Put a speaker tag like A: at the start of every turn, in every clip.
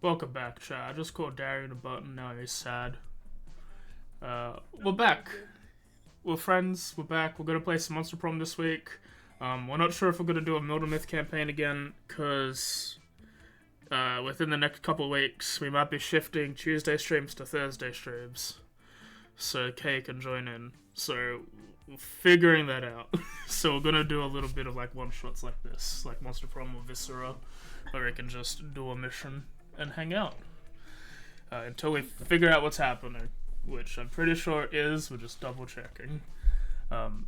A: Welcome back, chat. I just called Darian a button, now he's sad. We're back. We're friends, we're back. We're gonna play some Monster Prom this week. We're not sure if we're gonna do a WIldermyth campaign again, because within the next couple of weeks, we might be shifting Tuesday streams to Thursday streams. So Kay can join in. So we're figuring that out. So we're gonna do a little bit of like one-shots like this, like Monster Prom or Viscera, where we can just do a mission and hang out until we figure out what's happening, which I'm pretty sure it is. We're just double checking.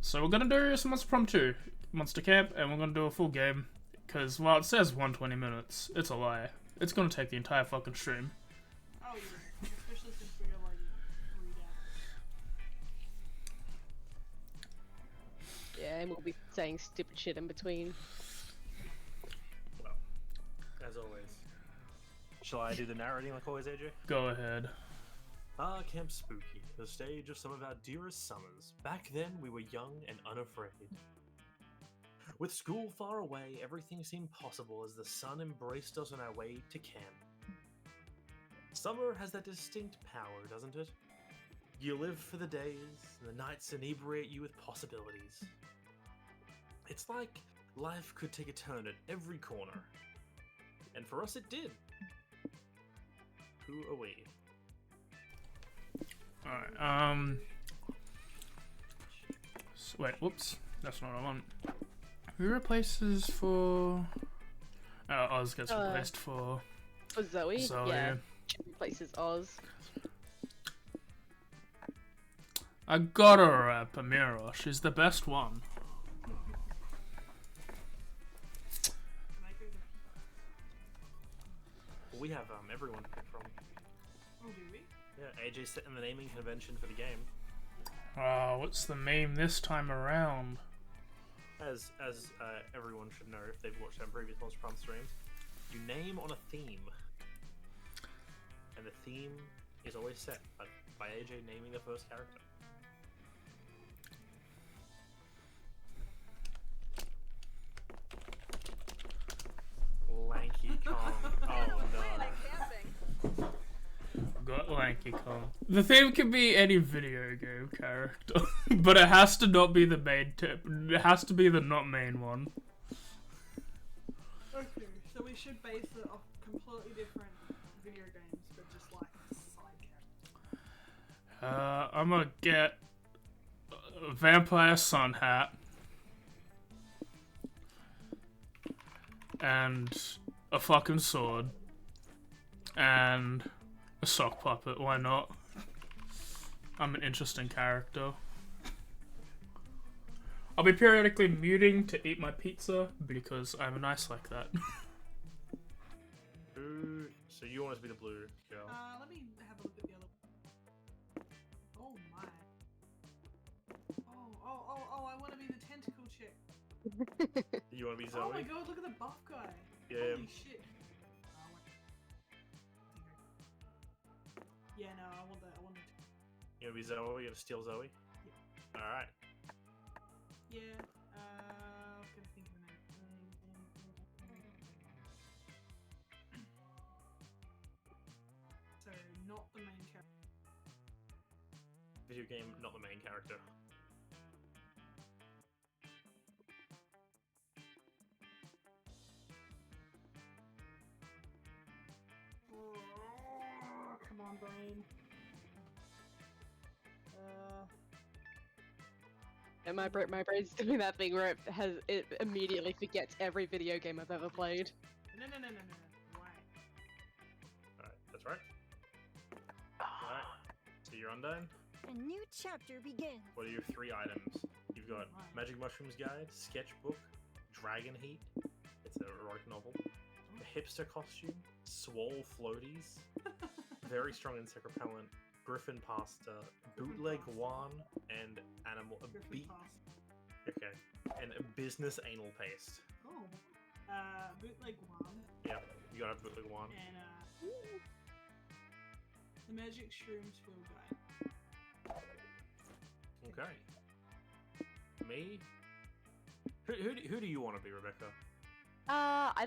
A: So we're gonna do some Monster Prom 2, Monster Camp, and we're gonna do a full game, because while it says 120 minutes, it's a lie. It's gonna take the entire fucking stream.
B: Oh yeah, especially since we are like 3 days.
C: Yeah, and we'll be saying stupid shit in between.
D: Well, as always. Shall I do the narrating like always, AJ?
A: Go ahead.
D: Camp Spooky, the stage of some of our dearest summers. Back then, we were young and unafraid. With school far away, everything seemed possible as the sun embraced us on our way to camp. Summer has that distinct power, doesn't it? You live for the days, and the nights inebriate you with possibilities. It's like life could take a turn at every corner. And for us it did. Who are we?
A: Alright, so wait, whoops. That's not what I want. Who replaces for... Oz gets replaced for...
C: For Zoe?
A: Zoe.
C: Yeah. She replaces Oz.
A: I gotta rep Amira. She's the best one.
D: We have everyone to pick from.
B: Oh, do we?
D: Yeah, AJ's setting the naming convention for the game.
A: What's the meme this time around?
D: As everyone should know if they've watched our previous Monster Prom streams, you name on a theme. And the theme is always set by AJ naming the first character. Lanky Kong. Oh no.
A: Got Lanky Kong. The theme can be any video game character, but it has to not be the main tip. It has to be the not main one.
B: Okay, so we should base it off completely different video games, but just like side characters.
A: I'm gonna get a vampire sun hat and a fucking sword and a sock puppet. Why not? I'm an interesting character. I'll be periodically muting to eat my pizza because I'm nice like that.
D: Ooh, so you want us to be the blue girl?
B: Let me have a look at the other. Oh my. Oh, I want to be the tentacle chick.
D: You want to be Zoe?
B: Oh my god, look at the buff guy.
D: Yeah.
B: Holy shit. Yeah, no, I want that. I want it.
D: You want to be Zoe? You gonna steal Zoe?
B: Yeah.
D: Alright.
B: Yeah, I'm gonna think of a name. So, not the main character.
D: Video game, not the main character.
B: Come on, brain.
C: And my brain's doing that thing where it immediately forgets every video game I've ever played.
B: No. Why?
D: Alright, that's right. Alright, so you're undone.
E: A new chapter begins.
D: What are your 3 items? You've got Magic Mushrooms Guide, Sketchbook, Dragon Heat, it's an erotic novel, a hipster costume, Swole Floaties, very strong insect repellent, Griffin Pasta, Bootleg Wand, and Animal
B: Griffin Pass.
D: Okay, and a Business Anal Paste.
B: Oh. Bootleg one.
D: Yeah, you got a Bootleg Wand.
B: And, the Magic Shrooms Field Guide.
D: Okay. Me? Who do you want to be, Rebecca?
C: I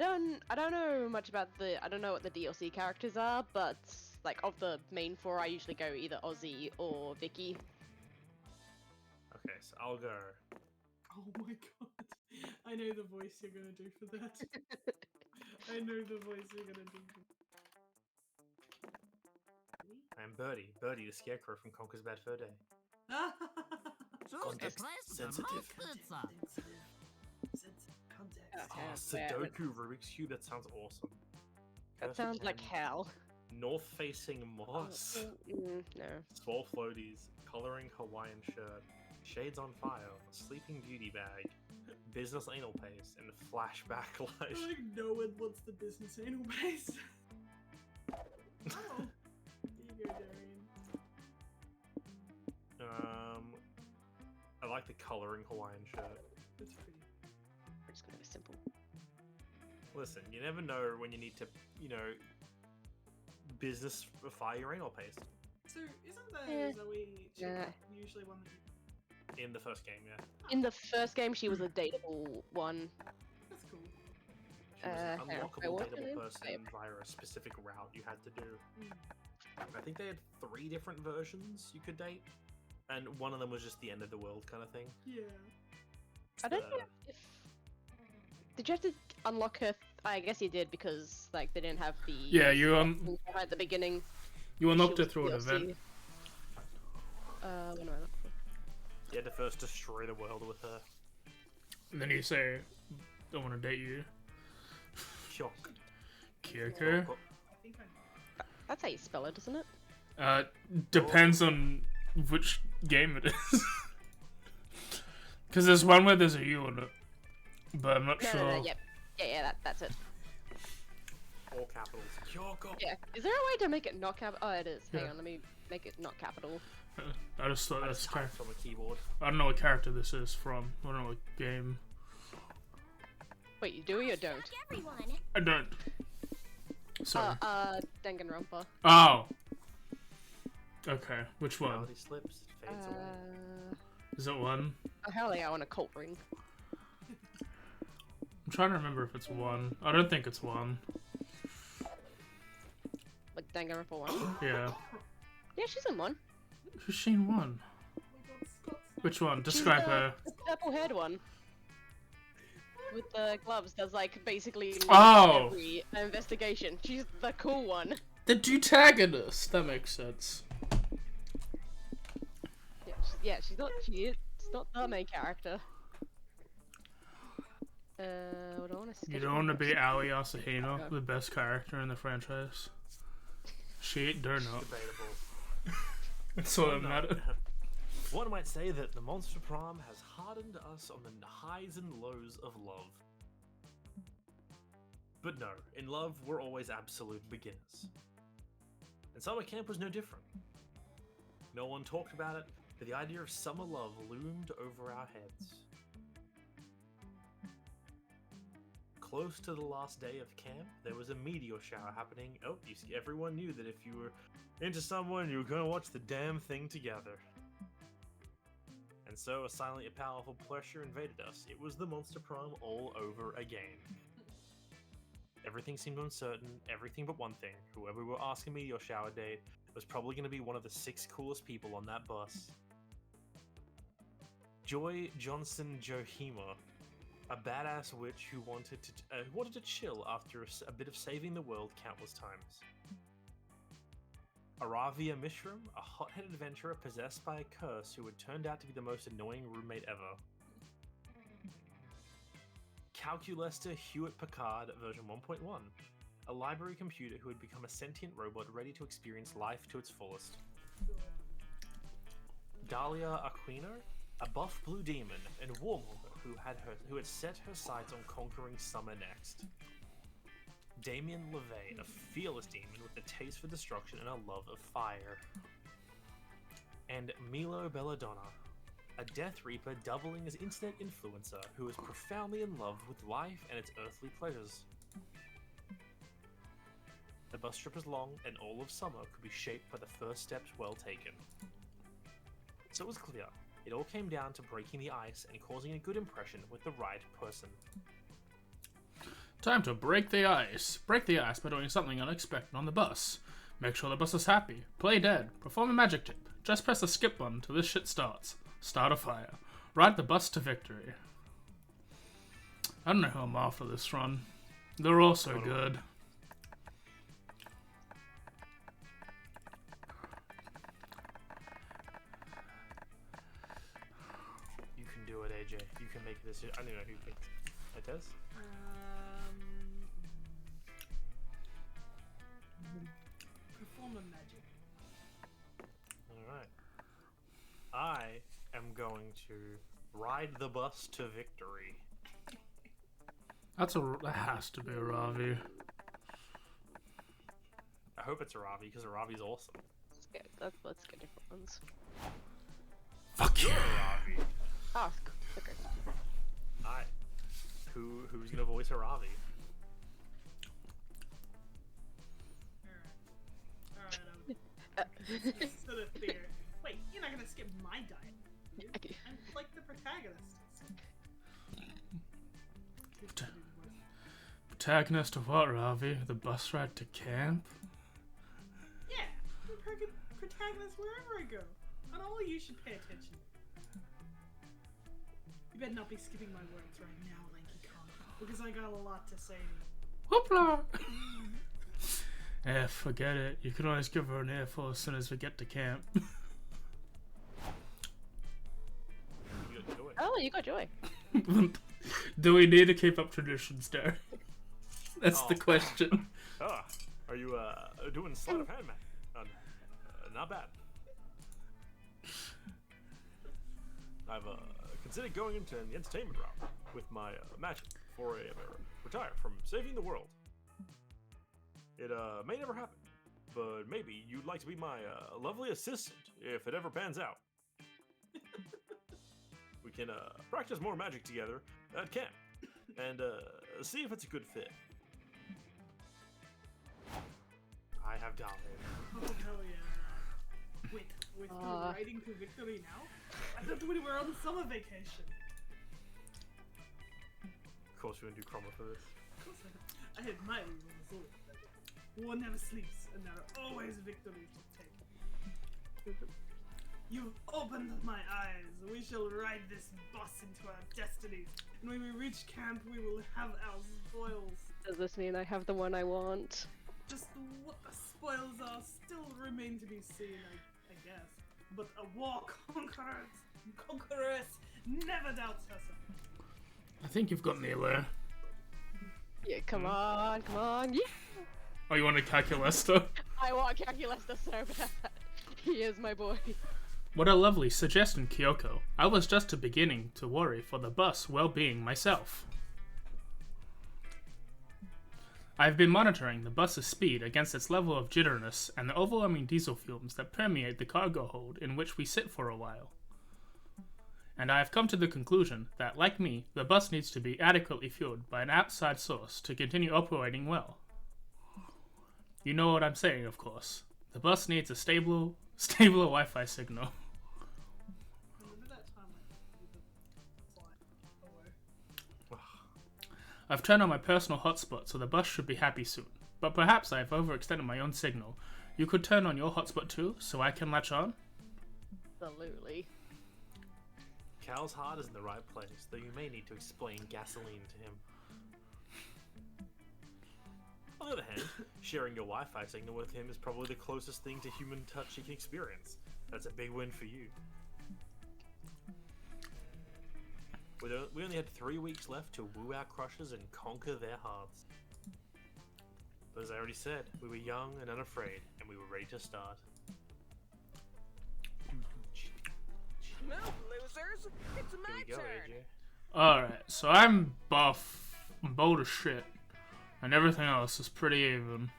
C: don't know much about I don't know what the DLC characters are, but like of the main four, I usually go either Ozzy or Vicky.
D: Okay, so I'll go.
B: Oh my god. I know the voice you're gonna do for that. I know the voice you're gonna do for
D: I'm Birdie. Birdie, the scarecrow from Conker's Bad Fur Day.
F: Choose the place with the
D: sensitive.
F: most pizza.
B: Sensitive context.
C: Okay,
D: Oh,
C: where-
D: Sudoku Rubik's Cube, that sounds awesome.
C: That
D: Cursed
C: sounds like
D: Pen,
C: hell.
D: North-facing moss.
C: No.
D: Swole floaties, coloring Hawaiian shirt, shades on fire, sleeping beauty bag, business anal paste, and flashback
B: I
D: light.
B: feel like no one wants the business anal base. Oh. Here you go, Darian.
D: I like the coloring Hawaiian shirt.
B: That's pretty.
C: We're just gonna go simple.
D: Listen, you never know when you need to, businessify your anal paste.
B: So, isn't the
C: Yeah.
B: Zoe chick
C: Yeah.
B: usually one that you...
D: In the first game, yeah.
C: In the first game, she was a dateable one.
B: That's cool.
D: She was an
C: hang on,
D: unlockable
C: wait, what?
D: dateable person via a specific route you had to do. I think they had 3 different versions you could date, and one of them was just the end of the world kind of thing.
B: Yeah.
C: I don't know if. Did you have to unlock her? I guess you did because like they didn't have the.
A: Yeah, you
C: at the beginning.
A: you unlocked
C: she
A: it
C: was
A: through an
C: DLC.
A: event.
C: What am I looking for?
D: You had to first destroy the world with her.
A: And then you say, "I want to date you."
D: Shock.
A: Kyoko.
B: I think I know.
C: That's how you spell it, isn't it?
A: Depends on which game it is. Because there's one where there's a U on it, but I'm not
C: No,
A: sure.
C: no, yep. Yeah, that's it.
D: All capitals. Kyoko.
C: Yeah. Is there a way to make it not capital? Oh, it is. Hang
A: Yeah.
C: on, let me make it not capital.
A: I just thought
D: I
A: that's
D: just
A: kind
D: typed on the keyboard.
A: I don't know what character this is from. I don't know what game.
C: Wait, you do or you don't?
E: Everyone.
A: I don't. Sorry.
C: Danganronpa.
A: Oh. Okay. Which one?
D: Reality slips. Fades away.
A: Is it one?
C: Oh, hell yeah, I want a cult ring.
A: I'm trying to remember if it's one. I don't think it's one.
C: Like Danganronpa 1.
A: Yeah.
C: Yeah, she's in one.
A: Who's seen one?
B: Oh my god, Scott's
A: Which one?
C: She's
A: Describe her.
C: The purple haired one. With the gloves, does like basically
A: Oh!
C: every investigation. She's the cool one.
A: The Dutagonist. That makes sense.
C: She's not. She's not the main character. What do I want to
A: You don't want to be Aoi Asahino, the best character in the franchise. She ain't dare not.
D: Debatable.
A: That's all that
D: No.
A: matters.
D: One might say that the Monster Prom has hardened us on the highs and lows of love. But no, in love, we're always absolute beginners. And summer camp was no different. No one talked about it, but the idea of summer love loomed over our heads. Close to the last day of camp, there was a meteor shower happening. Oh, everyone knew that if you were into someone, you were going to watch the damn thing together. And so a silently powerful pressure invaded us. It was the Monster Prom all over again. Everything seemed uncertain, everything but one thing. Whoever we were asking meteor shower date was probably going to be one of the 6 coolest people on that bus. Joy Johnson Johima, a badass witch who wanted to chill after a bit of saving the world countless times. Aravia Mishram, a hot-headed adventurer possessed by a curse who had turned out to be the most annoying roommate ever. Calculester Hewitt Packard version 1.1, a library computer who had become a sentient robot ready to experience life to its fullest. Dahlia Aquino, a buff blue demon and warmonger who had set her sights on conquering summer next. Damien LeVay, a fearless demon with a taste for destruction and a love of fire. And Milo Belladonna, a Death Reaper doubling as internet influencer who is profoundly in love with life and its earthly pleasures. The bus trip was long, and all of summer could be shaped by the first steps well taken. So it was clear, it all came down to breaking the ice and causing a good impression with the right person.
A: Time to break the ice. Break the ice by doing something unexpected on the bus. Make sure the bus is happy. Play dead. Perform a magic tip. Just press the skip button till this shit starts. Start a fire. Ride the bus to victory. I don't know who I'm after this run. They're all so good.
D: You can do it, AJ. You can make this. I don't know who picked. It does?
B: Perform a magic.
D: Alright. I am going to ride the bus to victory.
A: That has to be a Ravi.
D: I hope it's a Ravi, because a Ravi's awesome.
C: Let's get different ones.
A: Fuck
D: You're
A: yeah.
D: a Ravi.
C: Oh, okay.
D: Alright. Who's gonna voice a Ravi?
B: Alright, this is sort of fair. Wait, you're not gonna skip my diet. You?
C: Okay.
B: I'm like the protagonist.
A: Protagonist of what, Ravi? The bus ride to camp?
B: Yeah, I'm protagonist wherever I go. And all you should pay attention. You better not be skipping my words right now, Lanky Kong, because I got a lot to say.
A: Whoopla! Forget it. You can always give her an earful as soon as we get to camp.
D: You got Joy.
C: Oh, you got Joy.
A: Do we need to keep up traditions, Derek? That's the
D: Oh.
A: question.
D: Ah, are you doing sleight of hand, man? Not bad. I've considered going into the entertainment route with my magic before I retire from saving the world. It may never happen, but maybe you'd like to be my lovely assistant if it ever pans out. We can practice more magic together at camp and see if it's a good fit. I have got it.
B: Oh, hell yeah. Wait, we're still riding to victory now? I thought we were on summer vacation.
D: Of course, we're gonna do Chroma for this.
B: Of course I had my reasons always. War never sleeps, and there are always victories to take. You've opened my eyes. We shall ride this bus into our destinies. And when we reach camp, we will have our spoils.
C: Does this mean I have the one I want?
B: Just what the spoils are still remain to be seen, I guess. But a war conqueress never doubts herself.
A: I think you've got me there.
C: Yeah, come on, yeah!
A: Oh, you want a Calculester?
C: I want Calculester so bad. He is my boy.
A: What a lovely suggestion, Kyoko. I was just beginning to worry for the bus' well-being myself. I've been monitoring the bus's speed against its level of jitteriness and the overwhelming diesel fumes that permeate the cargo hold in which we sit for a while. And I have come to the conclusion that, like me, the bus needs to be adequately fueled by an outside source to continue operating well. You know what I'm saying, of course. The bus needs a stable Wi-Fi signal.
B: Remember that time I did the flight away?
A: I've turned on my personal hotspot, so the bus should be happy soon. But perhaps I have overextended my own signal. You could turn on your hotspot too, so I can latch on?
C: Absolutely.
D: Cal's heart is in the right place, though you may need to explain gasoline to him. On the other hand, sharing your Wi-Fi signal with him is probably the closest thing to human touch he can experience. That's a big win for you. We only had 3 weeks left to woo our crushes and conquer their hearts. But as I already said, we were young and unafraid, and we were ready to start.
F: Move, losers! It's my
D: Here we go,
F: turn!
D: AJ.
A: Alright, so I'm buff, I'm bold as shit, and everything else is pretty even.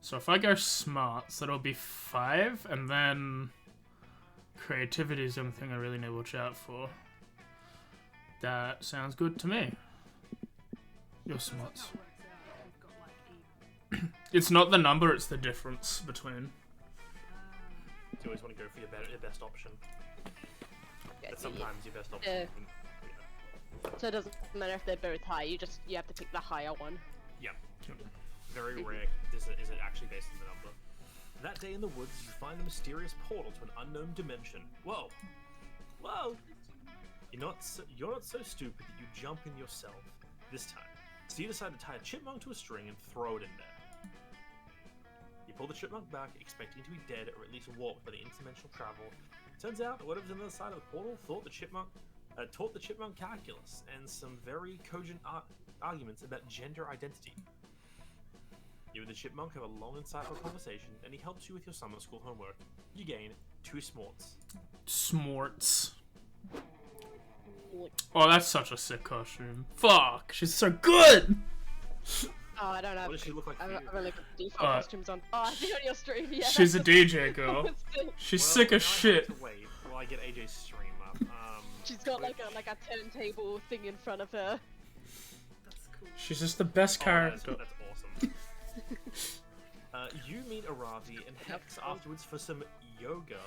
A: So if I go smarts, that'll be 5, and then creativity is the only thing I really need to watch out for. That sounds good to me. Your smarts.
B: That works out. We've got like 8.
A: It's not the number, it's the difference between.
D: You always want to go for your best option.
C: Yeah,
D: But sometimes your best option.
C: So it doesn't matter if they're both high. You have to pick the higher one.
D: Yep. Very rare is it actually based on the number. That day in the woods, you find a mysterious portal to an unknown dimension. Whoa! Whoa! You're not so stupid that you jump in yourself this time. So you decide to tie a chipmunk to a string and throw it in there. You pull the chipmunk back, expecting to be dead or at least warped by the interdimensional travel. Turns out, whatever's on the other side of the portal taught the chipmunk calculus and some very cogent arguments about gender identity. You and the chipmunk have a long, insightful conversation, and he helps you with your summer school homework. You gain 2 smorts.
A: Smorts. Oh, that's such a sick costume. Fuck, she's so good!
C: Oh, I don't have.
D: What does she look like?
C: I have really good default costumes on. Oh, I see on your stream. Yeah.
A: She's a DJ girl. She's sick as shit.
D: Wait, while I get AJ's stream up.
C: She's got like a turntable thing in front of her.
B: That's cool.
A: She's just the best character.
D: That's awesome. You meet Aravi and Hex afterwards for some yoga,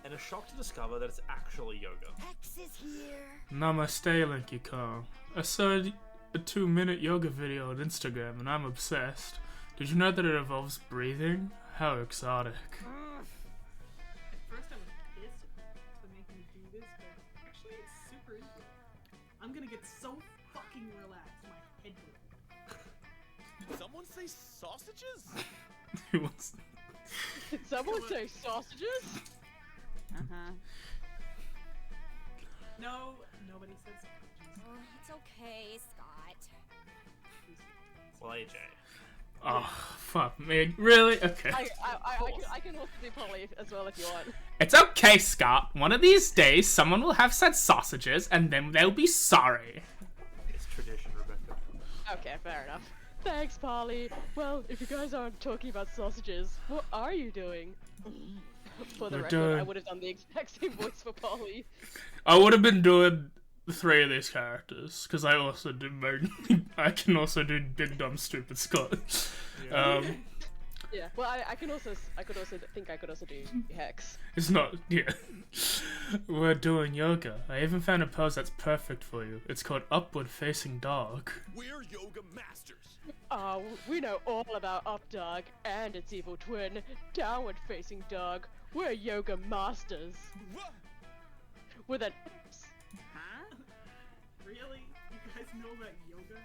D: and are shocked to discover that it's actually yoga.
E: Hex is here.
A: Namaste, Linky Kong. I saw a 2-minute yoga video on Instagram and I'm obsessed. Did you know that it involves breathing? How exotic.
B: At first I was pissed to make me do this, but actually it's super easy. I'm gonna get so fucking relaxed, my head will.
F: Someone say sausages?
A: Who wants-
C: Did someone say sausages?
B: No, nobody said sausages.
E: Oh, it's okay, Scott.
D: Well, AJ.
A: Oh, fuck me. Really? Okay.
C: I can also do Polly as well if you want.
A: It's okay, Scott. One of these days, someone will have said sausages and then they'll be sorry.
D: It's tradition, Rebecca.
C: Okay, fair enough. Thanks, Polly. Well, if you guys aren't talking about sausages, what are you doing? For the
A: We're
C: record,
A: doing-
C: I would have done the exact same voice for Polly.
A: I would have been doing 3 of these characters because I also do I can also do big dumb stupid Scott.
C: Yeah. Well, I could also do Hex.
A: It's not, yeah. We're doing yoga. I even found a pose that's perfect for you. It's called Upward Facing Dog.
F: We're yoga masters.
C: We know all about Up Dog and its evil twin, Downward Facing Dog. We're yoga masters.
F: What?
C: With an
B: Really? You guys know about yoga?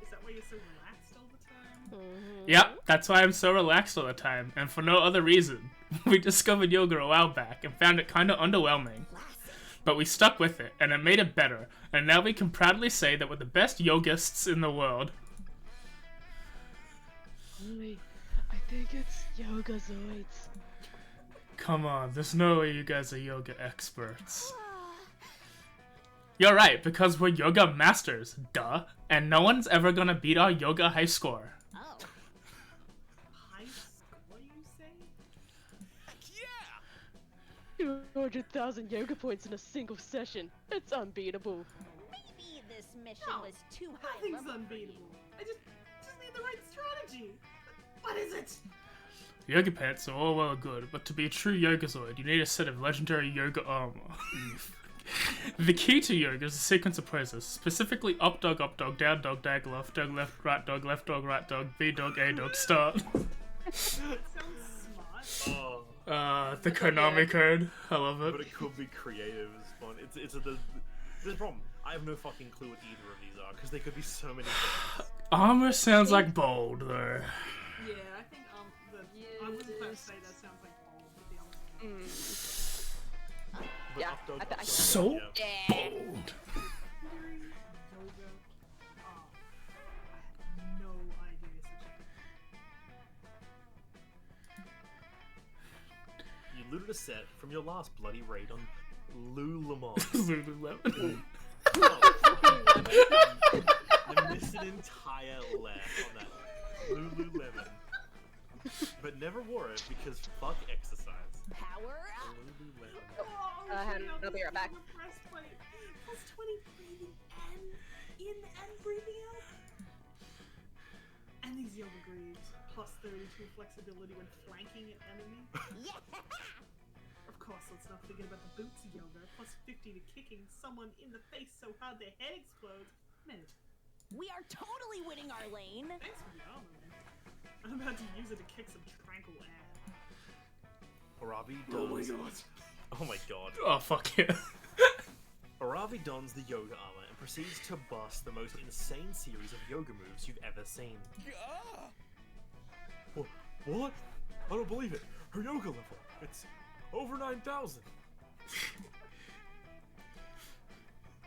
B: Is that why you're so relaxed all the time?
A: Yep, that's why I'm so relaxed all the time, and for no other reason. We discovered yoga a while back and found it kinda underwhelming. But we stuck with it, and it made it better, and now we can proudly say that we're the best yogists in the world.
C: I think it's Yogazoids.
A: Come on, there's no way you guys are yoga experts. You're right, because we're yoga masters, duh. And no one's ever gonna beat our yoga high score.
E: Oh.
B: High score, you say?
F: Heck yeah!
C: 200,000 yoga points in a single session. It's unbeatable.
E: Maybe this mission
B: No,
E: was too high
B: Nothing's
E: level for you.
B: unbeatable. I just need the right strategy. What is it?
A: Yoga pants are all well and good, but to be a true yogazoid, you need a set of legendary yoga armor. The key to yoga is a sequence of poses, specifically up dog, down dog, dog, left, right dog, B dog, A dog, start.
B: It sounds smart.
D: Oh,
A: The Konami code. I love
D: but
A: it.
D: it could be creative. It's fun. There's a problem. I have no fucking clue what either of these are because they could be so many things.
A: Armor sounds like bold, though.
B: Yeah, I think I wouldn't quite say that sounds like bold, but the other
D: But
C: Yeah,
D: up dog,
C: I
D: up dog,
A: So
D: yeah.
C: Yeah.
A: bold.
B: yoga. I had no idea such a thing.
D: You looted a set from your last bloody raid on Lululemon.
A: Lululemon.
D: I missed an entire laugh on that. Lululemon. But never wore it because fuck exercise.
E: Power up.
D: Lululemon.
C: I'll be right back.
B: Breastplate. Plus 20 breathing and in and breathing out. And these yoga greaves. Plus 32 flexibility when flanking an enemy.
E: Yeah.
B: Of course, let's not forget about the bootsy yoga. Plus 50 to kicking someone in the face so hard their head explodes. Minute.
E: We are totally winning our lane.
B: Thanks for the armor, man. I'm about to use it to kick some tranquil ass.
D: Aravi dons. Oh my god.
A: Oh fuck yeah.
D: Aravi dons the yoga armor and proceeds to bust the most insane series of yoga moves you've ever seen. What? I don't believe it. Her yoga level. It's over 9,000.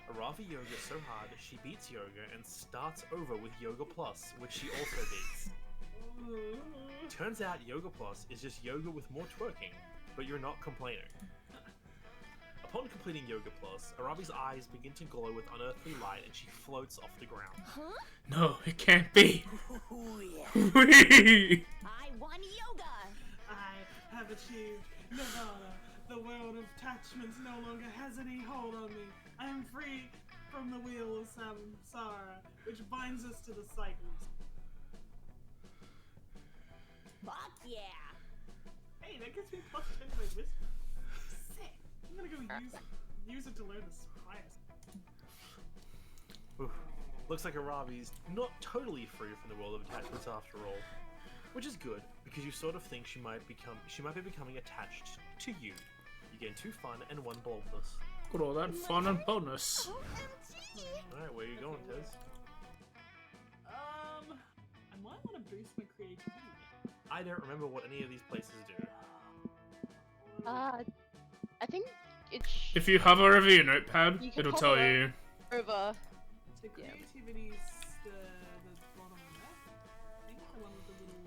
D: Aravi yoga so hard she beats yoga and starts over with Yoga Plus, which she also beats. Turns out Yoga Plus is just yoga with more twerking, but you're not complaining. Upon completing Yoga Plus, Aravi's eyes begin to glow with unearthly light and she floats off the ground.
E: Huh?
A: No, it can't be.
E: Oh, yeah.
A: Whee!
E: I won yoga.
B: I have achieved Nirvana. The world of attachments no longer has any hold on me. I am free from the wheel of samsara, which binds us to the cycles.
E: Fuck yeah.
B: Hey, that gives me plus 10 to my wisdom. Sick. I'm gonna go use it to learn the spires.
D: Oof. Looks like Aravi's not totally free from the world of attachments after all. Which is good, because you sort of think she might be becoming attached to you. You gain 2 fun and 1 boldness.
A: Got all that fun and bonus.
D: Alright, where are you going, Tez?
B: I might want to boost my creativity.
D: I don't remember what any of these places do.
C: I think it's
A: If you have a review notepad,
C: You can
A: it'll
C: pop
A: tell
C: it up.
A: you.
C: over.
B: So
C: Yeah.
B: creativity's the bottom left. I think the one with the little.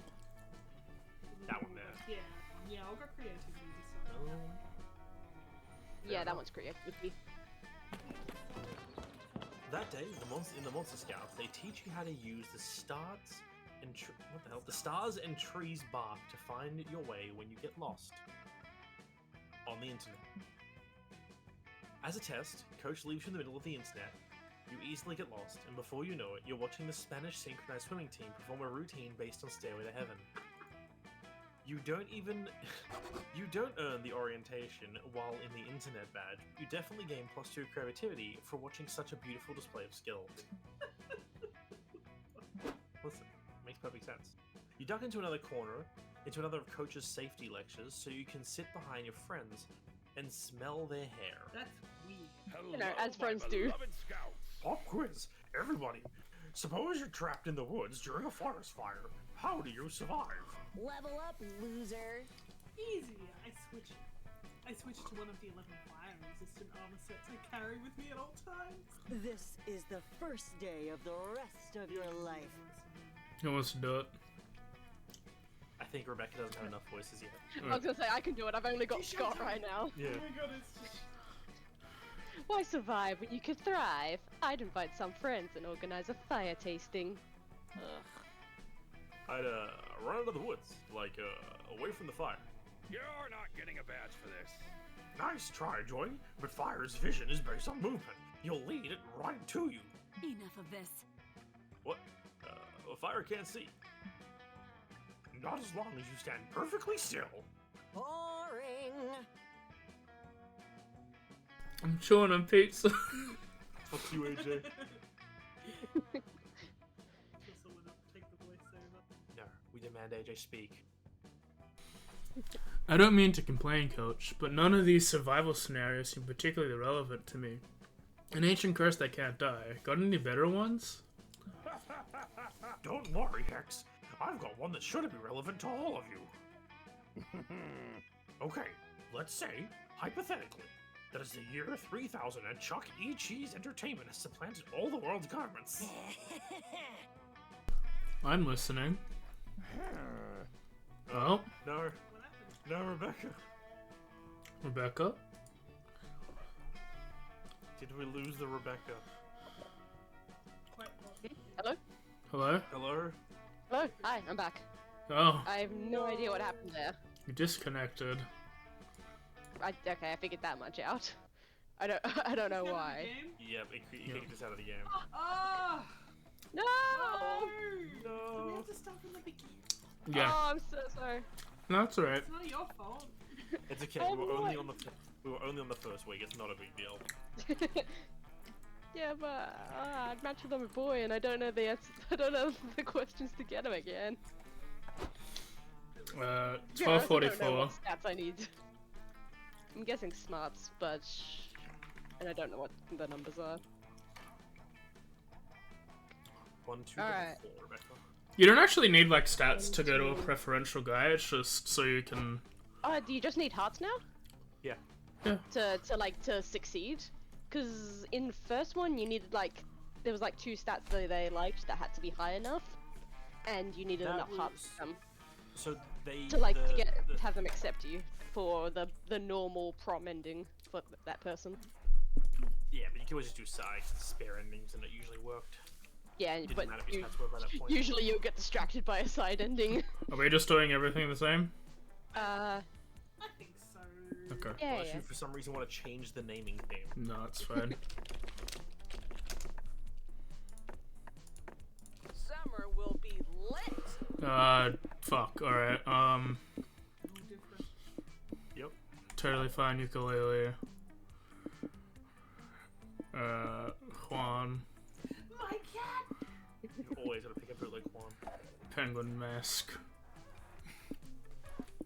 D: That one there.
B: Yeah, I'll go creativity this time.
D: Oh.
C: Yeah, that one's creativity.
D: That day, in the Monster Scouts, they teach you how to use the stars and trees bark to find your way when you get lost on the internet. As a test, Coach leaves you in the middle of the internet. You easily get lost, and before you know it, you're watching the Spanish synchronized swimming team perform a routine based on Stairway to Heaven. You don't earn the orientation while in the internet badge. You definitely gain +2 creativity for watching such a beautiful display of skill. Listen, makes perfect sense. You duck into another corner, into another of Coach's safety lectures, so you can sit behind your friends and smell their hair.
B: That's weird.
F: Hello,
C: know, as
F: my
C: friends do.
F: beloved Scouts.
D: Pop quiz, everybody. Suppose you're trapped in the woods during a forest fire. How do you survive?
E: Level up, loser.
B: Easy. I switched to one of the 11 fire-resistant armor sets I carry with me at all times.
G: This is the first day of the rest of your life.
A: Who wants to do it?
D: I think Rebecca doesn't have enough voices yet.
C: I was gonna say I can do it. I've only got
B: You should
C: Scott
B: do
C: right
B: it.
C: now.
D: Yeah.
B: Oh my god, it's just.
C: Why survive when you could thrive? I'd invite some friends and organize a fire tasting.
D: I'd run into the woods, like away from the fire.
F: You're not getting a badge for this.
D: Nice try, Joy, but fire's vision is based on movement. You'll lead it right to you.
E: Enough of this.
D: What? Fire can't see. Not as long as you stand perfectly still.
G: Boring.
A: I'm chewing on pizza.
D: Fuck you, AJ.
B: Also went up to take the voiceover.
D: No, we demand AJ speak.
A: I don't mean to complain, Coach, but none of these survival scenarios seem particularly relevant to me. An ancient curse that can't die. Got any better ones?
D: Don't worry, Hex. I've got one that should be relevant to all of you. Okay, let's say, hypothetically, that is the year 3000 and Chuck E. Cheese Entertainment has supplanted all the world's governments.
A: I'm listening. Oh,
D: No,
B: What happened?
D: no, Rebecca.
A: Rebecca?
D: Did we lose the Rebecca?
B: Quite possibly.
C: Hello?
A: Hello?
D: Hello?
C: Hello? Hi, I'm back.
A: Oh,
C: I have no idea what happened there.
A: you disconnected.
C: Okay, I figured that much out. I don't know
B: Get out of the
C: why.
B: game?
D: Yep, it kicked us out of the game.
B: Ah!
C: No!
B: No!
D: No.
B: Do we have to start from the beginning?
A: Yeah,
C: Oh, I'm so sorry.
A: that's alright.
B: It's not your fault.
D: It's okay.
C: Oh,
D: We were only
C: boy.
D: on the first week. It's not a big deal.
C: Yeah, but I'd match with him a boy, and I don't know the I don't know the questions to get him again.
A: Uh,
C: Yeah, I also don't know
A: 1244.
C: what stats I need. I'm guessing smarts, but and I don't know what the numbers are.
D: 1, 2,
C: Alright.
D: 4, Rebecca.
A: You don't actually need like stats to go to a preferential guy. It's just so you can.
C: Oh, do you just need hearts now?
D: Yeah.
C: To succeed? Because in the first one you needed there was 2 stats that they liked that had to be high enough, and you needed
D: That
C: enough hearts
D: was-
C: to them
D: So they
C: to have them accept you for the normal prom ending for that person.
D: Yeah, but you can always just do side spare endings, and it usually worked.
C: Yeah,
D: Didn't
C: but
D: matter if your stats were by that point.
C: usually you'll get distracted by a side ending.
A: Are we just doing everything the same?
B: I think so.
A: Okay.
C: Yeah,
D: Unless
C: yeah.
D: you for some reason want to change the naming theme.
A: No, it's fine.
H: Summer will be lit.
A: Fuck. Alright.
B: All different.
D: Yep.
A: Totally fine. Ukulele. Juan.
B: My cat!
D: You always gotta pick a bootleg one.
A: Penguin mask.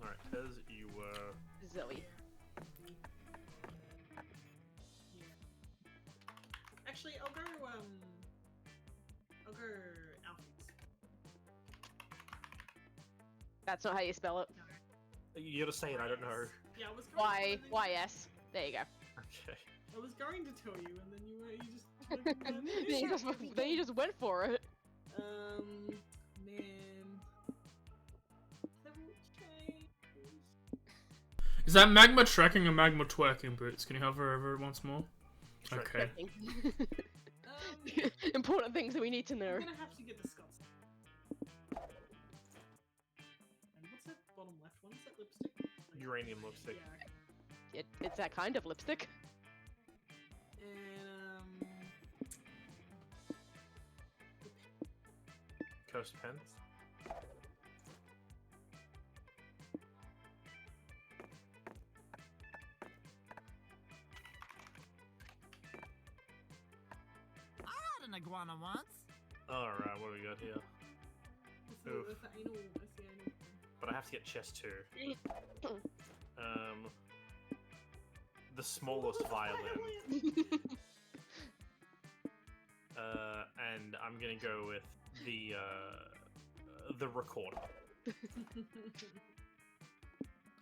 D: Alright, Tez, you were.
C: Zoe.
B: Actually, I'll go Alfie's.
C: That's not how you spell it.
D: You gotta say it, I don't know.
B: Yeah, I was going
C: Y-S. There you go.
D: Okay.
B: I was going to tell you, and then you just.
C: then you just went for it.
B: Man. That will change.
A: Is that magma trekking or magma twerking boots? Can you hover over it once more? Okay.
C: Important things that we need to know.
B: I'm gonna have to get the Scots. And what's that bottom left one? Is that lipstick?
D: Uranium lipstick.
B: Yeah,
C: It's that kind of lipstick.
B: and
D: Coast Pens.
H: I had an iguana once.
D: Alright, what do we got here? Oof.
B: that's the anal. That's the anal.
D: But I have to get chest 2. The smallest violin. And I'm gonna go with the recorder.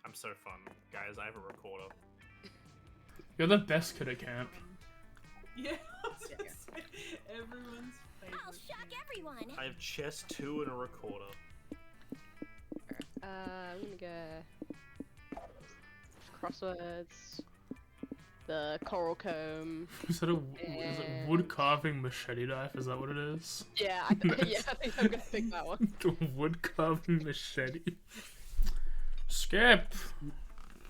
D: I'm so fun, guys. I have a recorder.
A: You're the best kid at camp.
B: Yeah, I was gonna say everyone's favorite.
E: I'll shock everyone.
D: I have chest 2 and a recorder.
C: I'm gonna go crosswords, the coral comb.
A: Is it a wood carving machete knife? Is that what it is?
C: Yeah, I think I'm gonna pick that one.
A: The wood carving machete. Skip.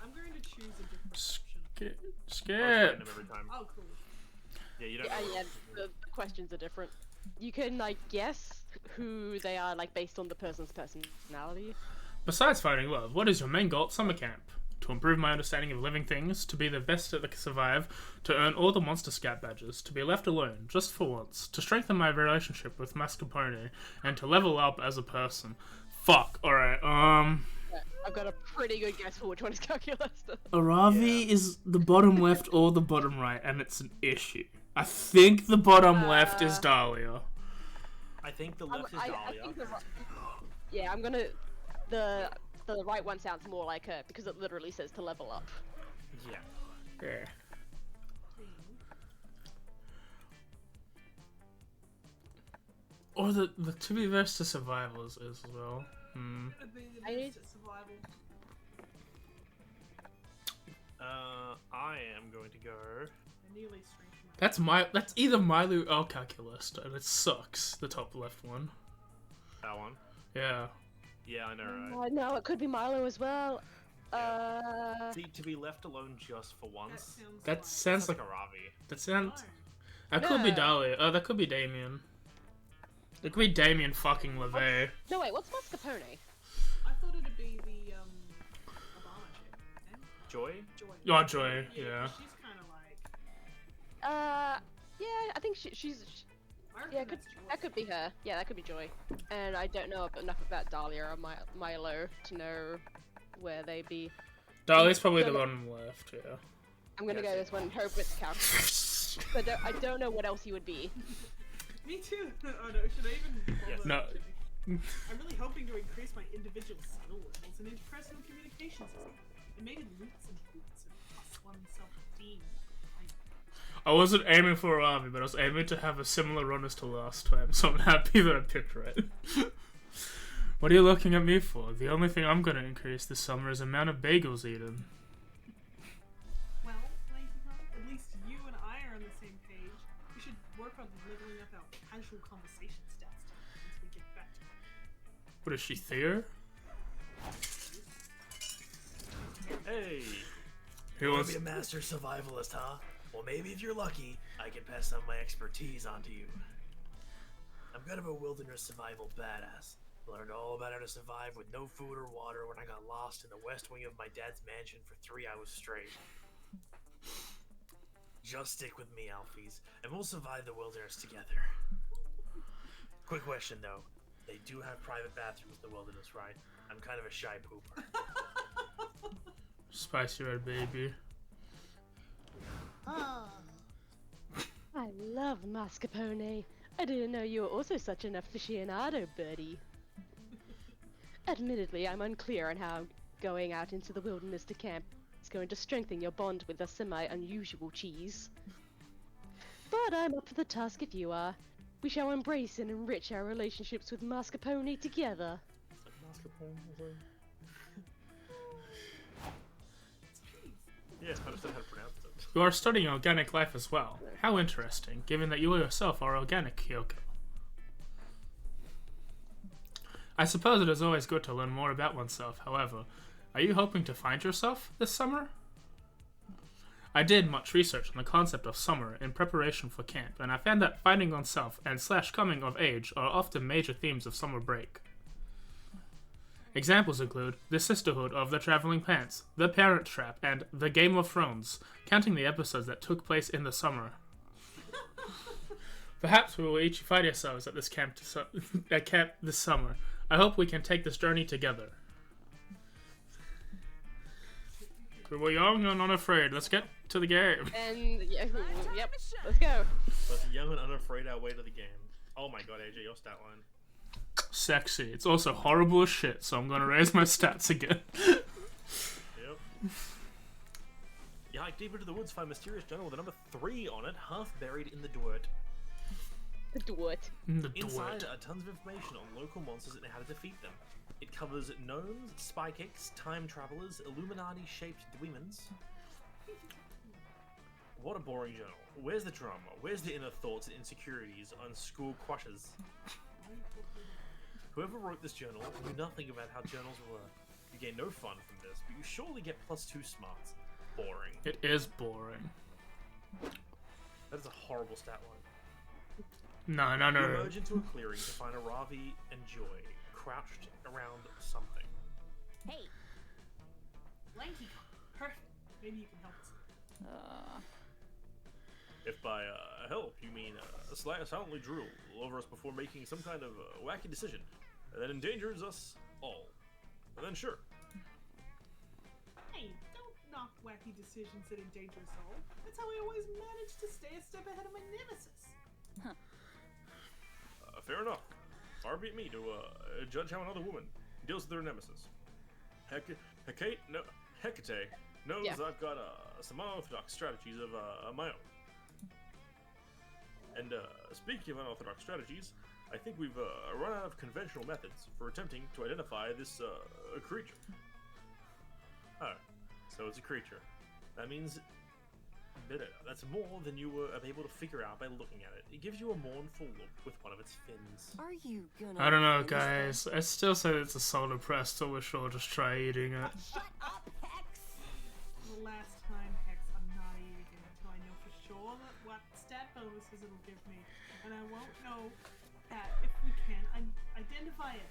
B: I'm going to choose a different option.
A: Skip.
D: Oh, it's
A: Skip.
D: random every time.
B: Oh, cool.
D: Yeah, you don't.
C: Yeah, the questions are different. You can guess who they are based on the person's personality.
A: Besides finding love, what is your main goal at summer camp? To improve my understanding of living things, to be the best that can survive, to earn all the Monster Scout badges, to be left alone, just for once, to strengthen my relationship with Mascarpone, and to level up as a person. Fuck, alright,
C: Yeah, I've got a pretty good guess for which one is calculus.
A: Aravi is the bottom left or the bottom right, and it's an issue. I think the bottom left is Dahlia.
D: I think the left is
C: I
D: Dahlia.
C: think yeah, I'm gonna. The right one sounds more like her because it literally says to level up.
D: Yeah.
A: Yeah. Or the to be best to survival is as well.
B: Gonna be the
C: I need-
B: best at survival.
D: I am going to go.
B: I nearly strength
A: That's either Milo or Calculus, and it sucks. The top left one.
D: That one.
A: Yeah.
D: Yeah, I know, right?
C: No, it could be Milo as well.
D: See, to be left alone just for once.
A: That sounds like
D: a Ravi.
A: that sounds. That could be
C: No.
A: Dahlia. Oh, that could be Damien. It could be Damien fucking LeVay.
C: No, wait, what's mascarpone?
B: I thought it'd be the Obama chick.
D: Joy?
B: Joy.
A: Oh, Joy, yeah.
B: She's kind of like.
C: Yeah, I think she's.
B: I reckon
C: Yeah,
B: that's Joy.
C: that could be her. Yeah, that could be Joy. And I don't know enough about Dahlia or Milo to know where they be.
A: Dahlia's probably the one left, yeah.
C: I'm gonna go this one and hope it's Cal. I don't know what else he would be.
B: Me too. Oh no, should I even?
D: Yes.
A: No.
B: I'm really hoping to increase my individual skill levels and interpersonal communication system, and maybe loots and boots and plus one self-esteem.
A: I wasn't aiming for Ravi, but I was aiming to have a similar run as to last time, so I'm happy that I picked right. What are you looking at me for? The only thing I'm gonna increase this summer is the amount of bagels eaten.
B: Well, at least you and I are on the same page. We should work on leveling up our casual conversation stats once we get back to it.
A: What is she, Thea?
D: Hey!
A: Who
I: You want
A: wants...
I: to be a master survivalist, huh? Well, maybe if you're lucky, I can pass on my expertise onto you. I'm kind of a wilderness survival badass. Learned all about how to survive with no food or water when I got lost in the west wing of my dad's mansion for 3 hours straight. Just stick with me, Alfies, and we'll survive the wilderness together. Quick question, though. They do have private bathrooms in the wilderness, right? I'm kind of a shy pooper.
A: Spicy red baby.
C: I love mascarpone. I didn't know you were also such an aficionado, Birdie. Admittedly, I'm unclear on how going out into the wilderness to camp is going to strengthen your bond with a semi-unusual cheese. But I'm up for the task if you are. We shall embrace and enrich our relationships with mascarpone together.
D: Yes, I understand how to pronounce it.
A: You are studying organic life as well. How interesting, given that you yourself are organic, Kyoko. I suppose it is always good to learn more about oneself, however. Are you hoping to find yourself this summer? I did much research on the concept of summer in preparation for camp, and I found that finding oneself and / coming of age are often major themes of summer break. Examples include The Sisterhood of the Traveling Pants, The Parent Trap, and The Game of Thrones, counting the episodes that took place in the summer. Perhaps we will each find ourselves at this camp this summer. I hope we can take this journey together. We were young and unafraid. Let's get to the game.
C: And yep, let's go.
D: Let's young and unafraid our way to the game. Oh my god, AJ, your stat line.
A: Sexy. It's also horrible as shit, so I'm gonna raise my stats again.
D: Yep. You hike deep into the woods, find a mysterious journal with a number 3 on it, half buried in the dirt. Inside are tons of information on local monsters and how to defeat them. It covers gnomes, spy cakes, time travelers, Illuminati-shaped demons. What a boring journal. Where's the drama? Where's the inner thoughts and insecurities on school crushes? Whoever wrote this journal knew nothing about how journals work. You gain no fun from this, but you surely get +2 smarts. Boring.
A: It is boring.
D: That is a horrible stat line.
A: No.
D: You emerge into a clearing to find a Ravi and Joy crouched around something.
E: Hey,
B: Lanky, perfect. Maybe you can help us.
D: If by help you mean silently drool over us before making some kind of wacky decision that endangers us all, then sure.
B: Hey, don't knock wacky decisions that endanger us all. That's how I always manage to stay a step ahead of my nemesis.
D: Fair enough. Far be it me to judge how another woman deals with their nemesis. Hecate knows I've got some unorthodox strategies of my own. And speaking of unorthodox strategies, I think we've run out of conventional methods for attempting to identify this creature. Oh, so it's a creature. That means that's more than you were able to figure out by looking at it. It gives you a mournful look with one of its fins.
G: Are you gonna?
A: I don't know, guys. I still say it's a solar press, so we're sure just try eating it.
E: shut up, Hex.
B: The last time, Hex, I'm not eating it until I know for sure what stat bonuses it'll give me. And I won't know that if we can identify it.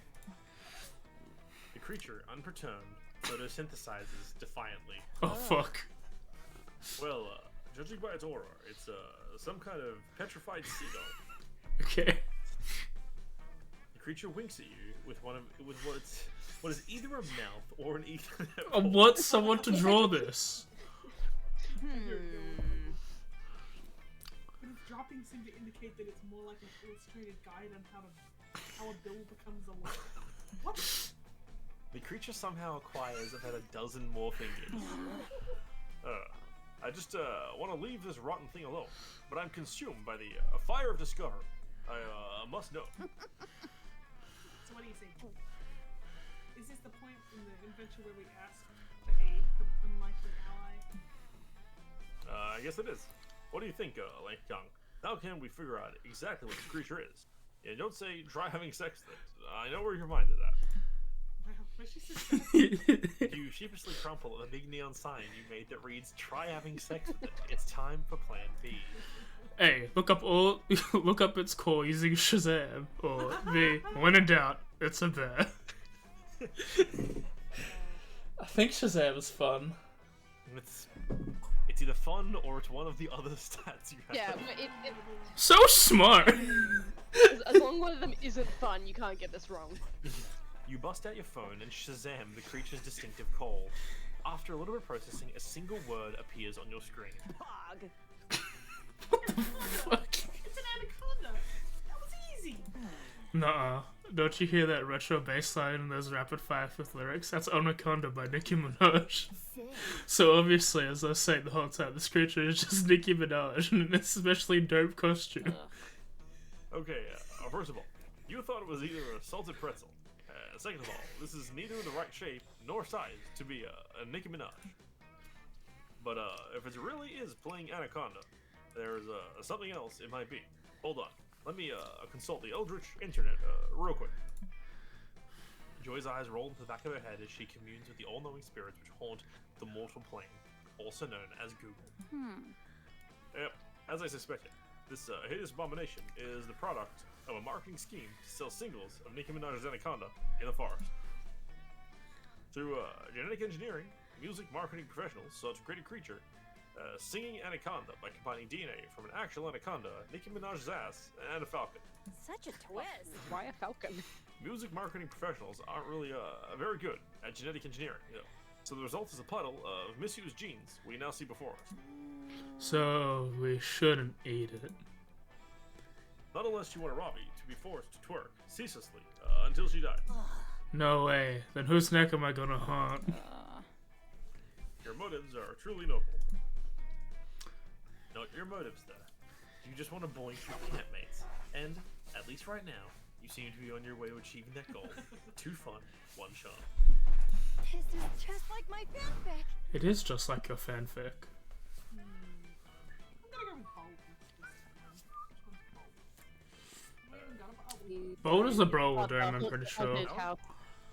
D: The creature, unperturbed, photosynthesizes defiantly.
A: Oh fuck.
D: Well, judging by its aura, it's some kind of petrified seagull.
A: Okay.
D: The creature winks at you with what is either a mouth or an ether.
A: I want someone to draw this.
B: But its droppings seem to indicate that it's more like an illustrated guide on how a bill becomes a letter. What?
D: The creature somehow acquires about a dozen more fingers. I just want to leave this rotten thing alone, but I'm consumed by the fire of discovery. I must know.
B: So what do you say? Is this the point in the adventure where we ask for aid from an unlikely ally?
D: I guess it is. What do you think, Lank Kong? How can we figure out exactly what this creature is? Yeah, don't say try having sex with it. I know where your mind is at.
B: Wow, why she so fast?
D: You sheepishly crumple a big neon sign you made that reads "Try having sex with it. It's time for Plan B."
A: A. Look up its core using Shazam. Or B. When in doubt, it's a bear. I think Shazam is fun.
D: It's either fun or it's one of the other stats you have.
C: Yeah,
A: So smart!
C: as long as one of them isn't fun, you can't get this wrong.
D: You bust out your phone and Shazam the creature's distinctive call. After a little bit of processing, a single word appears on your screen.
H: Pog.
A: What the fuck?
B: It's an anaconda! That was easy!
A: Nuh-uh. Don't you hear that retro bass line in those rapid fire with lyrics? That's Anaconda by Nicki Minaj. So obviously, as I was saying the whole time, this creature is just Nicki Minaj in an especially dope costume.
D: Okay, first of all, you thought it was either a salted pretzel. Second of all, this is neither in the right shape nor size to be a Nicki Minaj. But if it really is playing Anaconda, there's something else it might be. Hold on. Let me consult the Eldritch Internet real quick. Joy's eyes roll into the back of her head as she communes with the all-knowing spirits which haunt the mortal plane, also known as Google. Yep, as I suspected, this hideous abomination is the product of a marketing scheme to sell singles of Nicki Minaj's Anaconda in the forest. Through genetic engineering, music marketing professionals sought to create a creature singing Anaconda by combining DNA from an actual anaconda, Nicki Minaj's ass, and a falcon.
H: Such a twist.
C: Why a falcon?
D: Music marketing professionals aren't really very good at genetic engineering, you know. So the result is a puddle of misused genes we now see before us.
A: So, we shouldn't eat it.
D: Not unless you want Robbie to be forced to twerk ceaselessly until she dies.
A: No way. Then whose neck am I gonna haunt?
D: Your motives are truly noble. Not your motives, though. You just want to boink your campmates. And, at least right now, you seem to be on your way to achieving that goal. 2 fun, 1 shot.
H: This is just like my fanfic.
A: It is just like your fanfic.
B: I'm gonna go with bold. We haven't got a bold.
A: Bold is the bro we're doing, I'm pretty sure.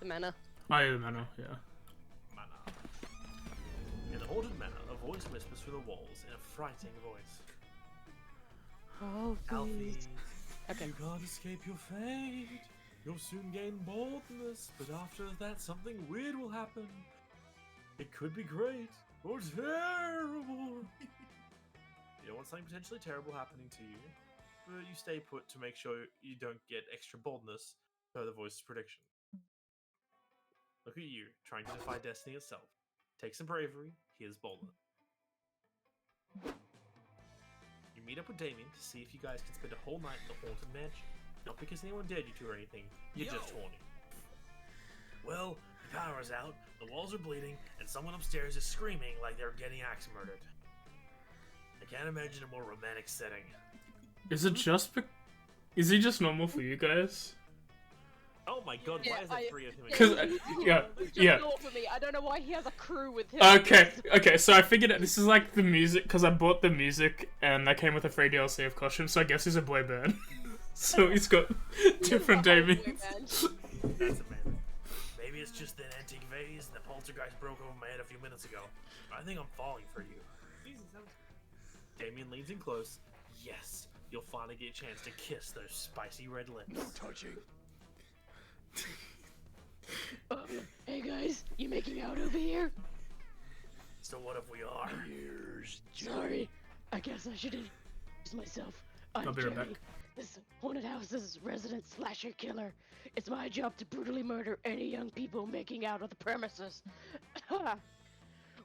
C: The manor.
A: Oh, yeah, the manor, yeah.
D: Manor. In the haunted manor, a voice whispers through the walls in a frightening voice.
C: Oh,
D: Alfie,
C: Okay.
D: you can't escape your fate. You'll soon gain boldness, but after that something weird will happen. It could be great, or terrible. You don't want something potentially terrible happening to you, but you stay put to make sure you don't get extra boldness per the voice's prediction. Look at you, trying to defy destiny itself. Take some bravery, here's boldness. You meet up with Damien to see if you guys can spend a whole night in the haunted mansion. Not because anyone dared you to or anything, you're just horny.
I: Well, the power's out, the walls are bleeding, and someone upstairs is screaming like they're getting axe murdered. I can't imagine a more romantic setting.
A: Is it just is he just normal for you guys?
D: Oh my god, why is there 3 of him?
A: Because, yeah.
C: Not for me. I don't know why he has a crew with him.
A: Okay, so I figured out this is like the music, because I bought the music, and that came with a free DLC of costume, so I guess he's a boy band. So he's got different Damiens.
I: That's amazing. Maybe it's just an antique vase and the poltergeist broke over my head a few minutes ago. I think I'm falling for you.
B: Jesus, that was
D: Damien leans in close. Yes, you'll finally get a chance to kiss those spicy red lips.
F: No touching.
C: Hey guys, You making out over here?
I: So what if we are?
C: Sorry. I guess I should introduce myself. I'm
A: I'll be right
C: Jerry.
A: back.
C: This haunted house's resident slasher killer. It's my job to brutally murder any young people making out of the premises.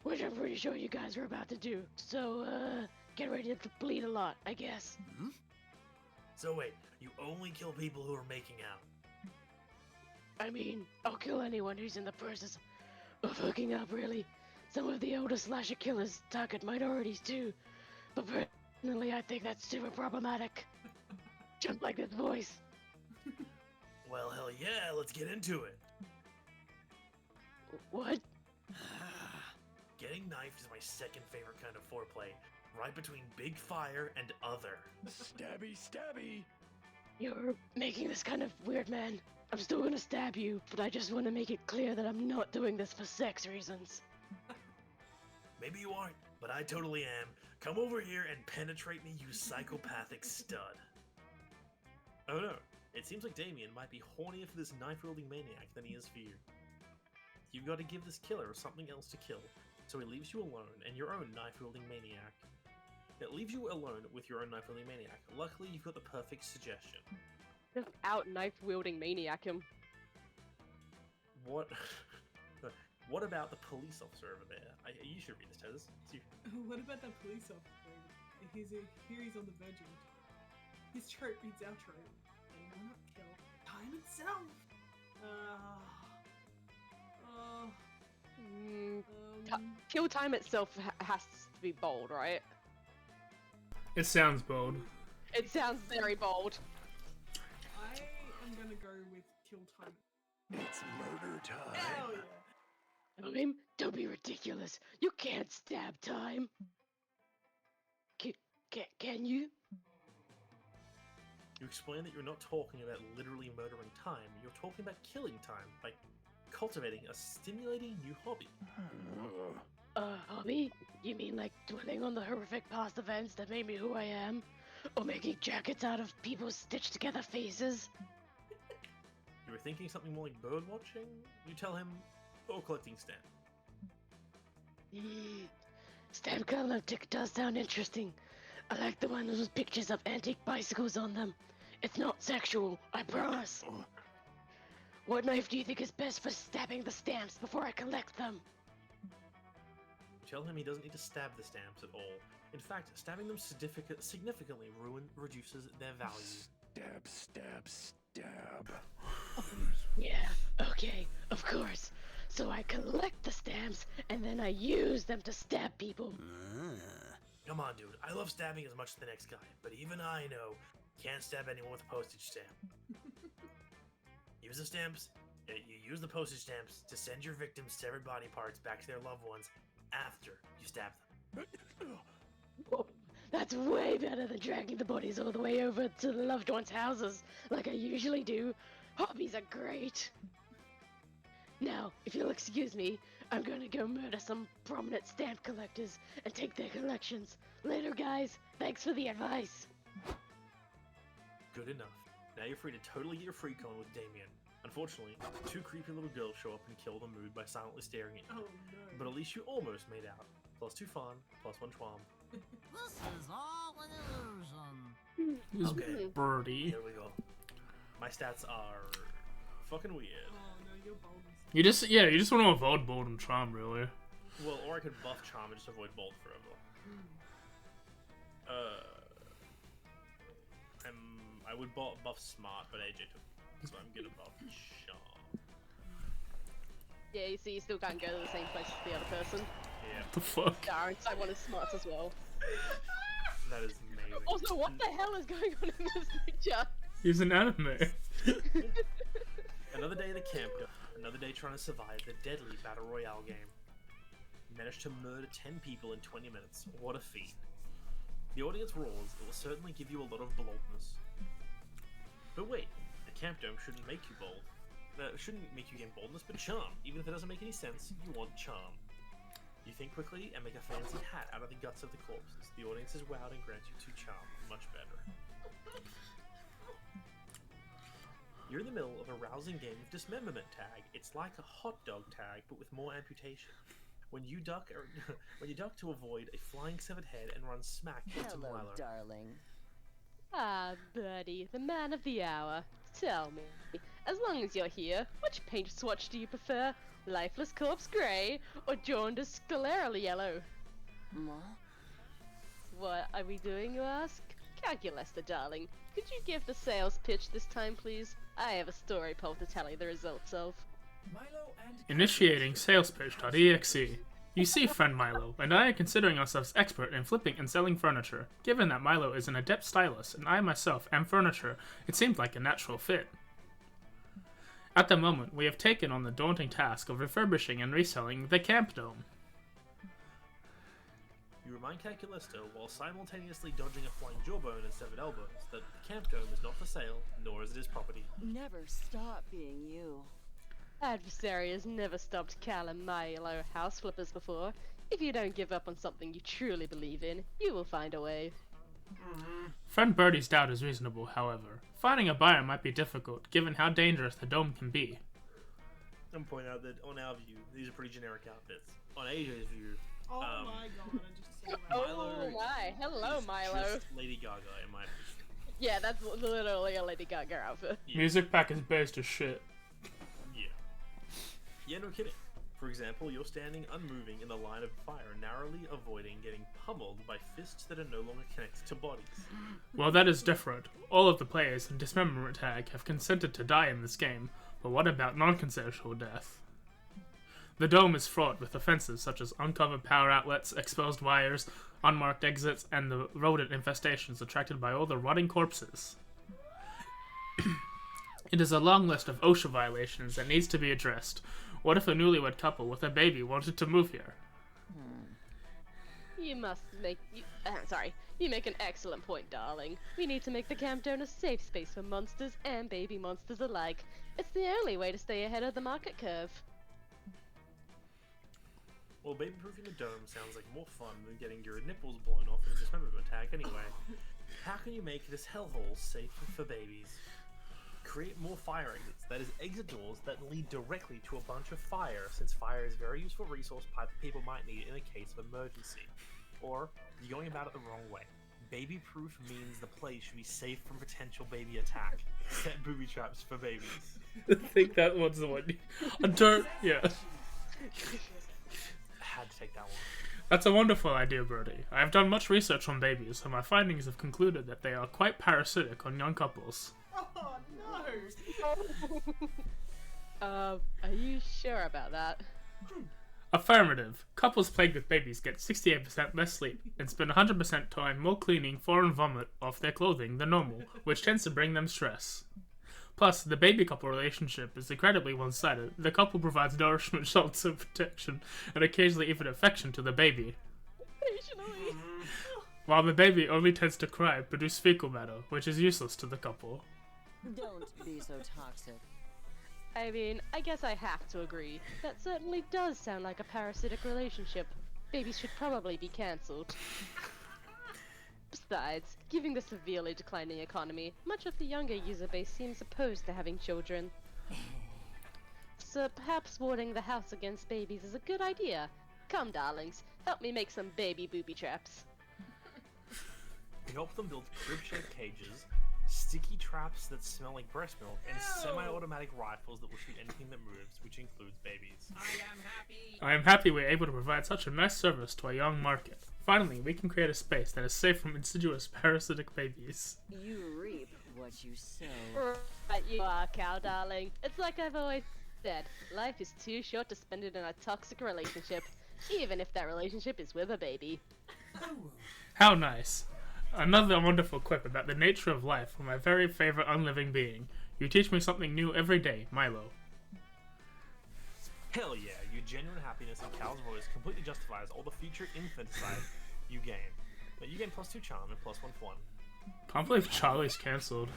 C: Which I'm pretty sure you guys are about to do. So, get ready to bleed a lot, I guess.
I: So wait, you only kill people who are making out?
C: I mean, I'll kill anyone who's in the process of hooking up, really. Some of the older slasher killers target minorities too, but personally I think that's super problematic. Just like this voice.
I: Well, hell yeah, let's get into it.
C: What?
I: Getting knifed is my second favorite kind of foreplay, right between big fire and other.
F: Stabby, stabby.
C: You're making this kind of weird, man. I'm still gonna stab you, but I just want to make it clear that I'm not doing this for sex reasons.
I: Maybe you aren't, but I totally am. Come over here and penetrate me, you psychopathic stud.
D: Oh no, it seems like Damien might be hornier for this knife-wielding maniac than he is for you. You've got to give this killer something else to kill, so he leaves you alone and your own knife-wielding maniac. It leaves you alone with your own knife-wielding maniac. Luckily, you've got the perfect suggestion.
C: Just out knife-wielding maniac him.
D: What? What about the police officer over there? You should read this, Tez.
B: What about that police officer? He's on the verge of it. His trope beats our trope. And why not kill time itself?
C: Kill time itself has to be bold, right?
A: It sounds bold.
C: It sounds very bold.
B: I am gonna go with kill time.
F: It's murder time.
B: Hell yeah!
C: Time? Don't be ridiculous. You can't stab time. Can you?
D: You explain that you're not talking about literally murdering time, you're talking about killing time, like cultivating a stimulating new hobby.
C: Hobby? You mean like dwelling on the horrific past events that made me who I am? Or making jackets out of people's stitched together faces?
D: You were thinking something more like bird watching? You tell him, or collecting stamp.
C: Stamp collecting does sound interesting. I like the ones with pictures of antique bicycles on them. It's not sexual, I promise. What knife do you think is best for stabbing the stamps before I collect them?
D: Tell him he doesn't need to stab the stamps at all. In fact, stabbing them significantly reduces their value.
F: Stab.
C: Yeah, okay, of course. So I collect the stamps, and then I use them to stab people.
I: Come on, dude. I love stabbing as much as the next guy, but even I know can't stab anyone with a postage stamp. Use the stamps. You use the postage stamps to send your victims' severed body parts back to their loved ones after you stab them.
C: Whoa, that's way better than dragging the bodies all the way over to the loved ones' houses, like I usually do. Hobbies are great. Now, if you'll excuse me, I'm gonna go murder some prominent stamp collectors and take their collections. Later, guys. Thanks for the advice.
D: Good enough. Now you're free to totally get your freak on with Damien. Unfortunately, two creepy little girls show up and kill the mood by silently staring at you.
B: Oh no.
D: But at least you almost made out. +2 fun, +1 charm.
E: This is all an illusion.
A: This
I: Okay.
A: birdie.
I: Here we go.
D: My stats are fucking weird.
B: Oh no, you're bold.
A: You just want to avoid bold and charm, really.
D: Well, or I could buff charm and just avoid bolt forever. I would buff smart, but AJ took, so I'm gonna buff charm.
C: Yeah, you see, you still can't go to the same place as the other person.
D: Yeah,
A: What the fuck?
C: Darren's like one of smarts as well.
D: that is amazing.
C: Also, what the hell is going on in this picture?
A: He's an anime.
D: Another day at the camp, another day trying to survive the deadly Battle Royale game. Managed to murder 10 people in 20 minutes. What a feat. The audience roars, it will certainly give you a lot of boldness. But wait, the camp dome shouldn't make you bold. Shouldn't make you gain boldness, but charm. Even if it doesn't make any sense, you want charm. You think quickly and make a fancy hat out of the guts of the corpses. The audience is wowed and grants you 2 charm. Much better. You're in the middle of a rousing game of dismemberment tag. It's like a hot dog tag, but with more amputation. When you duck to avoid a flying severed head and run smack into
G: Hello,
D: Milo.
G: darling.
C: Ah, Birdie, the man of the hour. Tell me, as long as you're here, which paint swatch do you prefer? Lifeless corpse grey or jaundiced scleral yellow? What are we doing, you ask? Calculus, the darling. Could you give the sales pitch this time, please? I have a story poll to tell you the results of.
A: Initiating salespitch.exe. You see, friend Milo, and I are considering ourselves expert in flipping and selling furniture. Given that Milo is an adept stylist and I myself am furniture, it seemed like a natural fit. At the moment, we have taken on the daunting task of refurbishing and reselling the Camp Dome.
D: You remind Calculista, while simultaneously dodging a flying jawbone and severed elbows, that the Camp Dome is not for sale, nor is it his property.
G: Never stop being you.
C: Adversary has never stopped Cal and Milo house flippers before. If you don't give up on something you truly believe in, you will find a way.
A: Friend Birdie's doubt is reasonable, however. Finding a buyer might be difficult, given how dangerous the dome can be.
D: I'm pointing out that on our view, these are pretty generic outfits. On AJ's view,
B: Oh my god, I just saw that.
C: Oh my, hello
D: is
C: Milo.
D: just Lady Gaga, in my opinion.
C: Yeah, that's literally a Lady Gaga outfit.
D: Yeah.
A: Music pack is based as shit.
D: Yeah. Yeah, no kidding. For example, you're standing unmoving in the line of fire, narrowly avoiding getting pummeled by fists that are no longer connected to bodies.
A: Well, that is different. All of the players in Dismemberment Tag have consented to die in this game, but what about non-consensual death? The dome is fraught with offenses such as uncovered power outlets, exposed wires, unmarked exits, and the rodent infestations attracted by all the rotting corpses. It is a long list of OSHA violations that needs to be addressed. What if a newlywed couple with a baby wanted to move here?
C: You make an excellent point, darling. We need to make the Camp Dome a safe space for monsters and baby monsters alike. It's the only way to stay ahead of the market curve.
D: Well, baby-proofing a dome sounds like more fun than getting your nipples blown off in a dismemberment tag anyway. How can you make this hellhole safe for babies? Create more fire exits, that is exit doors that lead directly to a bunch of fire, since fire is a very useful resource pipe that people might need in a case of emergency. Or, you're going about it the wrong way. Baby-proof means the place should be safe from potential baby attack. Set booby traps for babies.
A: I think that one's the one. Yeah.
D: I had to take that one.
A: That's a wonderful idea, Birdie. I have done much research on babies, and my findings have concluded that they are quite parasitic on young couples.
B: Oh no!
C: Are you sure about that?
A: Affirmative. Couples plagued with babies get 68% less sleep and spend 100% time more cleaning foreign vomit off their clothing than normal, which tends to bring them stress. Plus, the baby-couple relationship is incredibly one-sided. The couple provides nourishment, shelter, protection, and occasionally even affection to the baby,
C: Occasionally.
A: while the baby only tends to cry and produce fecal matter, which is useless to the couple.
G: Don't be so toxic.
C: I mean, I guess I have to agree. That certainly does sound like a parasitic relationship. Babies should probably be cancelled. Besides, given the severely declining economy, much of the younger user base seems opposed to having children. So perhaps warding the house against babies is a good idea. Come, darlings, help me make some baby booby traps.
D: We help them build crib-shaped cages, sticky traps that smell like breast milk, and semi-automatic rifles that will shoot anything that moves, which includes babies.
A: I am happy we're able to provide such a nice service to our young market. Finally, we can create a space that is safe from insidious parasitic babies.
G: You reap what you sow.
C: Right you are, cow darling. It's like I've always said, life is too short to spend it in a toxic relationship, even if that relationship is with a baby.
A: How nice. Another wonderful quip about the nature of life from my very favorite unliving being. You teach me something new every day, Milo.
D: Hell yeah, your genuine happiness in Cal's voice completely justifies all the future infanticide you gain. Now, you gain +2 charm and +1 fun.
A: Can't believe Charlie's cancelled.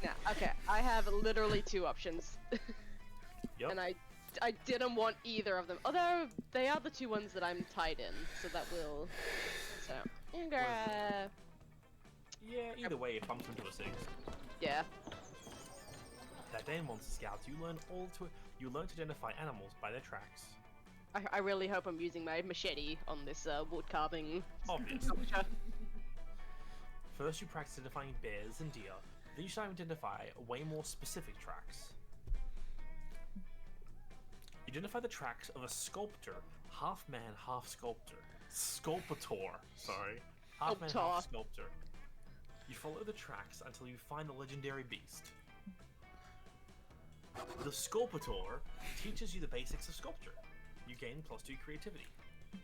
C: Now, okay, I have literally two options.
D: Yep.
C: And I didn't want either of them. Although, they are the two ones that I'm tied in, so that will... So,
D: Yeah, either way, it bumps into a 6.
C: Yeah.
D: That day in Monster Scouts, you learn to identify animals by their tracks.
C: I really hope I'm using my machete on this wood carving
D: Obvious.
C: sculpture.
D: First, you practice identifying bears and deer. Then you start to identify way more specific tracks. You identify the tracks of a sculptor, half man, half sculptor. Sculptor, sorry. Half man, half sculptor. You follow the tracks until you find the legendary beast. The Sculptor teaches you the basics of sculpture. You gain +2 creativity.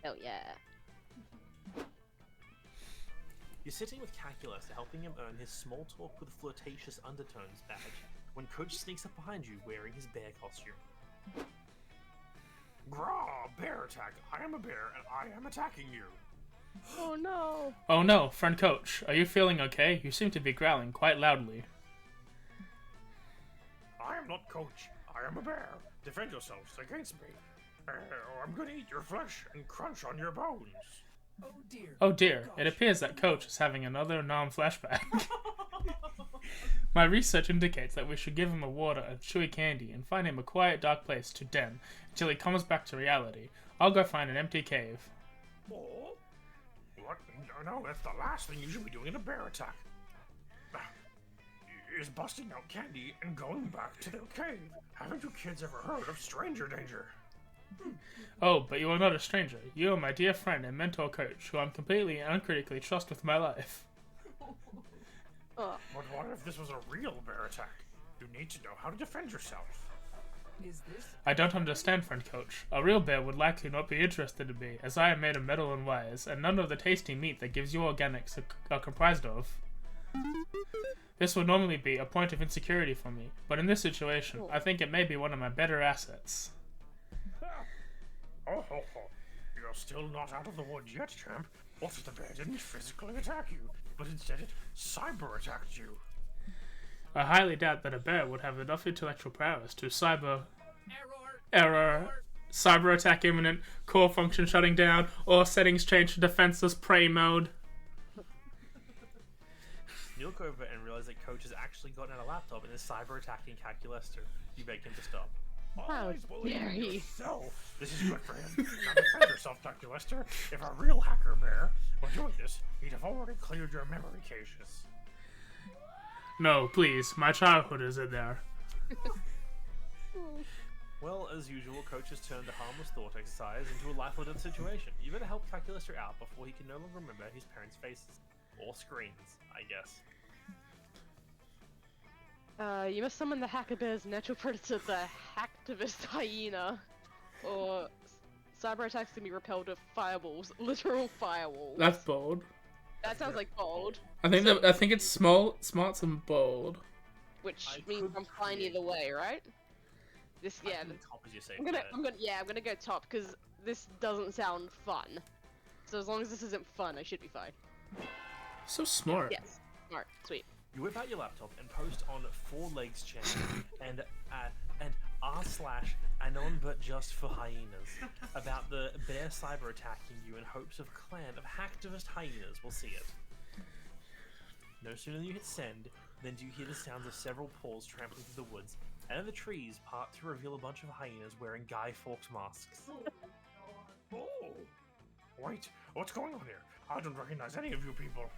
C: Oh yeah.
D: You're sitting with Calculus helping him earn his small talk with flirtatious undertones badge when Coach sneaks up behind you wearing his bear costume. Graw, bear attack! I am a bear and I am attacking you!
C: Oh no!
A: Oh no, friend Coach, are you feeling okay? You seem to be growling quite loudly.
F: I am not Coach. I am a bear. Defend yourselves against me. Or I'm gonna eat your flesh and crunch on your bones.
A: Oh dear, it appears that Coach is having another flashback. My research indicates that we should give him a water and chewy candy and find him a quiet dark place to den until he comes back to reality. I'll go find an empty cave.
F: Oh? What? No, that's the last thing you should be doing in a bear attack. Is busting out candy and going back to their cave. Haven't you kids ever heard of stranger danger?
A: Oh, but you are not a stranger. You are my dear friend and mentor Coach, who I'm completely and uncritically trust with my life.
F: But what if this was a real bear attack? You need to know how to defend yourself.
A: I don't understand, friend Coach. A real bear would likely not be interested in me, as I am made of metal and wires, and none of the tasty meat that gives you organics are comprised of. This would normally be a point of insecurity for me, but in this situation, I think it may be one of my better assets.
F: Oh, you're still not out of the woods yet, champ. What if the bear didn't physically attack you, but instead it cyber-attacked you?
A: I highly doubt that a bear would have enough intellectual prowess to Error. Cyber attack imminent, core function shutting down, or settings change to defenseless prey mode.
D: You look over and realize that Coach has actually gotten out a laptop and is cyber-attacking Calculester. You beg him to stop.
C: How dare he?
F: This is good for him. Now defend yourself, Dr. Lester. If a real hacker bear were doing this, he'd have already cleared your memory caches.
A: No, please, my childhood is in there.
D: Well, as usual, Coach has turned a harmless thought exercise into a life-or-death situation. You better help Calculester out before he can no longer remember his parents' faces. Or screens, I guess.
C: You must summon the hacker bear's natural predator, the hacktivist hyena. Or cyber attacks can be repelled with fireballs, literal firewalls.
A: That's bold.
C: That sounds like bold.
A: I think it's smart and bold.
C: Which means I'm fine either way, right? This
D: Top as you say.
C: I'm gonna go top because this doesn't sound fun. So as long as this isn't fun, I should be fine.
A: So smart.
C: Yes, smart, sweet.
D: You whip out your laptop and post on 4 Legs channel and r/anon but just for hyenas about the bear cyber attacking you in hopes of a clan of hacktivist hyenas will see it. No sooner than you hit send, than do you hear the sounds of several paws trampling through the woods, and then the trees part to reveal a bunch of hyenas wearing Guy Fawkes masks.
F: Oh! Wait, what's going on here? I don't recognize any of you people.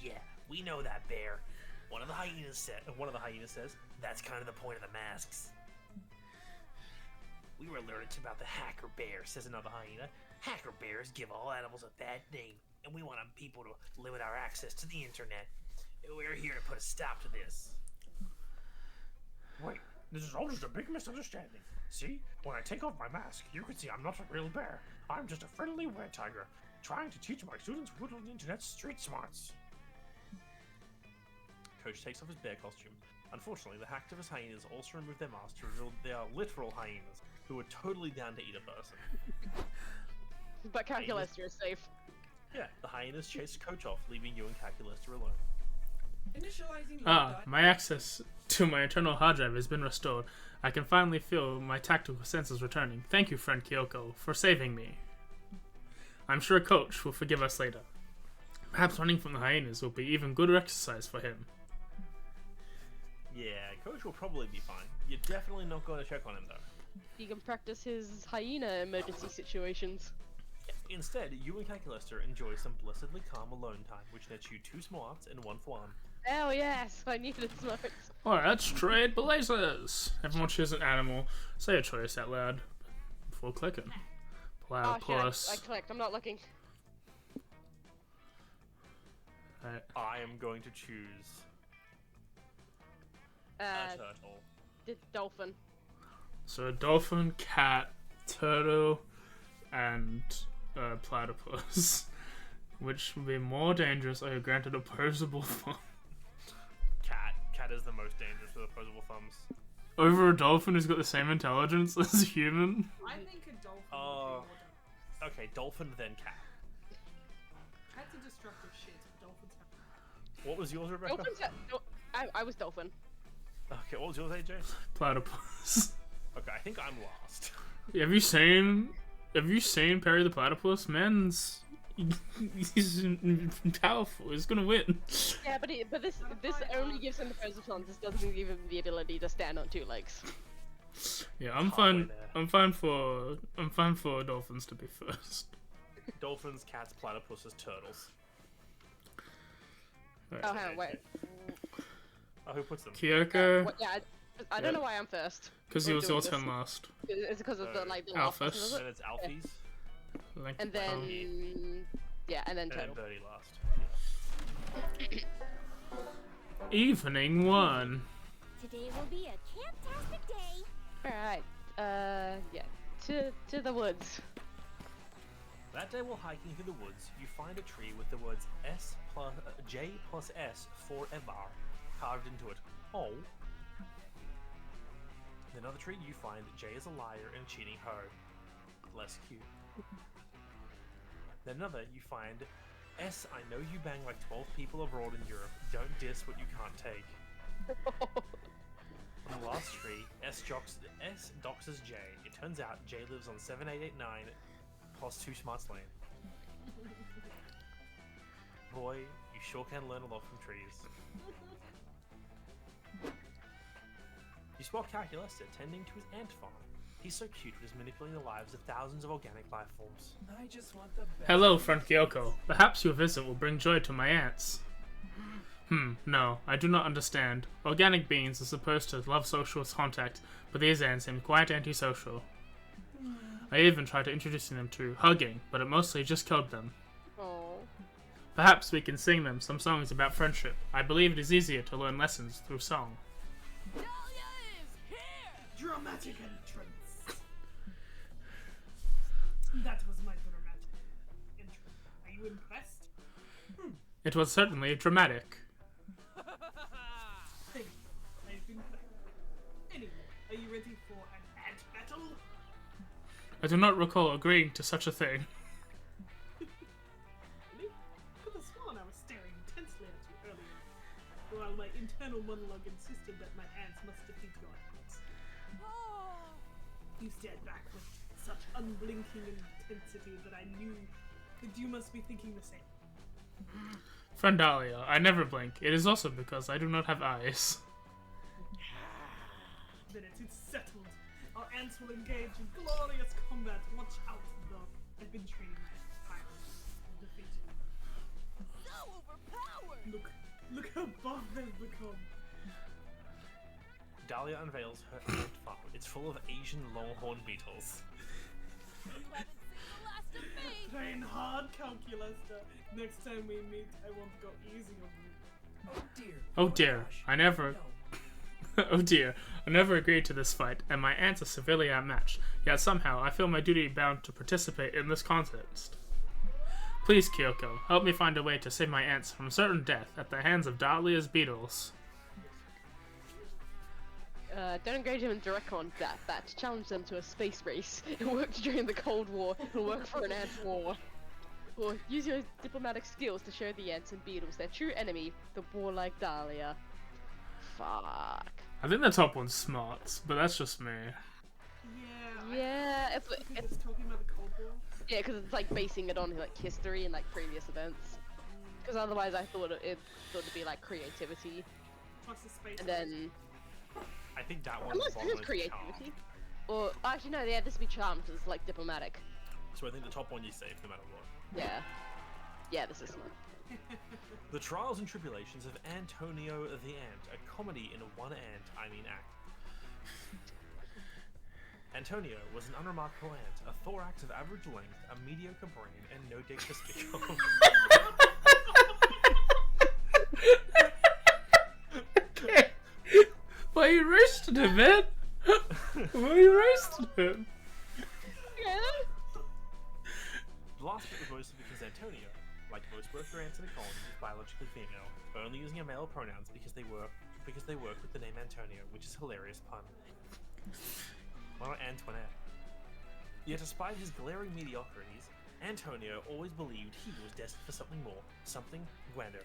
I: Yeah, we know that bear. One of the hyenas says, that's kind of the point of the masks. We were alerted about the hacker bear, says another hyena. Hacker bears give all animals a bad name, and we want people to limit our access to the internet. We're here to put a stop to this.
F: Wait, this is all just a big misunderstanding. See, when I take off my mask, you can see I'm not a real bear. I'm just a friendly were tiger, trying to teach my students woodland internet street smarts.
D: Coach takes off his bear costume. Unfortunately, the hacktivist hyenas also remove their masks to reveal they are literal hyenas who are totally down to eat a person.
C: But Calculester is safe.
D: Yeah, the hyenas chase Coach off, leaving you and Calculester alone.
A: My access to my internal hard drive has been restored. I can finally feel my tactical senses returning. Thank you, friend Kyoko, for saving me. I'm sure Coach will forgive us later. Perhaps running from the hyenas will be even good exercise for him.
D: Yeah, Coach will probably be fine. You're definitely not going to check on him though.
C: He can practice his hyena emergency situations.
D: Instead, you and Calculaster enjoy some blessedly calm alone time, which nets you 2 smarts and 1 for 1.
C: Oh yes, I needed smarts.
A: Alright, let's trade blazers! Everyone choose an animal. Say a choice out loud before clicking.
C: Oh shit,
A: Platypus.
C: I clicked, I'm not looking.
A: Alright.
D: I am going to choose a turtle.
C: The dolphin.
A: So a dolphin, cat, turtle, and platypus. Which would be more dangerous are you granted opposable thumb?
D: Cat. Cat is the most dangerous with opposable thumbs.
A: Over a dolphin who's got the same intelligence as a human?
B: I think a dolphin would be more dangerous.
D: Okay, dolphin then cat.
B: Cats are destructive shit. Dolphins have.
D: What was yours, Rebecca?
C: Dolphins I was dolphin.
D: Okay, what was yours, AJ?
A: Platypus.
D: Okay, I think I'm last.
A: Have you seen Perry the Platypus? Man's he's powerful. He's gonna win.
C: Yeah, but this only gives him opposable thumbs. This doesn't give him the ability to stand on 2 legs.
A: Yeah, I'm fine. I'm fine for dolphins to be first.
D: Dolphins, cats, platypuses, turtles.
A: Right.
C: Oh, hang on, wait.
D: Oh, who puts them?
A: Kyoko,
C: Yeah, I don't know why I'm first.
A: because he was your turn last.
C: It's because of the the
A: Alphys.
C: last person, was
D: Then
C: it?
D: it's Alfie's,
A: Like,
C: And then yeah, and then
D: and then
C: turtle.
D: Birdie last.
A: evening 1.
H: Today will be a fantastic day.
C: All right. Yeah. To the woods.
D: That day while hiking through the woods, you find a tree with the words J plus S forever carved into it. Oh. In another tree, you find J is a liar and cheating hoe. Less cute. Then another, you find S, I know you bang like 12 people abroad in Europe. Don't diss what you can't take. On the last tree, S doxes J. It turns out J lives on 7889 plus 2 smarts lane. Boy, you sure can learn a lot from trees. You spot Calculaster tending to his ant farm. He's so cute with his manipulating the lives of thousands of organic life forms.
I: I just want the best.
A: Hello, friend Kyoko. Perhaps your visit will bring joy to my ants. No, I do not understand. Organic beings are supposed to love social contact, but these ants seem quite antisocial. I even tried to introducing them to hugging, but it mostly just killed them.
C: Oh.
A: Perhaps we can sing them some songs about friendship. I believe it is easier to learn lessons through song.
B: Dramatic entrance. That was my dramatic entrance. Are you impressed?
A: It was certainly dramatic.
B: Thank you. I've been playing. Anyway, are you ready for an ant battle?
A: I do not recall agreeing to such a thing.
B: Really? Could have sworn I was staring intensely at you earlier, while my internal monologue insisted that my ants must defeat your ants. You stared back with such unblinking intensity that I knew that you must be thinking the same.
A: Friend Dahlia, I never blink. It is also because I do not have eyes.
B: Then it's settled. Our ants will engage in glorious combat. Watch out, though. I've been training my pirates to defeat you.
H: So overpowered.
B: Look how buff they've become.
D: Dahlia unveils her ant farm. It's full of Asian longhorn beetles.
H: You haven't seen the last of me.
B: Train hard, Calculaster. Next time we meet, I won't go easy on you.
I: Oh dear.
A: Oh dear,
I: gosh.
A: I never...
I: No.
A: Oh dear, I never agreed to this fight, and my ants are severely outmatched, yet somehow I feel my duty bound to participate in this contest. Please, Kyoko, help me find a way to save my ants from certain death at the hands of Dahlia's beetles.
C: Don't engage them in direct combat. Challenge them to a space race. It worked during the Cold War. It'll work for an ant war. Or use your diplomatic skills to show the ants and beetles their true enemy, the warlike Dahlia. Fuck.
A: I think the top one's smart, but that's just me.
B: Yeah.
C: Yeah,
B: I think it's talking about the Cold War.
C: yeah, because it's like basing it on like history and like previous events. Because otherwise I thought it'd be like creativity,
B: Plus the space.
C: and then
D: I think that one
C: unless
D: is
C: this is creativity, or actually no, yeah, this would be charm because it's like diplomatic.
D: So I think the top one you save no matter what.
C: Yeah, yeah, this is smart.
D: The Trials and Tribulations of Antonio the Ant, a comedy in a act. Antonio was an unremarkable ant, a thorax of average length, a mediocre brain, and no dick to speak of.
A: Why you roasted him, man? Why you roasted him?
D: The last bit was mostly because Antonio, like most worker ants in a colony, is biologically female, only using her male pronouns because they work with the name Antonio, which is a hilarious pun. Why not Antoinette? Yet despite his glaring mediocrities, Antonio always believed he was destined for something more, something grander.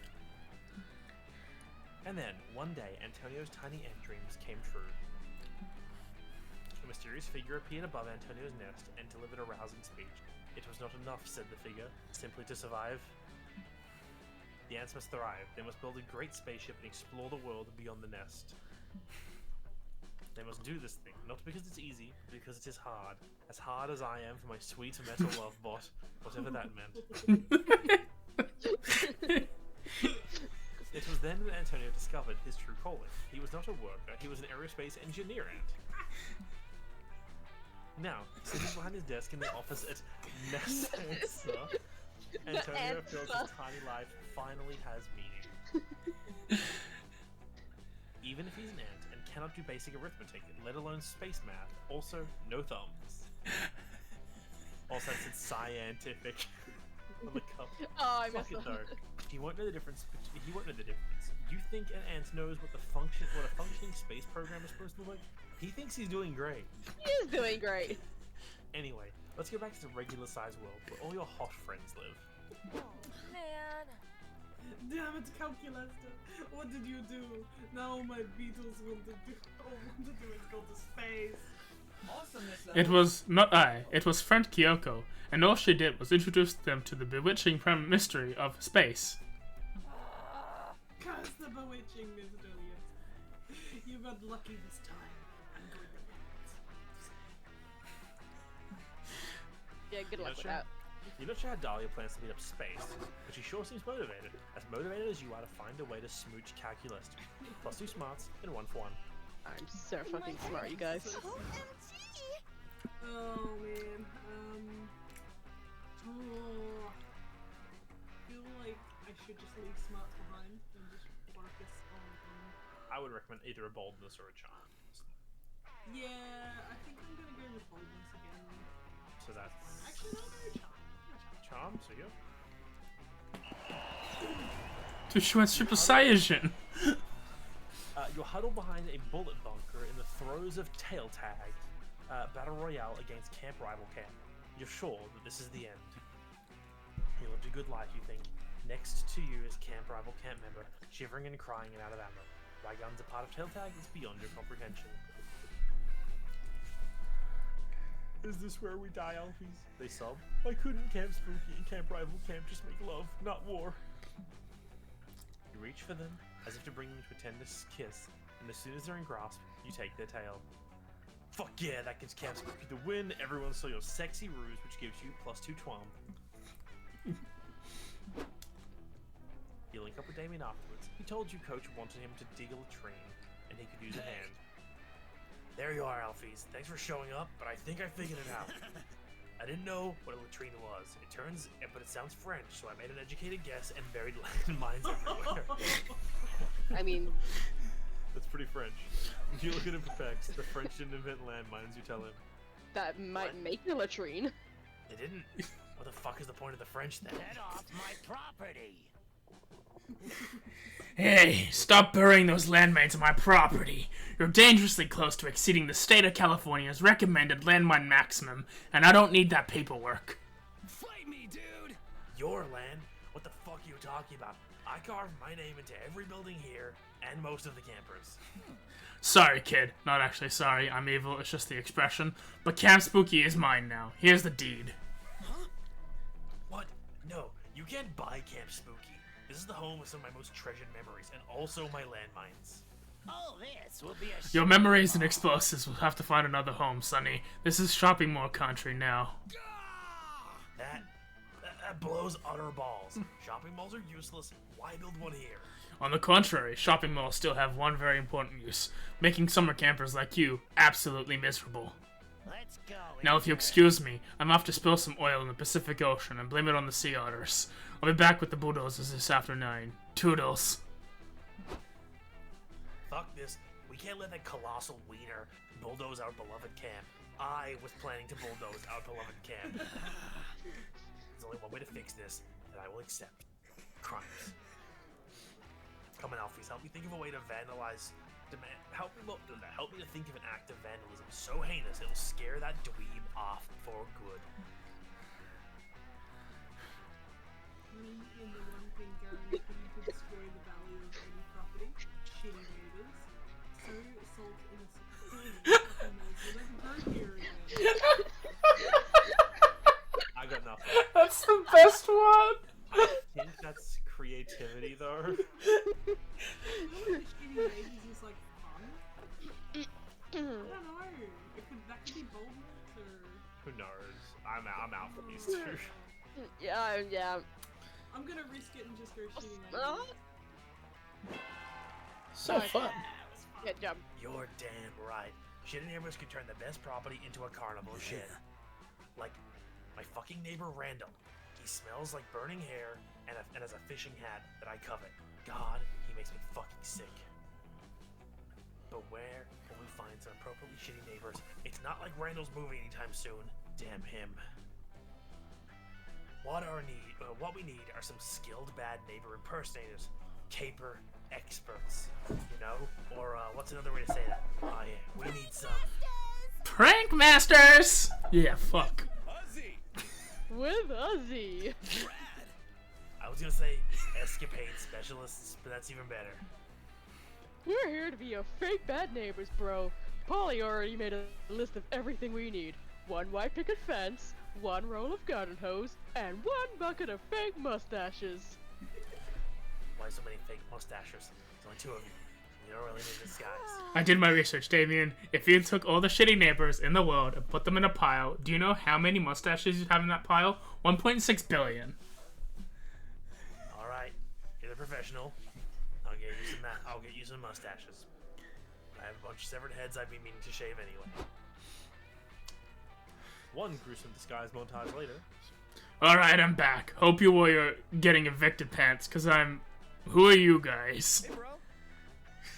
D: And then, one day, Antonio's tiny ant dreams came true. A mysterious figure appeared above Antonio's nest and delivered a rousing speech. It was not enough, said the figure, simply to survive. The ants must thrive. They must build a great spaceship and explore the world beyond the nest. They must do this thing, not because it's easy, but because it is hard. As hard as I am for my sweet metal love bot, whatever that meant. It was then that Antonio discovered his true calling. He was not a worker, he was an aerospace engineer ant. Now, sitting behind his desk in the office at NASA, Antonio feels his tiny life finally has meaning. Even if he's an ant and cannot do basic arithmetic, let alone space math, also no thumbs. Also, it's scientific on the cup.
C: Oh, I
D: Fuck
C: missed
D: it
C: that.
D: though. He won't know the difference. He won't know the difference. You think an ant knows what a functioning space program is supposed to look like? He thinks he's doing great.
C: He is doing great.
D: Anyway, let's go back to the regular-sized world where all your hot friends live.
H: Oh, man.
B: Damn it, calculator! What did you do? Now my beetles want to do is go to space.
E: Awesomeness.
A: It was not I, it was friend Kyoko, and all she did was introduce them to the bewitching mystery of space.
B: Curse the bewitching mystery. You got lucky this time. I'm going to
C: Yeah, good luck with
D: sure.
C: that.
D: You're not sure how Dahlia plans to beat up space, but she sure seems motivated. As motivated as you are to find a way to smooch calculus. Plus 2 smarts and 1 for 1.
C: I'm so fucking smart, you guys.
H: OMG!
B: Oh man. Oh. I feel like I should just leave smarts behind and just focus on.
D: I would recommend either a boldness or a charm.
B: Yeah, I think I'm gonna go with boldness again.
D: So that's
B: Actually, no, no, charm.
D: charm. So you.
A: To show us Super Saiyan.
D: You're huddled behind a bullet bunker in the throes of tail tag battle royale against Camp Rival Camp. You're sure that this is the end. You lived a good life, you think. Next to you is Camp Rival Camp member, shivering and crying and out of ammo. Why guns are part of tail tag is beyond your comprehension. Is this where we die, Alfies? They sob. Why couldn't Camp Spooky and Camp Rival Camp just make love, not war? You reach for them, as if to bring them to a tender kiss, and as soon as they're in grasp, you take their tail. Fuck yeah, that gives Camp Spooky the win. Everyone saw your sexy ruse, which gives you plus 2 twomp. You link up with Damien afterwards. He told you Coach wanted him to dig a latrine, and he could use a hand. There you are, Alfies. Thanks for showing up, but I think I figured it out. I didn't know what a latrine was. But it sounds French, so I made an educated guess and buried landmines everywhere.
C: I mean,
D: That's pretty French. If you look at it for facts, the French didn't invent landmines, you tell him.
C: that might make a latrine.
I: They didn't. What the fuck is the point of the French then?
E: Get off my property.
A: Hey, stop burying those landmines on my property. You're dangerously close to exceeding the state of California's recommended landmine maximum, and I don't need that paperwork.
E: Fight me, dude.
I: Your land? What the fuck are you talking about? I carved my name into every building here, and most of the campers.
A: Sorry, kid. Not actually sorry. I'm evil. It's just the expression. But Camp Spooky is mine now. Here's the deed.
I: What? No, you can't buy Camp Spooky. This is the home of some of my most treasured memories, and also my landmines.
E: All this will be a
A: Your memories and explosives will have to find another home, Sonny. This is shopping mall country now.
I: That blows utter balls. Shopping malls are useless. Why build one here?
A: On the contrary, shopping malls still have one very important use, making summer campers like you absolutely miserable.
E: Let's go.
A: Now, if you excuse me, I'm off to spill some oil in the Pacific Ocean and blame it on the sea otters. I'll be back with the bulldozers this afternoon. Toodles.
I: Fuck this. We can't let that colossal wiener bulldoze our beloved camp. I was planning to bulldoze our beloved camp. There's only one way to fix this, and I will accept. Crimes. Come on, Alfies, help me think of a way to vandalize... Help me to think of an act of vandalism so heinous it'll scare that dweeb off for good.
B: Me and the one thing guaranteed to destroy the value of any property, shitty neighbors. So salt in
D: I got nothing.
A: That's the best one!
D: I think that's creativity, though.
B: shitty neighbors is like fun. I don't know. That could be boldness or.
D: Who knows? I'm out for these two.
C: Yeah.
B: I'm gonna risk it and just go shitty neighbors.
A: So fun.
C: Good job.
I: You're damn right. Shitty neighbors could turn the best property into a carnival shit. Like my fucking neighbor Randall. He smells like burning hair and has a fishing hat that I covet. God, he makes me fucking sick. But where will we find some appropriately shitty neighbors? It's not like Randall's moving anytime soon. Damn him. What we need are some skilled bad neighbor impersonators. Caper experts. You know? Or, what's another way to say that? Oh yeah, we need some...
A: Prank masters! Yeah, fuck.
E: Ozzy.
C: With Ozzy.
I: I was gonna say escapade specialists, but that's even better.
C: We're here to be your fake bad neighbors, bro. Polly already made a list of everything we need. 1 white picket fence, 1 roll of garden hose, and 1 bucket of fake mustaches.
I: Why so many fake mustaches? There's only 2 of you. You don't really need disguise.
A: I did my research, Damien. If you took all the shitty neighbors in the world and put them in a pile, do you know how many mustaches you'd have in that pile? 1.6 billion.
I: Alright, you're the professional. I'll get you some mustaches. I have a bunch of severed heads I've been meaning to shave anyway.
D: One gruesome disguise montage later.
A: Alright, I'm back. Hope you wore your getting evicted pants, cause I'm... Who are you guys?
E: Hey, bro.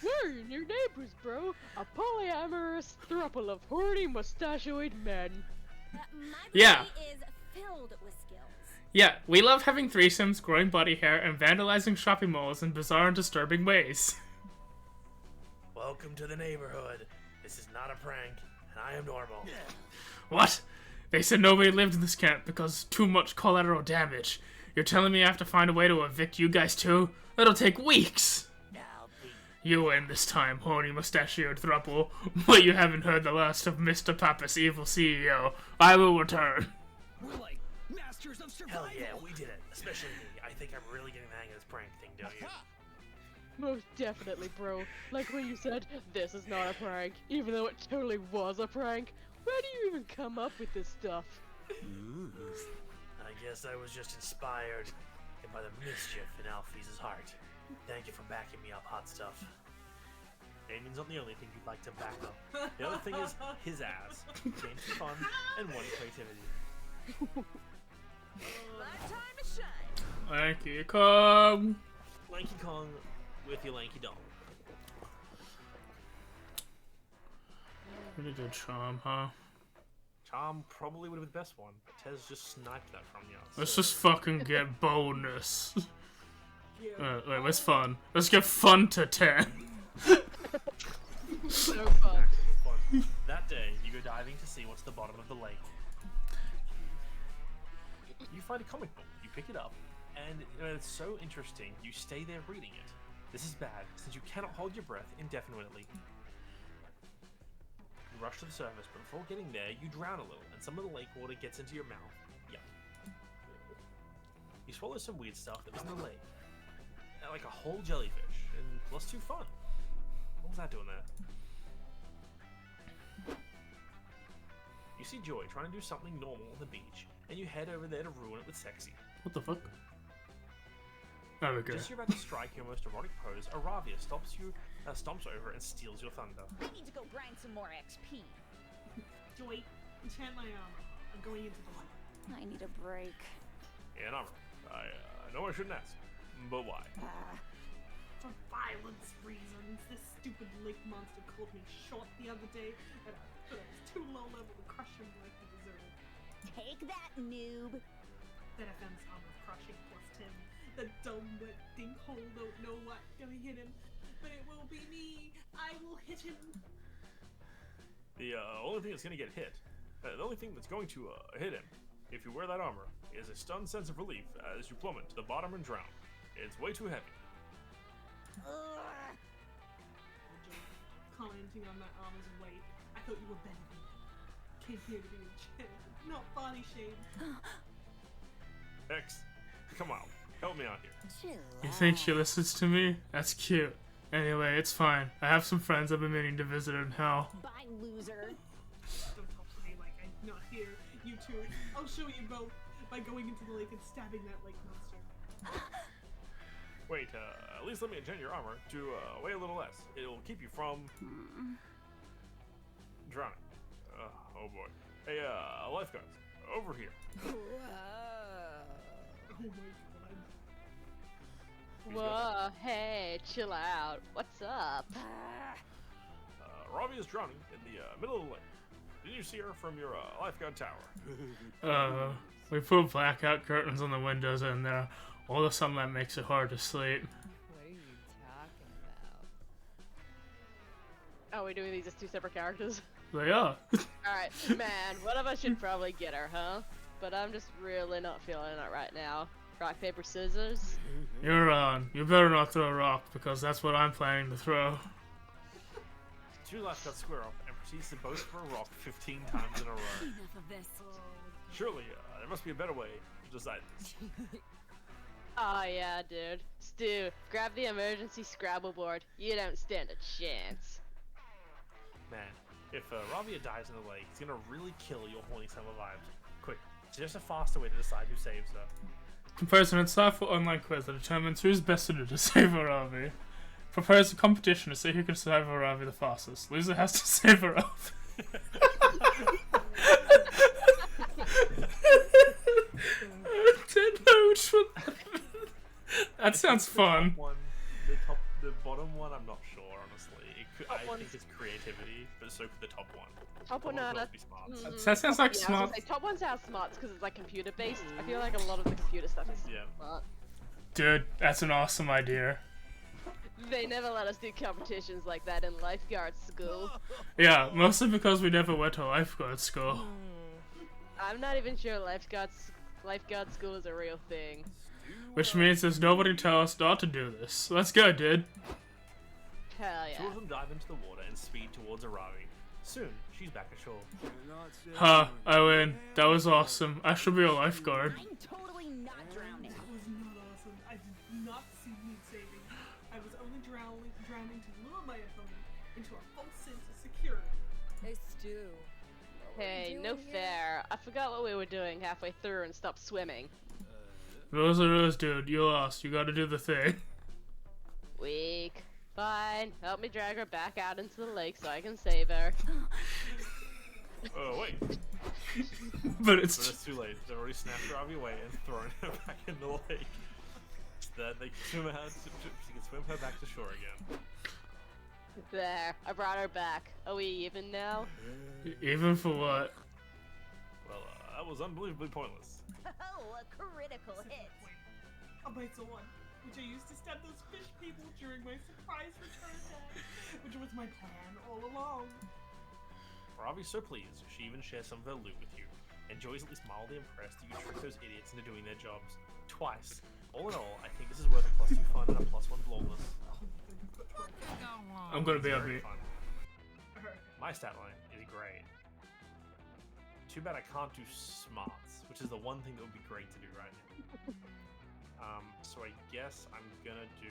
C: We're your new neighbors, bro. A polyamorous throuple of horny mustachioid men.
H: My
A: Yeah.
H: body is filled with skills.
A: Yeah, we love having threesomes, growing body hair, and vandalizing shopping malls in bizarre and disturbing ways.
I: Welcome to the neighborhood. This is not a prank, and I am normal.
A: What? They said nobody lived in this camp because too much collateral damage. You're telling me I have to find a way to evict you guys too? That'll take weeks! You win this time, horny mustachioed throuple, but you haven't heard the last of Mr. Pappas' evil CEO. I will return.
E: We're like masters of survival.
I: Hell yeah, we did it. Especially me. I think I'm really getting the hang of this prank thing, don't you?
C: Most definitely, bro. Like when you said, this is not a prank, even though it totally was a prank. Where do you even come up with this stuff?
I: I guess I was just inspired by the mischief in Alphys' heart. Thank you for backing me up, hot stuff.
D: Damien's not the only thing you'd like to back up. The other thing is his ass. Games for fun and one creativity.
H: My time to shine.
A: Lanky Kong.
D: Lanky Kong with your lanky dong.
A: Pretty good charm, huh?
D: Charm probably would have been the best one, but Tez just sniped that from you.
A: Let's just fucking get boldness.
B: Yeah.
A: Wait, what's fun? Let's get fun to 10.
C: So fun.
D: Fun. That day, you go diving to see what's at the bottom of the lake. You find a comic book, you pick it up, and it's so interesting, you stay there reading it. This is bad, since you cannot hold your breath indefinitely. You rush to the surface, but before getting there, you drown a little, and some of the lake water gets into your mouth. Yuck. You swallow some weird stuff that was in the lake. like a whole jellyfish, and +2 fun. What was that doing there? You see Joy trying to do something normal on the beach, and you head over there to ruin it with sexy.
A: What the fuck? There we go.
D: Just as you're about to strike your most erotic pose, Aravia stomps over and steals your thunder.
H: I need to go grind some more XP.
B: Joy, enchant my armor. I'm going into the light.
H: I need a break.
D: Yeah, no, I know I shouldn't ask, but why?
B: For violence reasons, this stupid lake monster called me short the other day, and I thought I was too low level to crush him like he deserved.
H: Take that, noob.
B: Then I found this armor of crushing plus 10. The dumb wet dinkhole don't know what's gonna hit him, but it will be me. I will hit him.
D: The only thing that's gonna get hit, the only thing that's going to hit him, if you wear that armor, is a stunned sense of relief as you plummet to the bottom and drown. It's way too heavy.
B: Commenting on my armor's weight. I thought you were better than me. Came here to be enchanted, not body shamed.
D: X, come on, help me out here.
A: You think she listens to me? That's cute. Anyway, it's fine. I have some friends I've been meaning to visit in hell.
H: Bye, loser.
B: Don't talk to me like I'm not here. You two, I'll show you both by going into the lake and stabbing that lake monster.
D: Wait, at least let me enchant your armor to weigh a little less. It'll keep you from drowning. Oh boy. Hey, lifeguards, over here.
B: Oh my god.
C: Whoa, hey, chill out. What's up?
D: Robbie is drowning in the middle of the lake. Did you see her from your lifeguard tower?
A: We put blackout curtains on the windows in there. All the sunlight makes it hard to sleep.
J: What are you talking about?
C: Oh, we're doing these as two separate characters?
A: They are.
C: Alright, man, one of us should probably get her, huh? But I'm just really not feeling it right now. Rock, paper, scissors?
A: You're on. You better not throw a rock, because that's what I'm planning to throw.
D: Two lifeguards square up and proceeds to both throw a rock 15 times in a row.
H: Enough of this.
D: Surely, there must be a better way to decide this.
C: Oh yeah, dude. Stu, grab the emergency Scrabble board. You don't stand a chance.
D: Man, if Ravia dies in the lake, it's gonna really kill your horny summer vibes. Quick, suggest a faster way to decide who saves her.
A: Comparison insightful online quiz that determines who's best suited to save Aravi. Propose a competition to see who can save Aravi the fastest. Loser has to save Aravi. I don't know which one. That sounds fun.
D: The bottom one, I'm not sure, honestly. I think it's creativity, but so could the top one.
C: Top one, no,
D: must be smarts.
A: That sounds like
C: yeah,
A: smart.
C: I was gonna say, top one sounds smart because it's like computer based. I feel like a lot of the computer stuff is smart.
A: Dude, that's an awesome idea.
C: They never let us do competitions like that in lifeguard school.
A: Yeah, mostly because we never went to lifeguard school.
C: I'm not even sure lifeguard school is a real thing.
A: Which means there's nobody to tell us not to do this. Let's go, dude.
C: Hell yeah.
D: Two of them dive into the water and speed towards Aravi. Soon, she's back ashore.
A: Huh, I win. That was awesome. I should be a lifeguard.
H: I'm totally not drowning.
B: That was not awesome. I did not see need saving. I was only drowning to lure my opponent into a false sense of security.
J: Hey, Stu.
C: Hey, no fair. I forgot what we were doing halfway through and stopped swimming.
A: Rules are rules, dude. You lost. You gotta do the thing.
C: Weak. Fine. Help me drag her back out into the lake so I can save her.
D: Oh, wait.
A: But it's
D: But it's too late. They've already snapped Ravi away and thrown her back in the lake. Instead, they can swim out she can swim her back to shore again.
C: There. I brought her back. Are we even now?
A: even for what?
D: Well, that was unbelievably pointless.
H: Oh, a critical hit.
B: A bite's a one, which I used to stab those fish people during my surprise return attack, which was my plan all along.
D: Ravi's so pleased, she even shares some of her loot with you, and Joy's at least mildly impressed that you tricked those idiots into doing their jobs. Twice. All in all, I think this is worth a +2 fun and a +1 flawless.
A: I'm gonna be
D: Very
A: upbeat.
D: fun. My stat line is great. Too bad I can't do smarts, which is the one thing that would be great to do right now. So I guess I'm gonna do.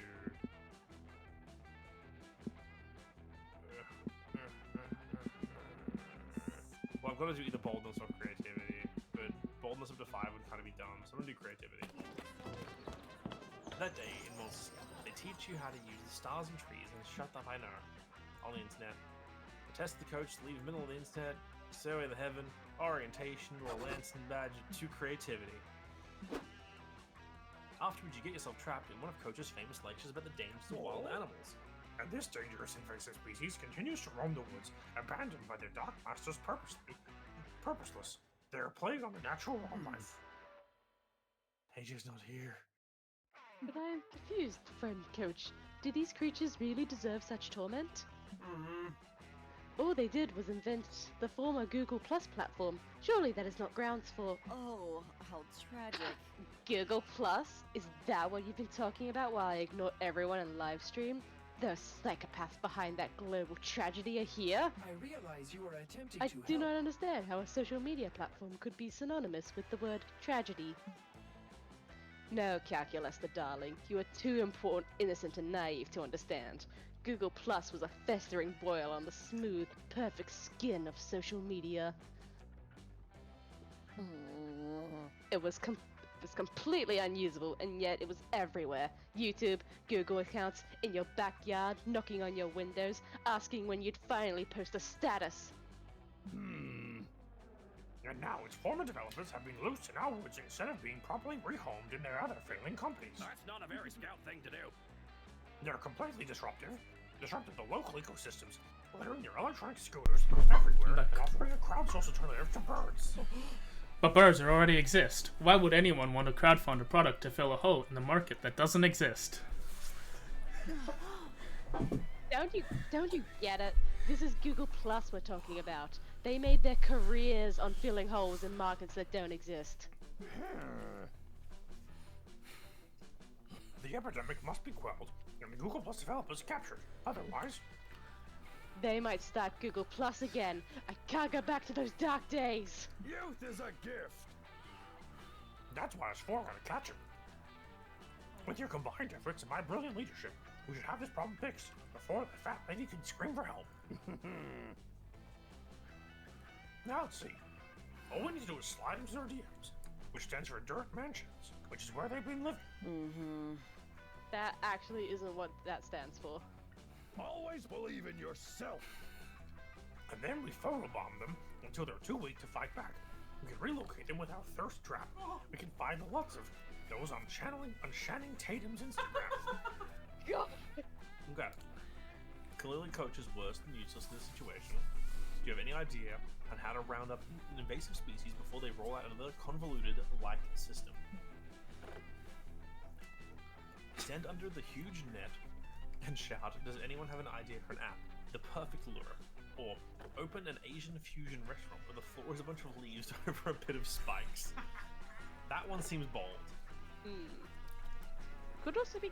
D: Well, I'm gonna do either boldness or creativity, but boldness up to 5 would kind of be dumb, so I'm gonna do creativity. That day in Moses, they teach you how to use the stars and trees and shut up I know on the internet. Test the coach to leave middle of the internet, survey the heaven, orientation, or Lansing badge to creativity. Afterwards, you get yourself trapped in one of Coach's famous lectures about the dangers of wild animals.
F: And this dangerous invasive species continues to roam the woods, abandoned by their dark masters purposeless. They are a plague on the natural wildlife.
D: AJ's not here.
C: But I am confused, friend coach. Do these creatures really deserve such torment? All they did was invent the former Google Plus platform. Surely that is not grounds for...
G: Oh, how tragic.
C: Google Plus? Is that what you've been talking about while I ignore everyone in livestream? Those psychopaths behind that global tragedy are here?
E: I realize you are attempting
C: I
E: to
C: do
E: help.
C: not understand how a social media platform could be synonymous with the word tragedy. No, Calculus the darling, you are too important, innocent, and naive to understand. Google Plus was a festering boil on the smooth, perfect skin of social media. It was completely unusable, and yet it was everywhere. YouTube, Google accounts, in your backyard, knocking on your windows, asking when you'd finally post a status.
F: And now its former developers have been loosed in our woods instead of being properly rehomed in their other failing companies.
E: That's not a very scout thing to do.
F: They're completely disruptive the local ecosystems, littering your electronic scooters everywhere and offering a crowdsourced alternative to birds.
A: But birds already exist. Why would anyone want to crowdfund a product to fill a hole in the market that doesn't exist?
C: Don't you get it? This is Google Plus we're talking about. They made their careers on filling holes in markets that don't exist.
F: The epidemic must be quelled, and the Google Plus developers captured. Otherwise,
C: They might start Google Plus again. I can't go back to those dark days.
E: Youth is a gift.
F: that's why us four are gonna catch him. With your combined efforts and my brilliant leadership, we should have this problem fixed before the fat lady can scream for help. Now let's see. All we need to do is slide into their DMs, which stands for Dirt Mansions, which is where they've been living.
C: That actually isn't what that stands for.
E: Always believe in yourself.
F: And then we photobomb them until they're too weak to fight back. We can relocate them with our thirst trap. We can find lots of those on Channing Tatum's Instagram.
C: God.
D: Okay. Clearly, Coach is worse than useless in this situation. Do you have any idea on how to round up an invasive species before they roll out another convoluted, like system? Stand under the huge net and shout, does anyone have an idea for an app? The perfect lure. Or open an Asian fusion restaurant where the floor is a bunch of leaves over a pit of spikes. That one seems bold.
C: Could also be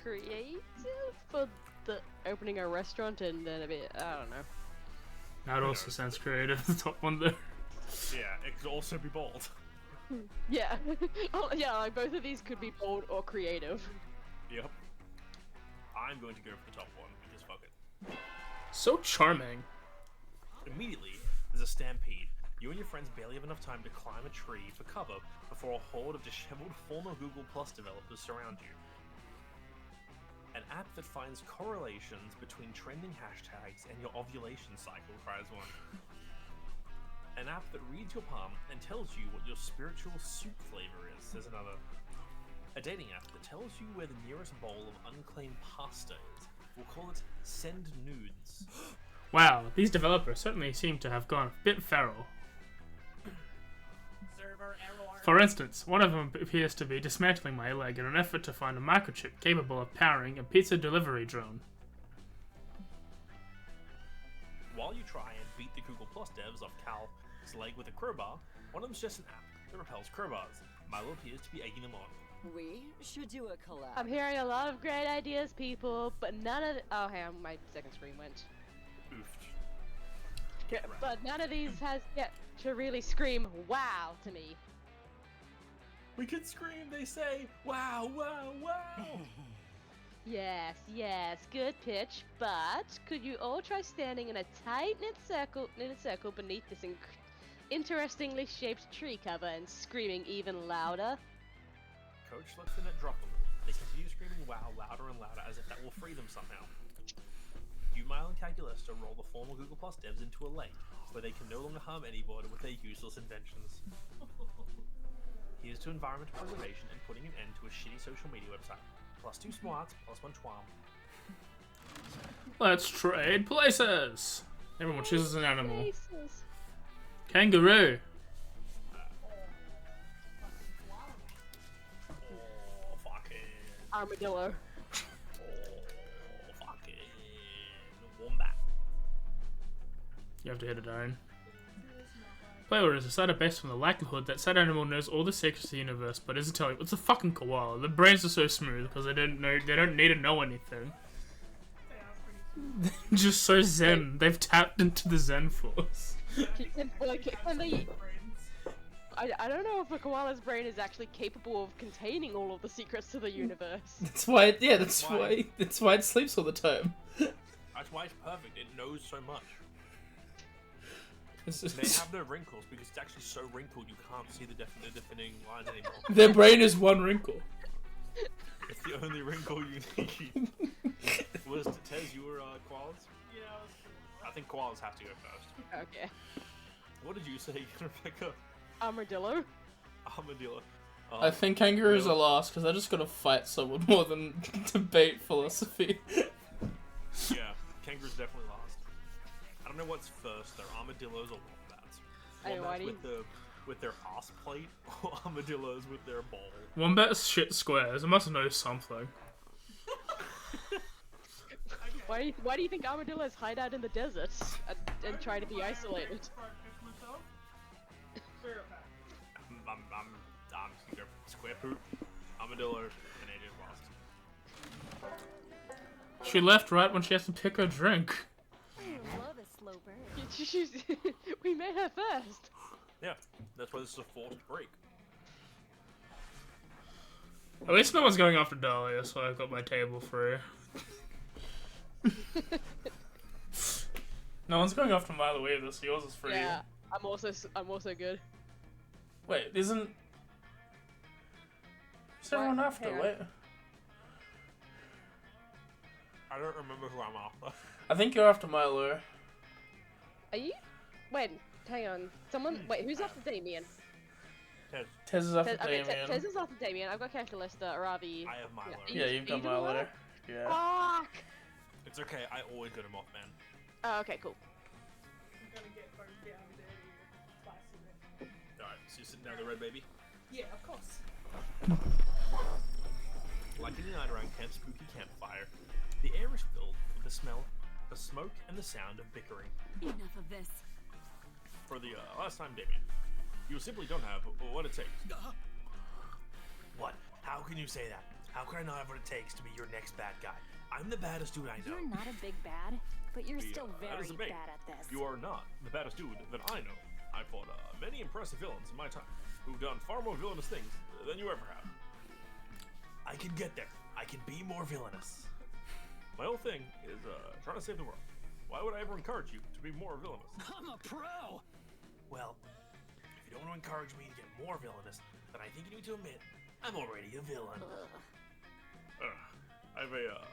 C: creative for the opening a restaurant and then a bit, I don't know.
A: That also sounds creative, the top one there.
D: Yeah, it could also be bold.
C: Yeah. Oh, yeah, like both of these could be bold or creative.
D: Yep. I'm going to go for the top one because fuck it.
A: So charming.
D: Immediately, there's a stampede. You and your friends barely have enough time to climb a tree for cover before a horde of disheveled former Google Plus developers surround you. An app that finds correlations between trending hashtags and your ovulation cycle, cries one. An app that reads your palm and tells you what your spiritual soup flavor is, says another. A dating app that tells you where the nearest bowl of unclaimed pasta is. We'll call it Send Nudes.
A: Wow, these developers certainly seem to have gone a bit feral.
B: Server error.
A: For instance, one of them appears to be dismantling my leg in an effort to find a microchip capable of powering a pizza delivery drone.
D: While you try and beat the Google Plus devs off Cal's leg with a crowbar, one of them's just an app that repels crowbars. Milo appears to be egging them on.
G: We should do a collab.
C: I'm hearing a lot of great ideas, people, but none of oh, hang on, my second screen went.
D: Oofed.
C: Yeah, but none of these has yet to really scream wow to me.
D: We can scream. They say, "Wow, wow, wow!"
C: Yes, yes, good pitch. But could you all try standing in a tight-knit circle beneath this interestingly shaped tree cover and screaming even louder?
D: Coach lets the net drop on them. They continue screaming "wow" louder and louder as if that will free them somehow. Mile and Calculista roll the former Google Plus devs into a lake where they can no longer harm anybody with their useless inventions. Here's to environmental preservation and putting an end to a shitty social media website. +2 smarts, +1 twam.
A: Let's trade places. Everyone chooses an animal.
C: Places.
A: Kangaroo.
D: Oh, fucking.
C: Armadillo.
D: Oh, fucking. Wombat.
A: You have to hit it down. Player is decided based on the likelihood that said animal knows all the secrets of the universe, but isn't telling. It's a fucking koala. The brains are so smooth because they don't need to know anything. They're just so zen. They've tapped into the zen force.
C: I don't know if a koala's brain is actually capable of containing all of the secrets to the universe.
A: That's why. That's why it sleeps all the time.
D: That's why it's perfect. It knows so much. They have no wrinkles because it's actually so wrinkled you can't see the defining lines anymore.
A: Their brain is one wrinkle.
D: It's the only wrinkle you need. Was Tez, you were koalas?
B: Yeah,
D: I think koalas have to go first.
C: Okay.
D: What did you say, Rebecca?
C: Armadillo?
D: Armadillo.
A: I think kangaroos are last because they're just gonna fight someone more than debate philosophy.
D: Yeah, kangaroos definitely last. I don't know what's first though, armadillos or wombats. Wombats with their ass plate, or armadillos with their ball.
A: Wombats shit squares. It must know something.
C: Why do you think armadillos hide out in the desert and try to be isolated?
D: I'm square poop, armadillo, and AJ lost.
A: She left right when she has to pick her drink.
H: Love a slow burn.
C: We made her first.
D: Yeah, that's why this is a forced break.
A: At least no one's going after Dahlia, so I got my table free. No one's going after Milo either, so yours is free.
C: Yeah, I'm also good.
A: Wait, isn't everyone after? Wait.
D: I don't remember who I'm after.
A: I think you're after Milo.
C: Are you? Wait, hang on. Wait, who's after Damien?
D: Tez.
A: Tez is after
C: Okay,
A: Damien.
C: Tez is after Damien. I've got Calculista, Aravi.
D: I have Milo.
A: Yeah, you've got Milo. Yeah.
C: Fuck!
D: It's okay, I always go to Mothman.
C: Oh, okay, cool.
B: I'm gonna get both down there twice a bit.
D: Alright, so you're sitting down the red baby?
B: Yeah, of course.
D: Like any night around Camp's spooky campfire, the air is filled with the smell, the smoke, and the sound of bickering.
H: Enough of this.
D: For the last time, Damien, you simply don't have what it takes.
I: What? How can you say that? How can I not have what it takes to be your next bad guy? I'm the baddest dude I know.
H: You're not a big bad, but you're still
D: that
H: very
D: is a bait.
H: bad at this.
D: You are not the baddest dude that I know. I fought many impressive villains in my time, who've done far more villainous things than you ever have.
I: I can get there. I can be more villainous.
D: My whole thing is trying to save the world. Why would I ever encourage you to be more villainous?
E: I'm a pro.
I: Well, if you don't want to encourage me to get more villainous, then I think you need to admit I'm already a villain.
D: I have a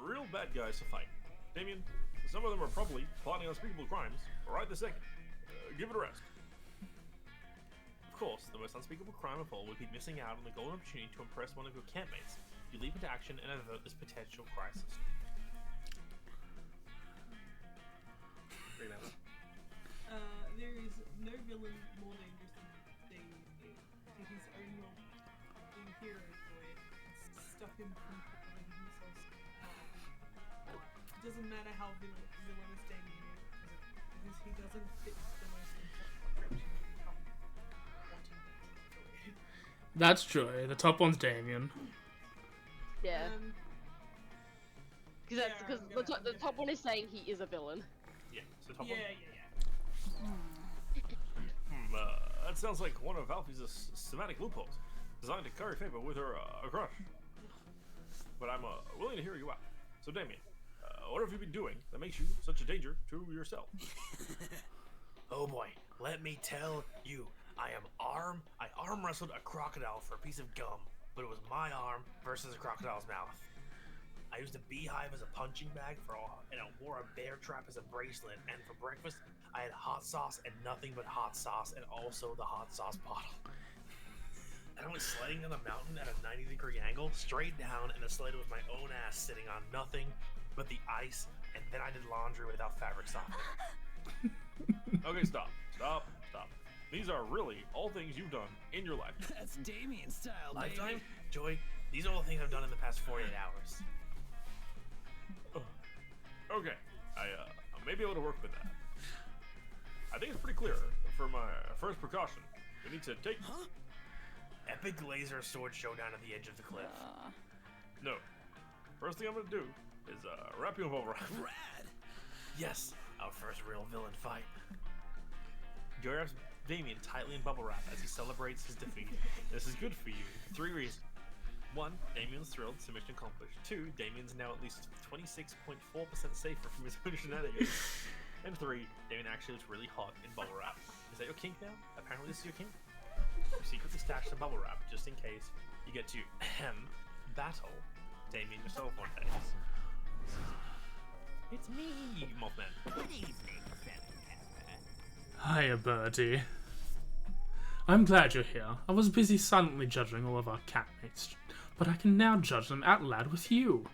D: real bad guys to fight. Damien, some of them are probably plotting unspeakable crimes right this second. Give it a rest. Of course, the most unspeakable crime of all would be missing out on the golden opportunity to impress one of your campmates. You leap into action and avert this potential crisis.
B: There is no villain more dangerous than Damien to his own being hero boy and stop him from pulling himself out. It doesn't matter how villainous Damien is, because he doesn't fit the most important description to become wanting Joy.
A: That's Joy. The top one's Damien.
C: Yeah. Because
B: Yeah,
C: the top one is saying he is a villain.
D: Yeah, so top
B: Yeah,
D: one.
B: yeah, yeah.
D: That sounds like one of Alfie's systematic loopholes.
K: designed to curry favor with her crush. But I'm willing to hear you out. So Damien, what have you been doing that makes you such a danger to yourself?
I: Oh boy, let me tell you, I arm wrestled a crocodile for a piece of gum, but it was my arm versus a crocodile's mouth. I used a beehive as a punching bag and I wore a bear trap as a bracelet, and for breakfast, I had hot sauce and nothing but hot sauce, and also the hot sauce bottle. And I went sledding on the mountain at a 90-degree angle, straight down, and the sled was my own ass sitting on nothing but the ice, and then I did laundry without fabric softener.
K: Okay, stop. These are really all things you've done in your life.
E: That's Damien style, baby.
I: Lifetime? Joy, these are all the things I've done in the past 48 hours.
K: Okay, I may be able to work with that. I think it's pretty clear. For my first precaution, we need to take...
I: Huh? Epic laser sword showdown at the edge of the cliff.
K: No. First thing I'm gonna do is wrap you in bubble wrap.
I: Rad! Yes, our first real villain fight.
K: Joy wraps Damien tightly in bubble wrap as he celebrates his defeat. This is good for you. 3 reasons. 1, Damien's thrilled, so mission accomplished. 2, Damien's now at least 26.4% safer from his own shenanigans. And 3, Damien actually looks really hot in bubble wrap. Is that your kink now? Apparently this is your kink. You secretly stashed some bubble wrap just in case you get to battle Damien yourself one day. It's me, Mothman.
E: Good evening, Professor.
A: Hiya, Birdie. I'm glad you're here. I was busy silently judging all of our catmates, but I can now judge them out loud with you.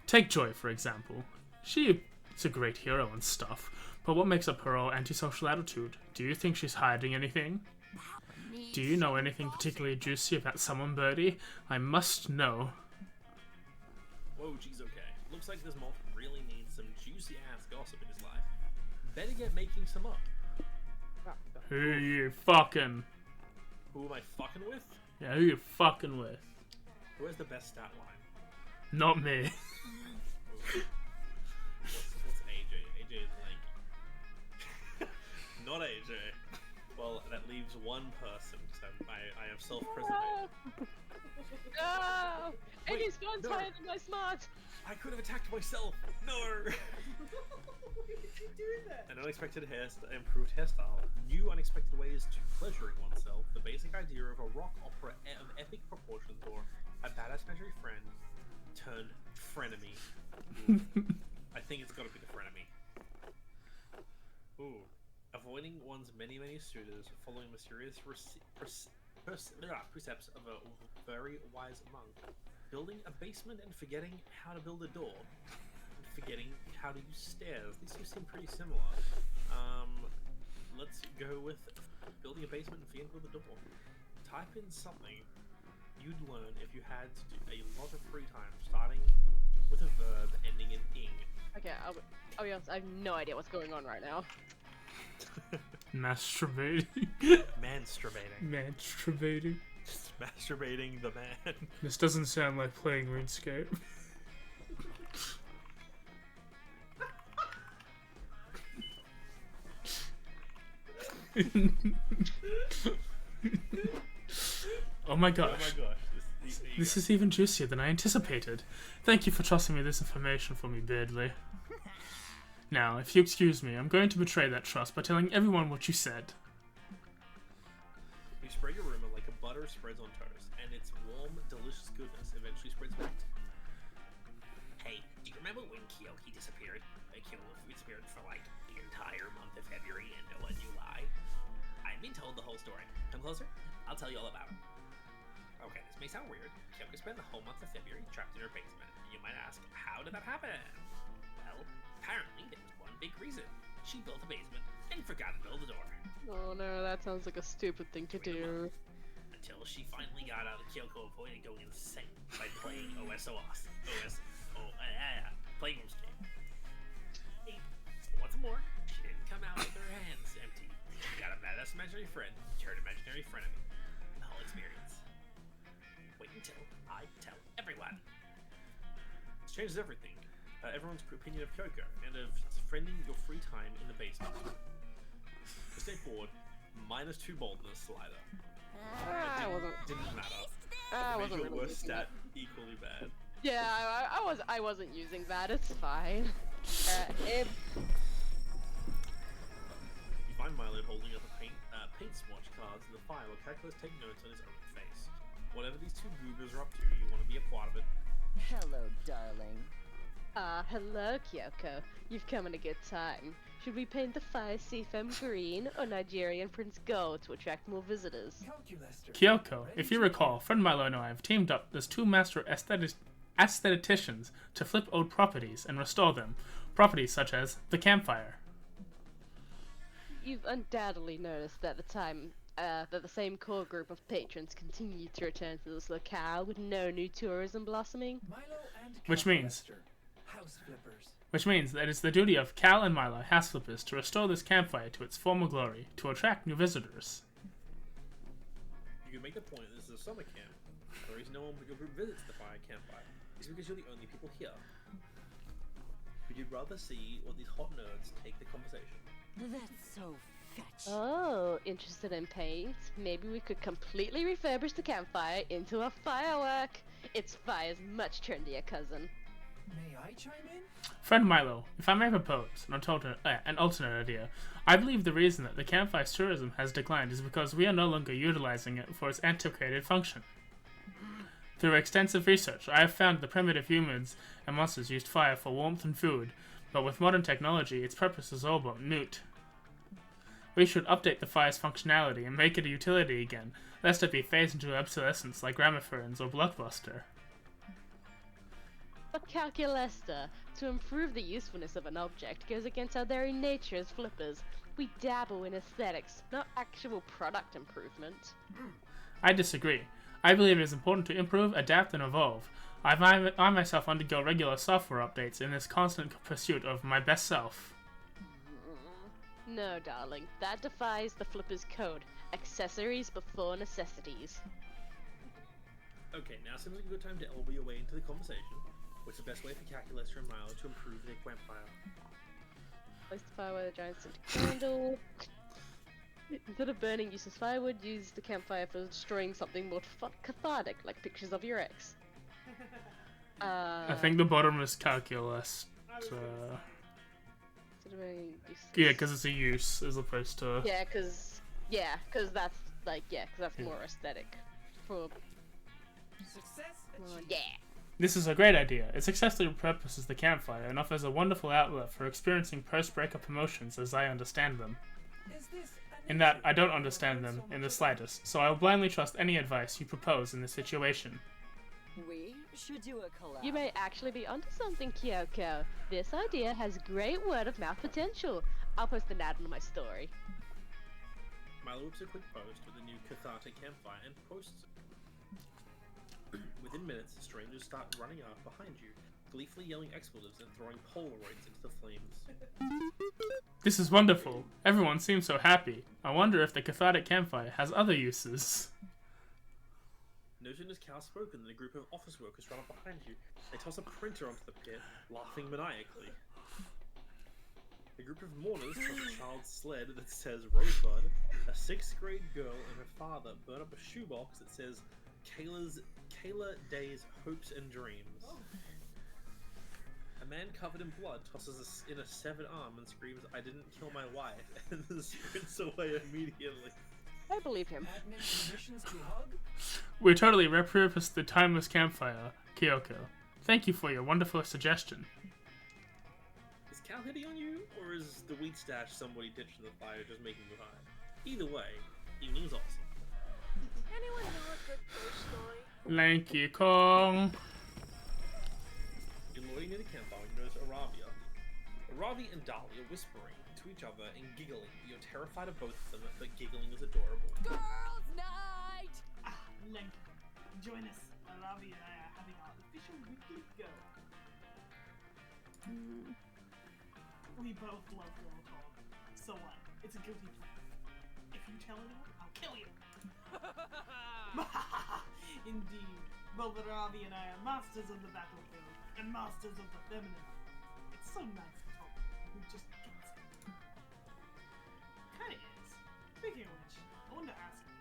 A: Take Joy, for example. She's a great hero and stuff, but what makes up her all antisocial attitude? Do you think she's hiding anything? Do you know anything particularly juicy about someone, Birdie? I must know.
D: Whoa, geez, okay. Looks like this moth really needs some juicy-ass gossip in his life. Better get making some up.
A: Who you fucking?
D: Who am I fucking with?
A: Yeah, who you fucking with?
D: Who has the best stat line?
A: Not me.
D: What's AJ? AJ is like... Not AJ. Well, that leaves one person, so I am self-preservated.
C: No! AJ's phone's
D: no.
C: higher than my smart!
D: I could have attacked myself! No!
B: Why did you do that?
D: An unexpected improved hairstyle, new unexpected ways to pleasuring oneself, the basic idea of a rock opera of epic proportions, or a badass imaginary friend turned frenemy. I think it's gotta be the frenemy. Ooh. Avoiding one's many suitors, following mysterious precepts of a very wise monk. Building a basement and forgetting how to build a door. And forgetting how to use stairs. These two seem pretty similar. Let's go with building a basement and forgetting to build a door. Type in something you'd learn if you had to do a lot of free time, starting with a verb ending in ing.
C: Okay, I'll be honest, I have no idea what's going on right now.
A: Masturbating.
D: Masturbating the man.
A: This doesn't sound like playing RuneScape. Oh my gosh. This is even juicier than I anticipated. Thank you for trusting me this information for me, Beardley. Now, if you excuse me, I'm going to betray that trust by telling everyone what you said.
D: You spread your rumor like a butter spreads on toast, and its warm, delicious goodness eventually spreads back to you. Hey, do you remember when Kyoki disappeared? Kyoki disappeared for like the entire month of February and no one knew why? I've been told the whole story. Come closer, I'll tell you all about it. Okay, this may sound weird. Kyoki spent the whole month of February trapped in her basement. You might ask, how did that happen? Well, apparently there was one big reason. She built a basement and forgot to build a door.
C: Oh no, that sounds like a stupid thing to do.
D: Until she finally got out of Kyoko and avoided going insane by playing playing RuneScape. Hey, what's more, she didn't come out with her hands empty. She got a badass imaginary friend, turned imaginary frenemy. The whole experience. Wait until I tell everyone. This changes everything. Everyone's opinion of Kyoko and of friending your free time in the basement. To stay forward, -2 boldness slider.
C: I wasn't.
K: Didn't matter.
C: I
K: It made
C: wasn't
K: your
C: really
K: worst
C: using
K: stat
C: that.
K: equally bad.
C: Yeah, I wasn't using that. It's fine. If
K: You find Milo holding up a paint swatch cards in the fire while Calculus take notes on his own face. Whatever these two goobers are up to, you want to be a part of it.
G: Hello, darling.
C: hello, Kyoko. You've come in a good time. Should we paint the fire Seafoam green or Nigerian Prince gold to attract more visitors?
A: Kyoko, if you recall, friend Milo and I have teamed up as two master aestheticians to flip old properties and restore them. Properties such as the campfire.
C: You've undoubtedly noticed that the same core group of patrons continue to return to this locale with no new tourism blossoming.
A: Which means that it's the duty of Cal and Milo, house flippers, to restore this campfire to its former glory, to attract new visitors.
K: You can make the point that this is a summer camp. The reason no one but your group visits the campfire is because you're the only people here. Would you rather see what these hot nerds take the conversation?
G: That's so fetch.
C: Oh, interested in paint? Maybe we could completely refurbish the campfire into a firework. Its fire's much trendier, cousin.
E: May I chime in?
A: Friend Milo, if I may propose an alternate idea, I believe the reason that the campfire's tourism has declined is because we are no longer utilizing it for its antiquated function. Through extensive research, I have found the primitive humans and monsters used fire for warmth and food, but with modern technology, its purpose is all but moot. We should update the fire's functionality and make it a utility again, lest it be phased into obsolescence like Gramophones or Blockbuster.
C: But Calculesta, to improve the usefulness of an object, goes against our very nature as flippers. We dabble in aesthetics, not actual product improvement.
A: I disagree. I believe it is important to improve, adapt, and evolve. I myself undergo regular software updates in this constant pursuit of my best self.
C: No, darling, that defies the flipper's code. Accessories before necessities.
K: Okay, now seems like a good time to elbow your way into the conversation. What's the best way for Calculus and Milo to improve their campfire?
C: Place the fire with a giant scented candle. Instead of burning useless firewood, use the campfire for destroying something more cathartic, like pictures of your ex.
A: I think the bottom is Calculus. Yeah, because it's a use as opposed to...
C: Yeah, because that's, more aesthetic. For...
E: Success
C: yeah.
A: This is a great idea. It successfully repurposes the campfire and offers a wonderful outlet for experiencing post-breakup emotions as I understand them. In that, I don't understand them in the slightest, so I will blindly trust any advice you propose in this situation.
G: We should do a collab.
C: You may actually be onto something, Kyoko. This idea has great word-of-mouth potential. I'll post an ad on my story.
K: Milo whips a quick post with a new cathartic campfire and posts it. Within minutes, strangers start running up behind you, gleefully yelling expletives and throwing Polaroids into the flames.
A: This is wonderful. Everyone seems so happy. I wonder if the cathartic campfire has other uses.
K: Noting as Cal spoken, a group of office workers run up behind you. They toss a printer onto the pit, laughing maniacally. A group of mourners toss a child's sled that says Rosebud. A 6th grade girl and her father burn up a shoebox that says Kayla Day's Hopes and Dreams. A man covered in blood tosses in a severed arm and screams, "I didn't kill my wife," and then sprints away immediately.
C: I believe him.
A: We totally repurposed the timeless campfire, Kyoko. Thank you for your wonderful suggestion.
K: Is Cal hitting on you, or is the wheat stash somebody ditched in the fire just making you high? Either way, evening's awesome.
H: Anyone know a good ghost story?
A: Lanky Kong.
K: You're loitering near the campfire when you notice Aravi and Dali are whispering to each other and giggling. You're terrified of both of them, but giggling is adorable.
H: Girls' night!
B: Link, join us. Ravi and I are having our official weekly go. We both love roll call. So what? It's a guilty plea. If you tell anyone, I'll kill you. Indeed. Both Ravi and I are masters of the battlefield and masters of the feminine. It's so nice to talk. Who just gets it. Kinda is. Speaking of which, I wanted to ask you,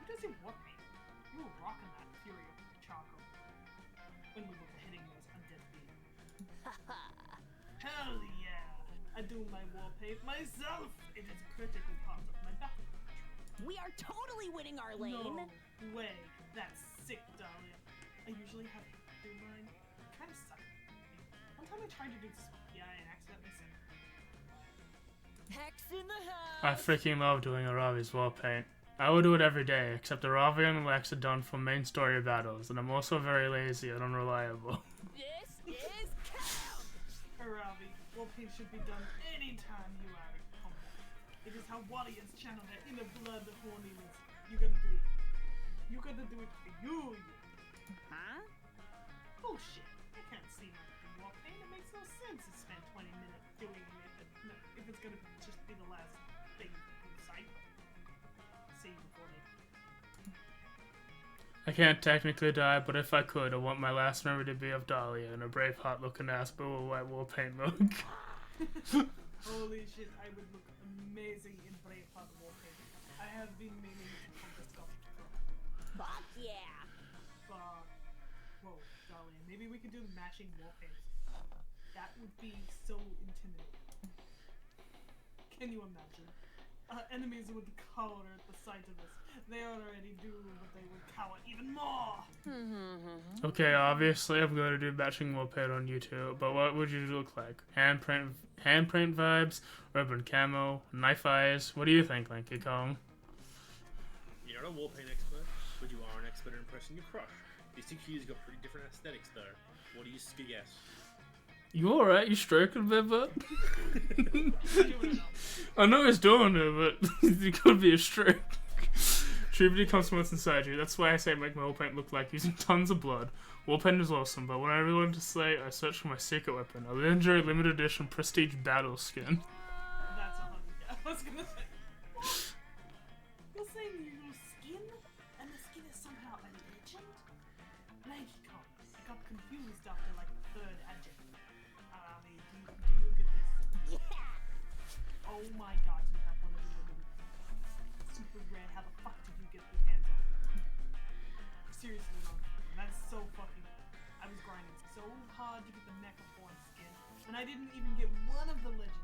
B: who does How's your war paint? You were rocking that Fury of Charcoal when we were beheading those undead beings. Hell yeah! I do my war paint myself! It is a critical part of my battle.
H: We are totally winning our lane.
B: No way. That's sick, Dahlia. I usually have to do mine. Kind of suck. One time I tried to do this and accidentally said.
H: Hex in the
A: I
H: house.
A: freaking love doing Aravi's war paint. I would do it every day, except Aravi and Lex are done for main story battles, and I'm also very lazy and unreliable.
H: This is count.
B: Aravi, war paint should be done anytime you are in combat. It is how warriors channel their inner blood horniness. You gotta do it. You gotta do it for you.
H: Huh?
B: Bullshit. I can't see my war paint. It makes no sense to spend 20 minutes doing it if it's gonna just be the last thing in sight. See before they.
A: I can't technically die, but if I could, I want my last memory to be of Dahlia in a Braveheart looking ass but with white war paint look.
B: Holy shit, I would look amazing in Braveheart war paint. I have been meaning to put this stuff from.
H: Fuck yeah.
B: Fuck. Whoa, Dahlia, maybe we could do the matching war paints. That would be so intimidating. Can you imagine? Enemies would cower at the sight of us. They already do, but they would cower even more!
A: Okay, obviously I'm going to do matching war paint on YouTube, but what would you look like? Handprint vibes, urban camo, knife eyes? What do you think, Lanky Kong?
K: You're not a war paint expert, but you are an expert in impressing your crush. These two cues got pretty different aesthetics though. What do you suggest?
A: You alright? You stroking a bit, bud? I know he's doing it, but it could be a stroke. Puberty comes from what's inside you. That's why I say make my war paint look like using tons of blood. War paint is awesome, but when I really wanted to slay, I searched for my secret weapon, a legendary limited edition prestige battle skin.
B: That's 100. I was gonna say. You're saying you use skin, and the skin is somehow a legend? Lanky Kong. I got confused after like the third adjective. Do you get this?
H: Yeah.
B: Oh my god, you have one of the limited. Super rare. How the fuck did you get your hands on it? Seriously, no. That's so fucking. I was grinding so hard to get the Mechaform skin, and I didn't even get one of the legendary.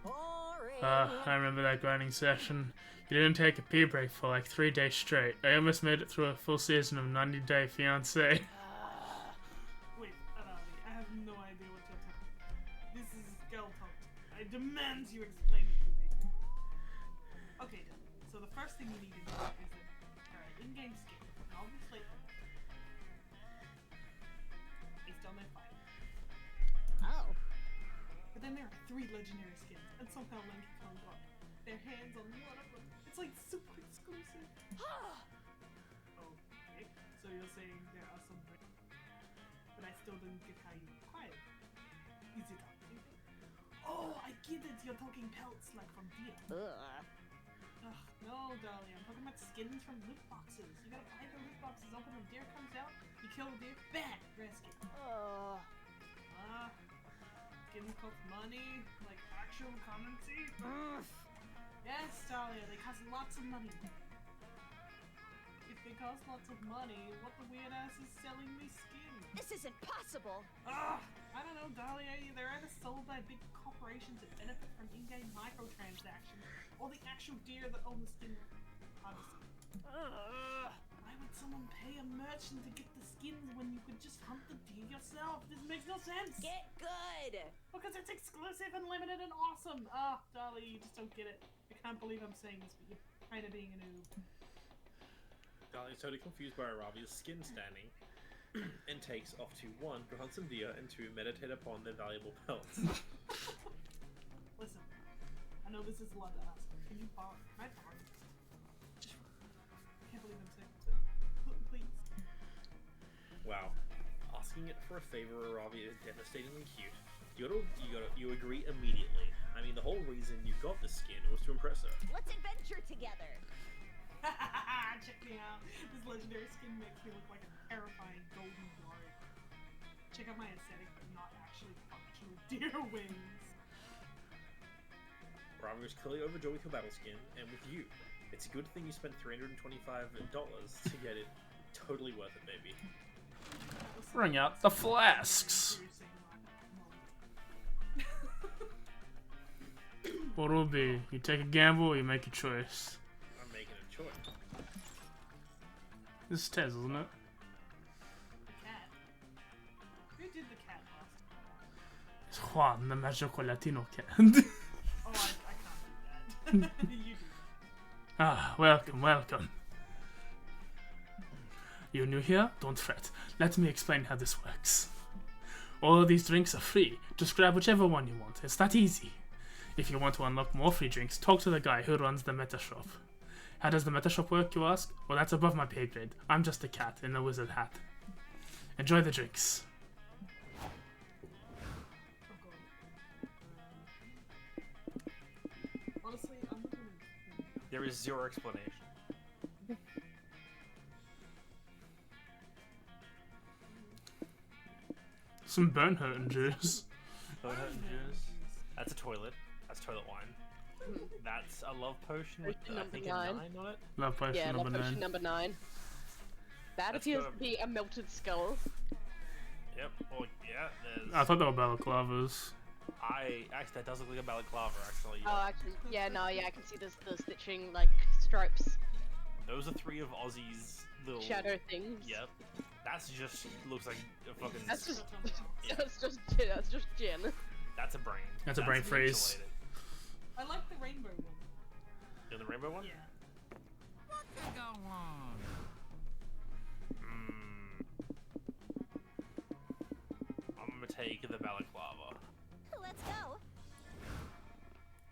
H: Boring.
A: I remember that grinding session. You didn't take a pee break for like 3 days straight. I almost made it through a full season of 90 Day Fiancé.
B: Wait, Aravi, I have no idea what you're talking about. This is girl talk. I demand you explain it to me. Okay, then. So the first thing you need to do is an in-game skin. And obviously, it's down there fine.
H: Oh.
B: But then there are 3 legendary skins, and somehow Lanky Kong got their hands on one of them. It's like super exclusive. Okay, so you're saying there are some, but I still didn't get how you acquired. Is it updated? Oh, I get it. You're talking pelts like from deer.
H: Ugh.
B: Ugh, no, Dahlia. I'm talking about skins from loot boxes. You gotta buy the loot boxes. Open when deer comes out. You kill the deer. Bam! Rare skin. Skins cost money, like actual currency. Yes, Dahlia, they cost lots of money. If they cost lots of money, what the weird ass is selling me skins?
H: This isn't possible.
B: Ugh! I don't know, Dahlia. They're either sold by big corporations that benefit from in-game microtransactions, or the actual deer that own the skin. Honestly. Why would someone pay a merchant to get the skins when you could just hunt the deer yourself? This makes no sense!
H: Get good.
B: Because it's exclusive and limited and awesome! Ah, Dahlia, you just don't get it. I can't believe I'm saying this, but you're kind of being a noob.
K: Dahlia's totally confused by Aravia's skin standing, and takes off to 1 to hunt some deer and 2 meditate upon their valuable pelts.
B: Listen, I know this is a lot to ask, but can you borrow? Can I borrow? I can't believe I'm saying this, but please.
K: Wow, asking it for a favor, Aravia, is devastatingly cute. You agree immediately. I mean, the whole reason you got the skin was to impress her.
H: Let's adventure together.
B: Check me out. This legendary skin makes me look like a terrifying golden warrior. Check out my aesthetic, but not actually functional deer wings.
K: Aravia is clearly overjoyed with her battle skin, and with you.
D: It's a good thing you spent $325 to get it. Totally worth it, baby.
A: Bring out the flasks. What will it be? You take a gamble or you make a choice?
D: I'm making a choice.
A: This is Tez, isn't it?
B: Cat. Who did the cat last?
A: It's Juan, the magical Latino cat.
B: Oh, I can't do that. You do.
A: Ah, welcome, welcome. You're new here? Don't fret. Let me explain how this works. All of these drinks are free. Just grab whichever one you want. It's that easy. If you want to unlock more free drinks, talk to the guy who runs the meta shop. How does the meta shop work, you ask? Well, that's above my pay grade. I'm just a cat in a wizard hat. Enjoy the drinks.
B: Honestly, I'm not gonna.
D: There is zero explanation.
A: Some burn-hurting juice.
D: That's a toilet. That's toilet wine. That's a love potion with I
C: Number
D: think a
C: 9.
D: 9 on it.
A: Love potion
C: Yeah,
A: number
C: love potion
A: 9.
C: number 9. That
D: Let's
C: appears
D: go.
C: to be a melted skull.
D: Yep. Well, yeah. There's.
A: I thought they were balaclavas.
D: Actually, that does look like a balaclava. Actually.
C: Oh, actually, yeah, no, yeah, I can see the stitching, like, stripes,
D: Those are 3 of Ozzy's little.
C: shadow things.
D: Yep. That's just looks like a fucking.
C: That's just,
D: Yeah.
C: that's just gin.
D: That's a brain.
A: That's a brain freeze.
D: pixelated.
B: I like the rainbow one.
D: You know the rainbow one?
B: Yeah.
D: I'm gonna take the balaclava.
H: Let's go.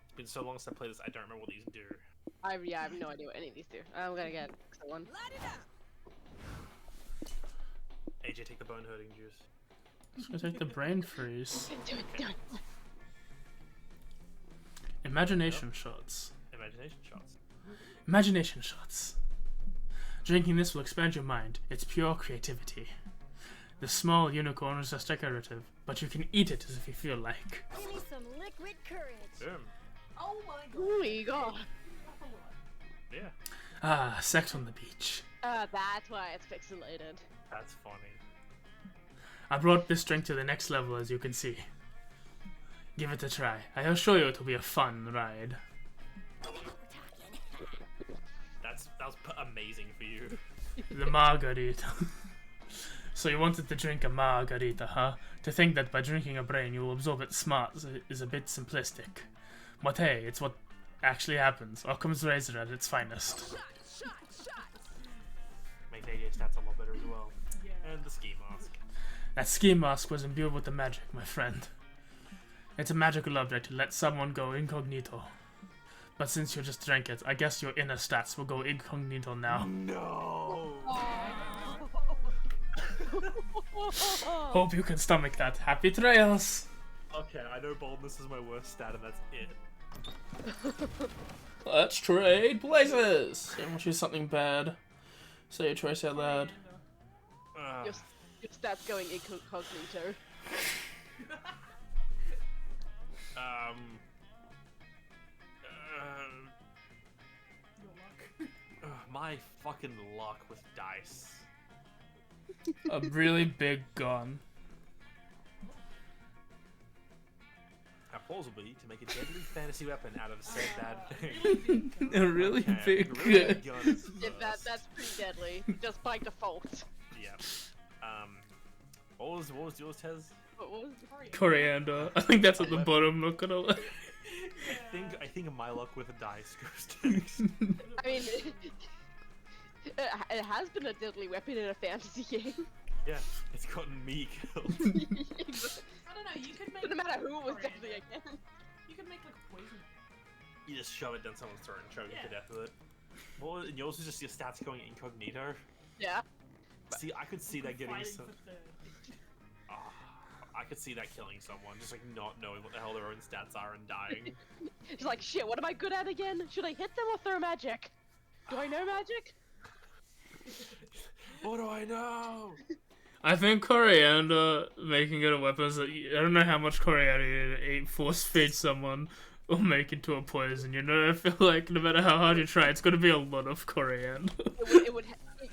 D: It's been so long since I played this, I don't remember what these do.
C: I have no idea what any of these do. I'm gonna get one.
H: Light it up.
D: AJ, take the bone hurting juice.
A: Just gonna take the brain freeze.
C: Do it.
A: Imagination shots.
D: Imagination shots.
A: Imagination shots. Drinking this will expand your mind. It's pure creativity. The small unicorn is just decorative, but you can eat it as if you feel like.
H: Give me some liquid courage.
D: Boom.
B: Oh my god.
C: Oh my god.
D: Yeah.
A: Ah, sex on the beach.
C: That's why it's pixelated.
D: That's funny.
A: I brought this drink to the next level, as you can see. Give it a try. I assure you it will be a fun ride.
D: That was amazing for you.
A: The margarita. So you wanted to drink a margarita, huh? To think that by drinking a brain you will absorb it smart is a bit simplistic. But hey, it's what actually happens. Occam's razor at its finest.
D: Makes AJ stats a lot better as well.
B: Yeah.
D: And the ski mask.
A: That ski mask was imbued with the magic, my friend. It's a magical object to let someone go incognito. But since you just drank it, I guess your inner stats will go incognito now.
D: No!
A: Hope you can stomach that. Happy trails!
D: Okay, I know boldness is my worst stat and that's it.
A: Let's trade places! I want you something bad. Say your choice out loud.
C: Your stats going incognito.
D: My fucking luck with dice.
A: A really big gun.
D: Our pause will be to make a deadly fantasy weapon out of said bad thing.
A: A really
D: Okay,
A: big
D: really
A: gun.
D: gun is
C: Yeah,
D: first.
C: that's pretty deadly, just by default.
D: Yeah. What was yours, Tez?
C: What was
A: Coriander. I think that's at the bottom, not gonna lie.
D: I think my luck with dice goes to next.
C: I mean, it has been a deadly weapon in a fantasy game.
D: Yeah, it's gotten me killed.
B: I don't know, you could make.
C: No matter who it was
B: coriander.
C: deadly again.
B: You could make like a poison.
D: You just shove it down someone's throat and choke it to
B: Yeah.
D: death with it. What was, yours was just your stats going incognito.
C: Yeah.
D: See, I could see that getting
B: Fighting
D: some.
B: for third.
D: I could see that killing someone, just like not knowing what the hell their own stats are and dying.
C: It's like, shit, what am I good at again? Should I hit them or throw magic? Do I know magic?
D: What do I know?
A: I think coriander, making it a weapon, is that I don't know how much coriander you need to eat, force feed someone, will make into a poison. You know, I feel like no matter how hard you try, it's gonna be a lot of coriander.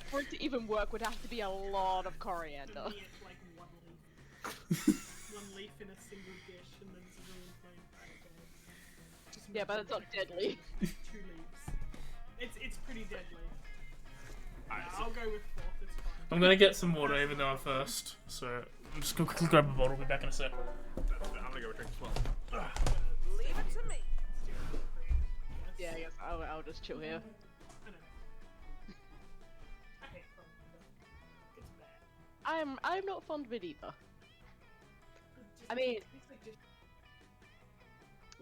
C: For it to even work, would have to be a lot of coriander.
B: For me, it's like one leaf. One leaf in a single dish, and then it's really plain. Just
C: Yeah, but it's not deadly.
B: 2 leaves. It's pretty deadly.
K: Alright,
B: I'll go with 4th. It's fine.
A: I'm gonna get some water even though I'm first, so I'm just gonna quickly grab a bottle. Be back in a sec.
K: I'm gonna go drink as well.
E: Leave it to me.
C: Yeah, I guess I'll just chill here.
B: I know. I hate Prom. It's bad.
C: I'm not fond of it either. I mean,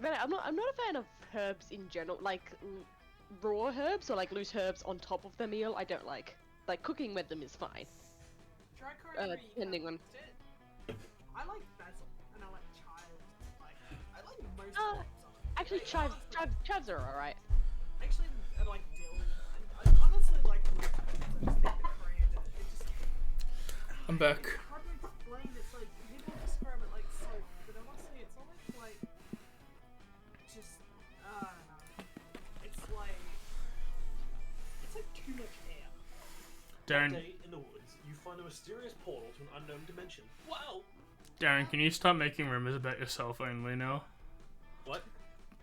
C: man, I'm not a fan of herbs in general. Like raw herbs or like loose herbs on top of the meal, I don't like. Like cooking with them is fine.
B: Dry coriander,
C: Depending on.
B: I like basil and I like chives. I like most herbs.
C: Actually, chives are alright.
B: Actually, I like dill. I honestly like most herbs. I just think the coriander, it just.
A: I'm back.
B: It's hard to explain. It's like people describe it like salt, but honestly, it's almost like just I don't know. It's like too much air.
A: Darren,
D: One day in the woods, you find a mysterious portal to an unknown dimension. Wow!
A: Darren, can you stop making rumors about yourself only now?
D: What?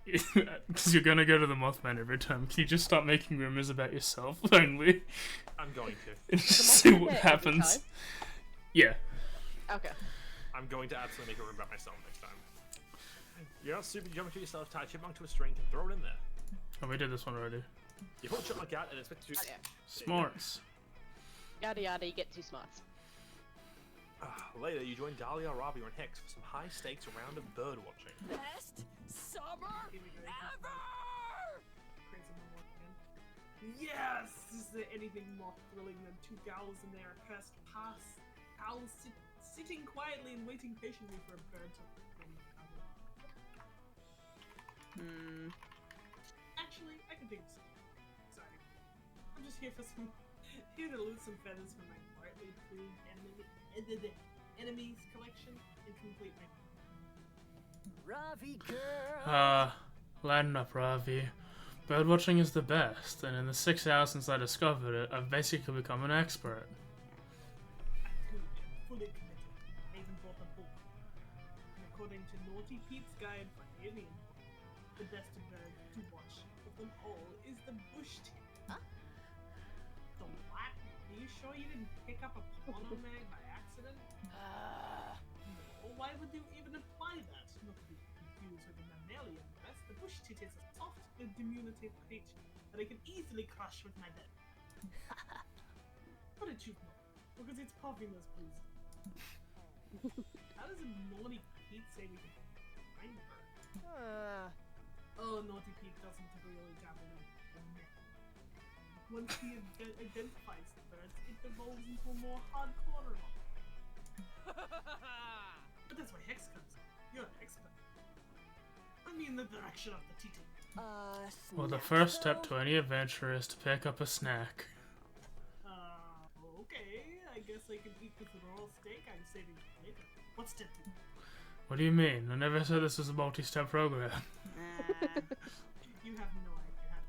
A: Because you're gonna go to the Mothman every time. Can you just stop making rumors about yourself only?
D: I'm going to.
A: And just see what happens. Yeah.
C: Okay.
K: I'm going to absolutely make a room about myself next time. You're not super jumping to yourself, tie a chipmunk to a string, and throw it in there.
A: Oh, we did this one already.
K: You pull a chipmunk out and expect to do.
C: Oh, yeah.
A: Smarts.
C: Yada yada, you get 2 smarts.
K: Later, you join Dahlia, Ravi, and Hex for some high-stakes round of bird watching.
E: Best summer ever!
B: Yes! Is there anything more thrilling than 2 gals and their accursed owls sitting quietly and waiting patiently for a bird to come? Actually, I can think of something exciting. I'm just here to loot some feathers from my brightly plumed enemies collection and complete my.
G: Ravi girl.
A: Lighten up, Ravi. Birdwatching is the best, and in the 6 hours since I discovered it, I've basically become an expert.
B: I'm fully committed. I even bought a book. And according to Naughty Pete's Guide for Alien, the best bird to watch of them all is the bush tit.
H: Huh?
B: The what? Are you sure you didn't pick up a porno mag by accident? No, why would you even apply that? Not to be confused with a mammalian breast, the bush tit is a soft and diminutive creature that I can easily crush with my bed. What a cheap one, because it's puffing those blues. How does a Naughty Pete say we can find a bird? Oh, Naughty Pete doesn't really dabble in myth. Once he identifies the birds, it devolves into a more hardcore one. But that's where Hex comes in. You're an expert. I mean the direction of the TT.
A: Well, the first step to any adventure is to pick up a snack.
B: Okay. I guess I can eat this raw steak I'm saving for later. What's step 2?
A: What do you mean? I never said this was a multi-step program.
B: You have no idea.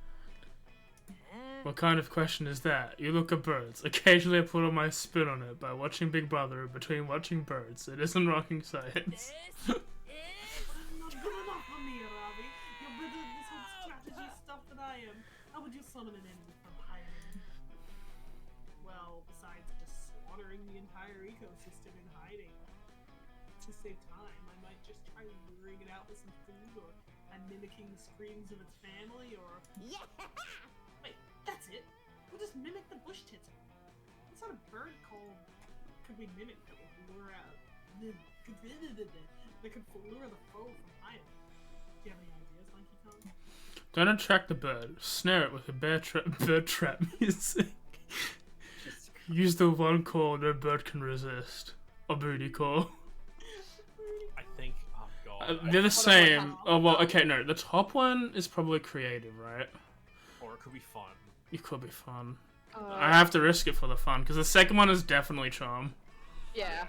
A: What kind of question is that? You look at birds. Occasionally I put on my spin on it by watching Big Brother between watching birds. It isn't rocking science.
B: Not good enough for me, Ravi. You're better at this whole strategy stuff than I am. How would you summon an enemy from hiding? Well, besides just slaughtering the entire ecosystem in hiding. To save time, I might just try luring it out with some food, or I'm mimicking the screams of its family, or...
H: Yeah!
B: Wait, that's it! We'll just mimic the bush tit. What sort of bird called could we mimic that would lure out... that could lure the foe from hiding? Do you have any ideas, Monkey Kong?
A: Don't attract the bird. Snare it with a bird trap music. Use the one call no bird can resist. A booty call.
K: I think. Oh god.
A: They're the same. Oh well, okay, no. The top one is probably creative, right?
K: Or it could be fun.
A: It could be fun. I have to risk it for the fun, because the second one is definitely charm.
C: Yeah.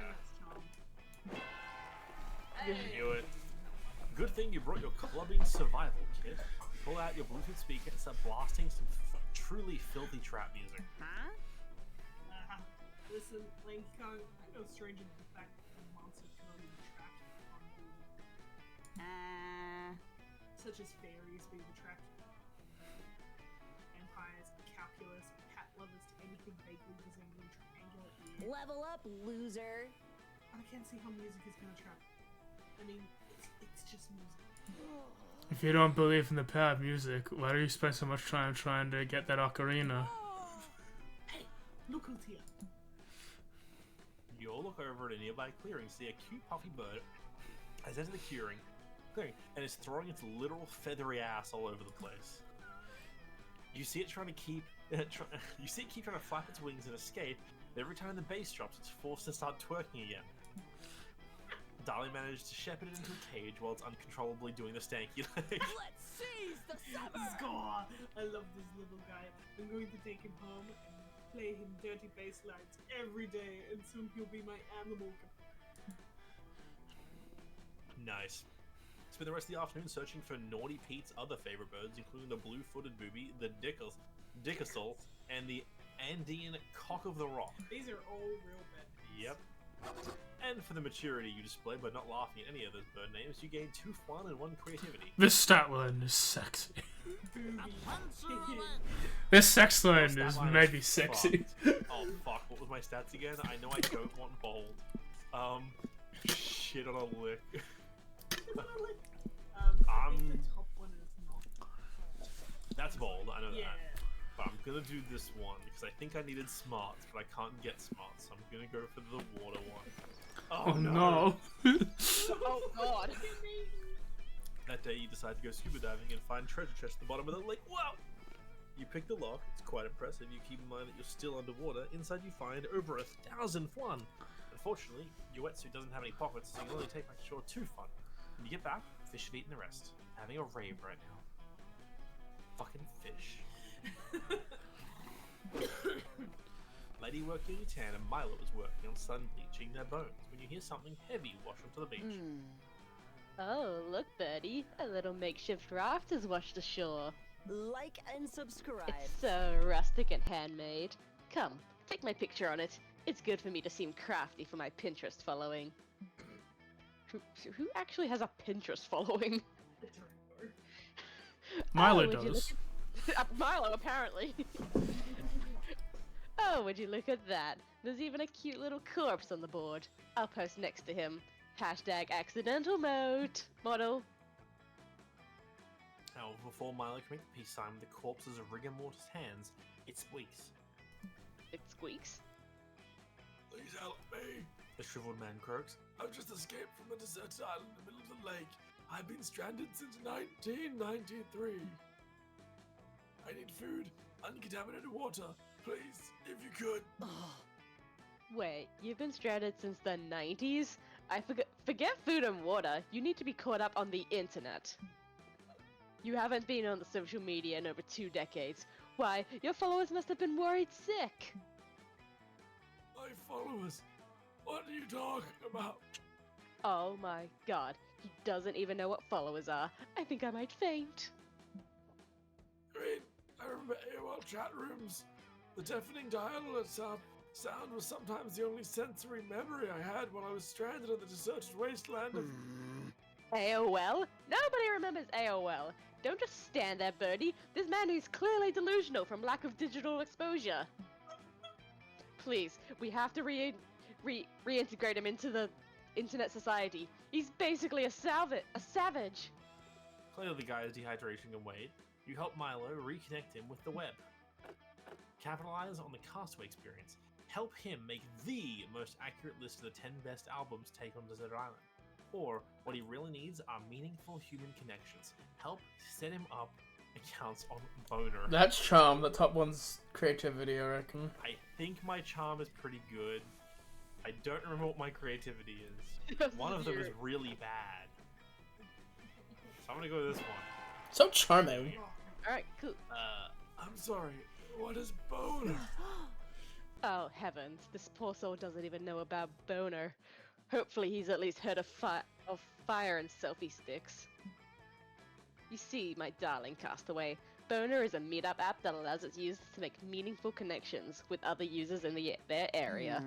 K: Knew it. Good thing you brought your clubbing survival kit. Pull out your Bluetooth speaker and start blasting some truly filthy trap music.
H: Huh?
B: Listen, Link Kong, I'm no stranger to the fact that the monster can only be trapped on Booty. Such as fairies being trapped, vampires, calculus, cat lovers to anything vaguely resembling triangular ear.
H: Level up, loser.
B: I can't see how music is gonna trap. I mean, it's just music.
A: If you don't believe in the power of music, why do you spend so much time trying to get that ocarina?
B: Hey, look who's here.
K: You all look over at a nearby clearing, see a cute puffy bird has entered the clearing, and is throwing its literal feathery ass all over the place. You see it trying to keep trying to flap its wings and escape, but every time the bass drops, it's forced to start twerking again. Darling managed to shepherd it into a cage while it's uncontrollably doing the stanky leg.
E: Let's seize the summer!
B: Score! I love this little guy. I'm going to take him home and play him dirty bass lines every day, and soon he'll be my animal.
K: Nice. Spend the rest of the afternoon searching for Naughty Pete's other favorite birds, including the blue-footed booby, the dickersul, and the Andean cock of the rock.
B: These are all real bad names.
K: Yep. And for the maturity you display by not laughing at any of those bird names, you gain 2 fun and 1 creativity.
A: This stat line is sexy. This sex line is maybe sexy.
K: Oh fuck, what was my stats again? I know I don't want bold. Shit on a lick.
B: I think the top one is not.
K: That's bold, I know
B: Yeah.
K: that. But I'm gonna do this one because I think I needed smarts, but I can't get smarts, so I'm gonna go for the water one.
A: Oh no.
C: Oh god.
K: That day you decide to go scuba diving and find treasure chest at the bottom of the lake. Wow! You pick the lock, it's quite impressive. You keep in mind that you're still underwater. Inside you find over 1,000 fun. Unfortunately, your wetsuit doesn't have any pockets, so you can only take back ashore 2 fun. When you get back, fish have eaten the rest. Having a rave right now. Fucking fish. Lady working in tan and Milo is working on sun bleaching their bones when you hear something heavy wash onto the beach.
C: Oh, look, Birdie. A little makeshift raft is washed ashore.
G: Like and subscribe.
C: It's so rustic and handmade. Come, take my picture on it. It's good for me to seem crafty for my Pinterest following. Who actually has a Pinterest following?
A: Milo
C: would you
A: does.
C: look at- Milo, apparently. Oh, would you look at that? There's even a cute little corpse on the board. I'll post next to him. Hashtag accidental model.
K: However, before Milo can make the peace sign with the corpses of rigor mortis hands, it squeaks.
C: It squeaks.
I: Please help me.
K: The shriveled man croaks.
I: I've just escaped from a deserted island in the middle of the lake. I've been stranded since 1993. I need food, uncontaminated water. Please, if you could.
C: Wait, you've been stranded since the 90s? I forget food and water. You need to be caught up on the internet. You haven't been on the social media in over 2 decades. Why, your followers must have been worried sick.
I: My followers. What are you talking about?
C: Oh my god, he doesn't even know what followers are. I think I might faint.
I: I mean, I remember AOL chat rooms. The deafening dial-up sound was sometimes the only sensory memory I had while I was stranded in the deserted wasteland of...
C: AOL? Nobody remembers AOL. Don't just stand there, Birdie. This man is clearly delusional from lack of digital exposure. Please, we have to reintegrate him into the internet society. He's basically a savage.
K: Clearly the guy's dehydration can wait. You help Milo reconnect him with the web. Capitalize on the Castaway experience. Help him make the most accurate list of the 10 best albums take on Desert Island. Or, what he really needs are meaningful human connections. Help set him up accounts on Boner.
A: That's charm. The top one's creativity, I reckon.
K: I think my charm is pretty good. I don't remember what my creativity is. One of them is really bad. So I'm gonna go with this one.
A: So charming.
C: Alright, cool.
I: I'm sorry, what is Boner?
C: Oh heavens, this poor soul doesn't even know about Boner. Hopefully he's at least heard of fire and selfie sticks. You see, my darling castaway, Boner is a meetup app that allows its users to make meaningful connections with other users in their area.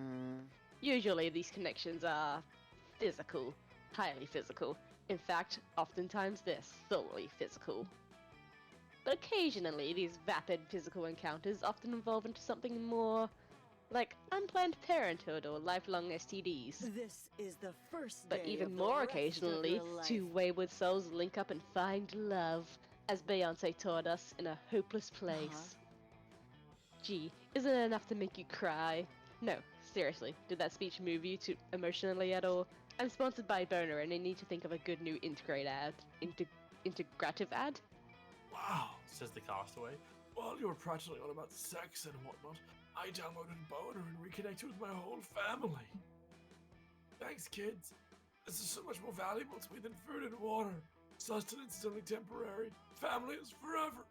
C: Usually these connections are physical, highly physical. In fact, oftentimes they're solely physical. But occasionally these vapid physical encounters often evolve into something more like unplanned parenthood or lifelong STDs.
G: This is the first
C: But
G: day
C: even
G: of
C: more
G: the rest of
C: occasionally,
G: your life.
C: two wayward souls link up and find love, as Beyonce taught us, in a hopeless place. Gee, isn't it enough to make you cry? No, seriously, did that speech move you to emotionally at all? I'm sponsored by Boner and I need to think of a good new integrative ad.
K: Wow, says the castaway.
I: While you were prattling on about sex and whatnot, I downloaded Boner and reconnected with my whole family. Thanks, kids. This is so much more valuable to me than food and water. Sustenance is only temporary. Family is forever.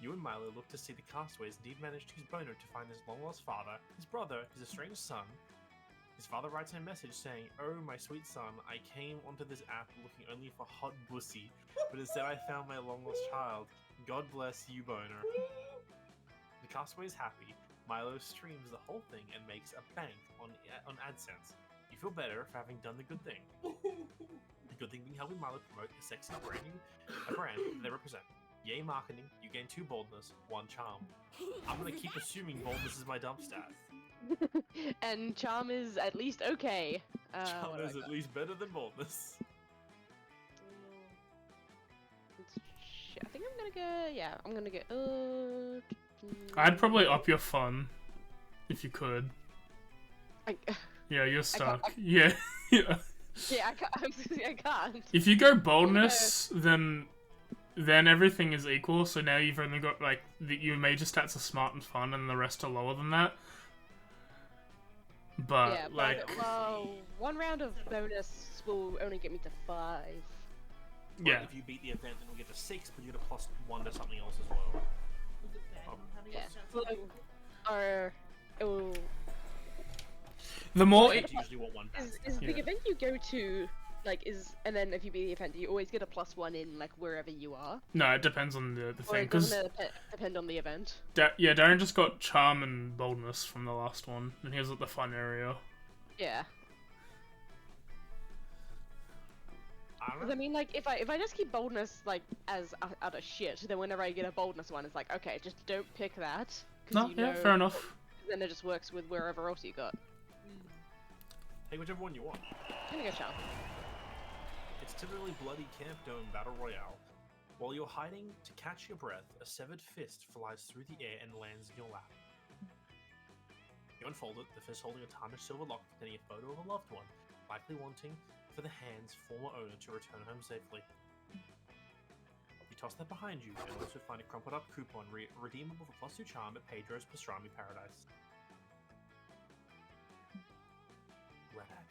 K: You and Milo look to see the castaways indeed manage to use Boner to find his long-lost father, his brother, his estranged son. His father writes him a message saying, "Oh, my sweet son, I came onto this app looking only for hot bussy, but instead I found my long-lost child. God bless you, Boner." The castaway is happy. Milo streams the whole thing and makes a bank on AdSense. You feel better for having done the good thing. The good thing being helping Milo promote a sexy brand that they represent. Yay marketing, you gain 2 boldness, 1 charm. I'm gonna keep assuming boldness is my dump stat.
C: And charm is at least okay.
K: Charm
C: what do I
K: is at
C: got?
K: least better than boldness.
C: Shit, I think I'm gonna go. Yeah, I'm gonna go.
A: I'd probably up your fun if you could.
C: I,
A: Yeah, you're stuck.
C: I-
A: Yeah, yeah.
C: yeah, I can't. I can't.
A: If you go boldness, then everything is equal. So now you've only got like your major stats are smart and fun, and the rest are lower than that. But
C: Yeah,
A: like,
C: well, 1 round of bonus will only get me to 5.
A: yeah.
K: If you beat the event, then we'll get to 6, but you get a +1 to something else as well.
C: Yeah. Or it will.
A: The more
K: It's usually what one
C: Is
K: bats.
C: the event you go to like and then if you beat the event, do you always get a +1 in like wherever you are?
A: no, it depends on the
C: Or
A: thing.
C: it
A: Because
C: doesn't depend on the event?
A: yeah, Darren just got charm and boldness from the last one, and he was at the fun area.
C: Yeah.
K: I don't
C: 'Cause
K: know.
C: I mean, like, if I just keep boldness like as utter shit, then whenever I get a boldness one, it's like, okay, just don't pick that. 'Cause
A: No,
C: you
A: yeah,
C: know,
A: fair enough.
C: Then it just works with wherever else you got.
K: Take whichever one you want.
C: I'm gonna go charm.
K: It's typically bloody Camp Dome Battle Royale. While you're hiding to catch your breath, a severed fist flies through the air and lands in your lap. You unfold it, the fist holding a tarnished silver lock containing a photo of a loved one, likely wanting for the hand's former owner to return home safely. You toss that behind you and also find a crumpled up coupon redeemable for +2 charm at Pedro's Pastrami Paradise. Rad.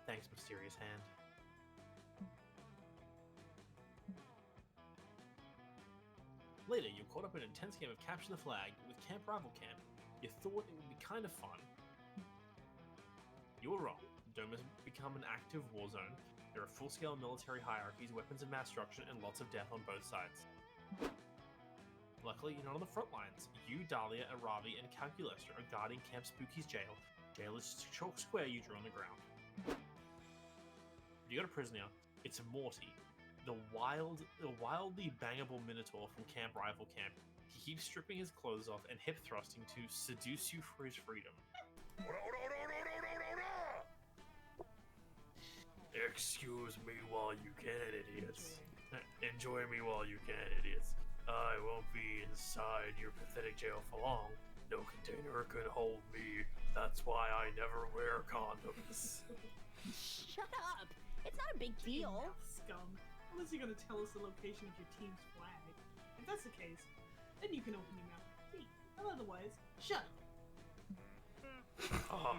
K: Thanks, mysterious hand. Later, you're caught up in an intense game of Capture the Flag with Camp Rival Camp. You thought it would be kind of fun. You were wrong. Dome has become an active war zone. There are full-scale military hierarchies, weapons of mass destruction, and lots of death on both sides. Luckily, you're not on the front lines. You, Dahlia, Aravi, and Calculester are guarding Camp Spooky's jail. Jail is chalk square you drew on the ground. You got a prisoner. It's Morty, the wildly bangable Minotaur from Camp Rival Camp. He keeps stripping his clothes off and hip thrusting to seduce you for his freedom.
I: Excuse me while you can, idiots. Enjoy me while you can, idiots. I won't be inside your pathetic jail for long. No container could hold me. That's why I never wear condoms.
H: Shut up! It's not a big deal.
B: Scum. Unless you're gonna tell us the location of your team's flag. If that's the case, then you can open your mouth and speak. And otherwise, shut up.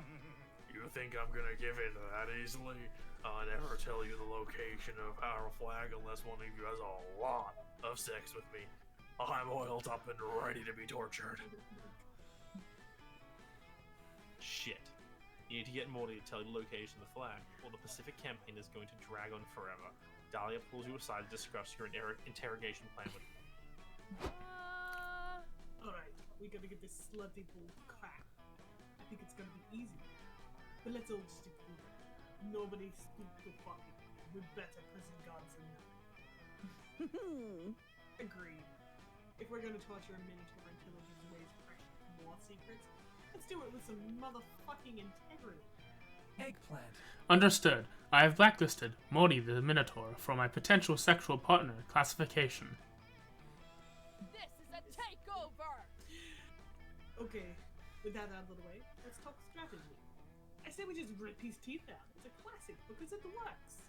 I: You think I'm gonna give in that easily? I never tell you the location of our flag unless one of you has a lot of sex with me. I'm oiled up and ready to be tortured.
K: Shit. You need to get Morty to tell you the location of the flag, or the Pacific campaign is going to drag on forever. Dahlia pulls you aside to discuss your interrogation plan with you.
B: Alright, we gotta get this slutty bull cracked. I think it's gonna be easy. But let's all just agree. Nobody speak to fucking with better prison guards than that. Agreed. If we're gonna torture a Minotaur until it gives away its precious war secrets, let's do it with some motherfucking integrity.
F: Eggplant.
A: Understood. I have blacklisted Morty the Minotaur from my potential sexual partner classification.
E: This is a takeover!
B: Okay, with that out of the way, let's talk strategy. I say we just rip his teeth out. It's a classic because it works.